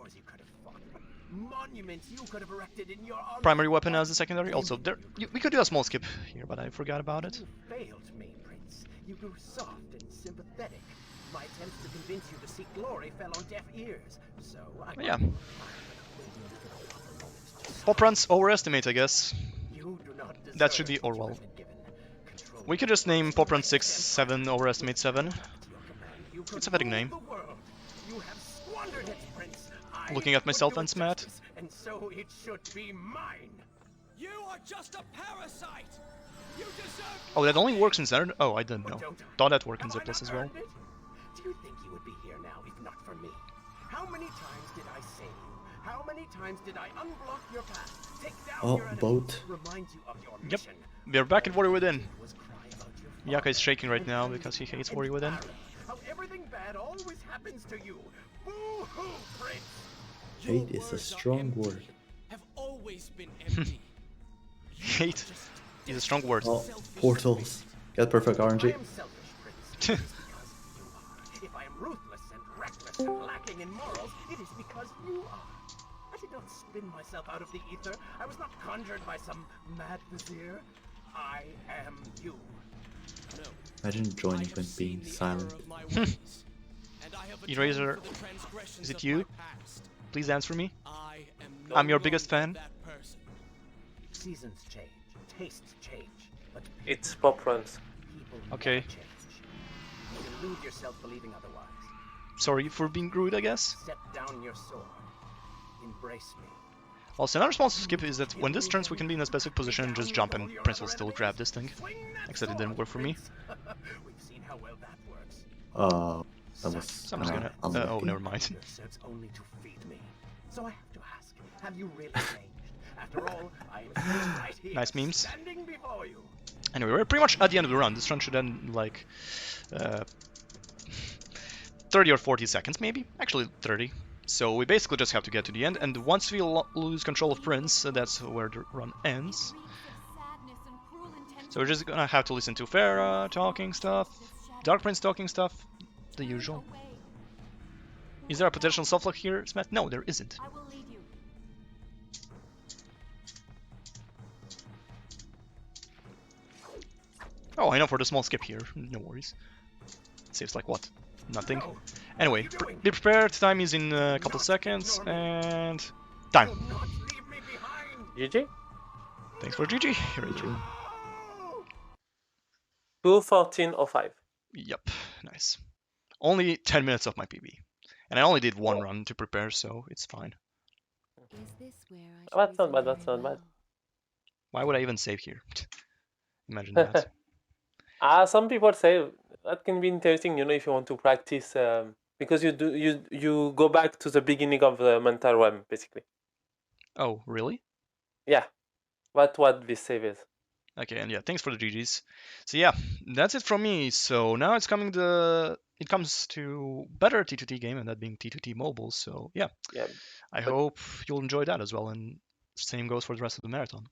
primary weapon as the secondary. Also, we could do a small skip here, but I forgot about it. You failed me, Prince. You grew soft and sympathetic. My attempts to convince you to seek glory fell on deaf ears. So I Yeah. PoPRuns overestimate, I guess. That should be, or well. We could just name PoPRuns 6, 7, overestimate 7. It's a fitting name. Looking at myself and Smat. And so it should be mine. You are just a parasite. You deserve. Oh, that only works in Standard? Oh, I didn't know. Thought that worked in Zipless as well. Do you think you would be here now if not for me? How many times did I save you? How many times did I unblock your path? Take down your enemies, boat. remind you of your Yep. mission. We're back at Warrior Within. Was cry about your Jaka is shaking right now because he hates Warrior Within. how everything bad always happens to you. Boo-hoo, Prince. Hate is a strong word. Have always been empty. Hate is a strong word. Oh, portals. Get perfect I RNG. am selfish, Prince. It is because you are. If I am ruthless and reckless and lacking in morals, it is because you are. I did not spin myself out of the ether. I was not conjured by some mad vizier. I am you. Imagine joining when being silent. Eraser, is it you? Please answer me. I'm your biggest fan. Seasons change, tastes change, but It's PoPRuns. people Okay. never change. You delude yourself believing otherwise. Sorry for being rude, I guess. Set down your sword. Embrace me. Also, another small skip is that when this turns, we can be in a specific position and just jump, and Prince will still grab this thing. Except it didn't work for me. We've seen how well that works. That was So I'm just gonna... unlucky. oh, never mind. Your serves only to feed me. So I have to ask, have you really changed? After all, I am sitting right here, Nice memes. standing before you. Anyway, we're pretty much at the end of the run. This run should end like 30 or 40 seconds, maybe. Actually, 30. So we basically just have to get to the end, and once we lose control of Prince, that's where the run ends. So we're just gonna have to listen to Farah talking stuff, Dark Prince talking stuff, the usual. Is there a potential softlock here, Smet? No, there isn't. I will lead you. Oh, I know for the small skip here. No worries. Saves like what? Nothing. Anyway, be prepared. Time is in a couple seconds, and time. Not leave me behind. GG? Thanks for GG. Here it is. 2:14:05. Yep, nice. Only 10 minutes of my PB. And I only did one run to prepare, so it's fine. Is this where I should That's not resume bad, that's my not bad. vow? Why would I even save here? Imagine that. Some people say that can be interesting, you know, if you want to practice, because you go back to the beginning of the mental realm, basically. Oh, really? Yeah, that's what this save is. Okay, and yeah, thanks for the GGs. So yeah, that's it from me. So now it comes to better T2T game, and that being T2T mobile. So yeah, Yeah. I hope you'll enjoy that as well, and same goes for the rest of the marathon.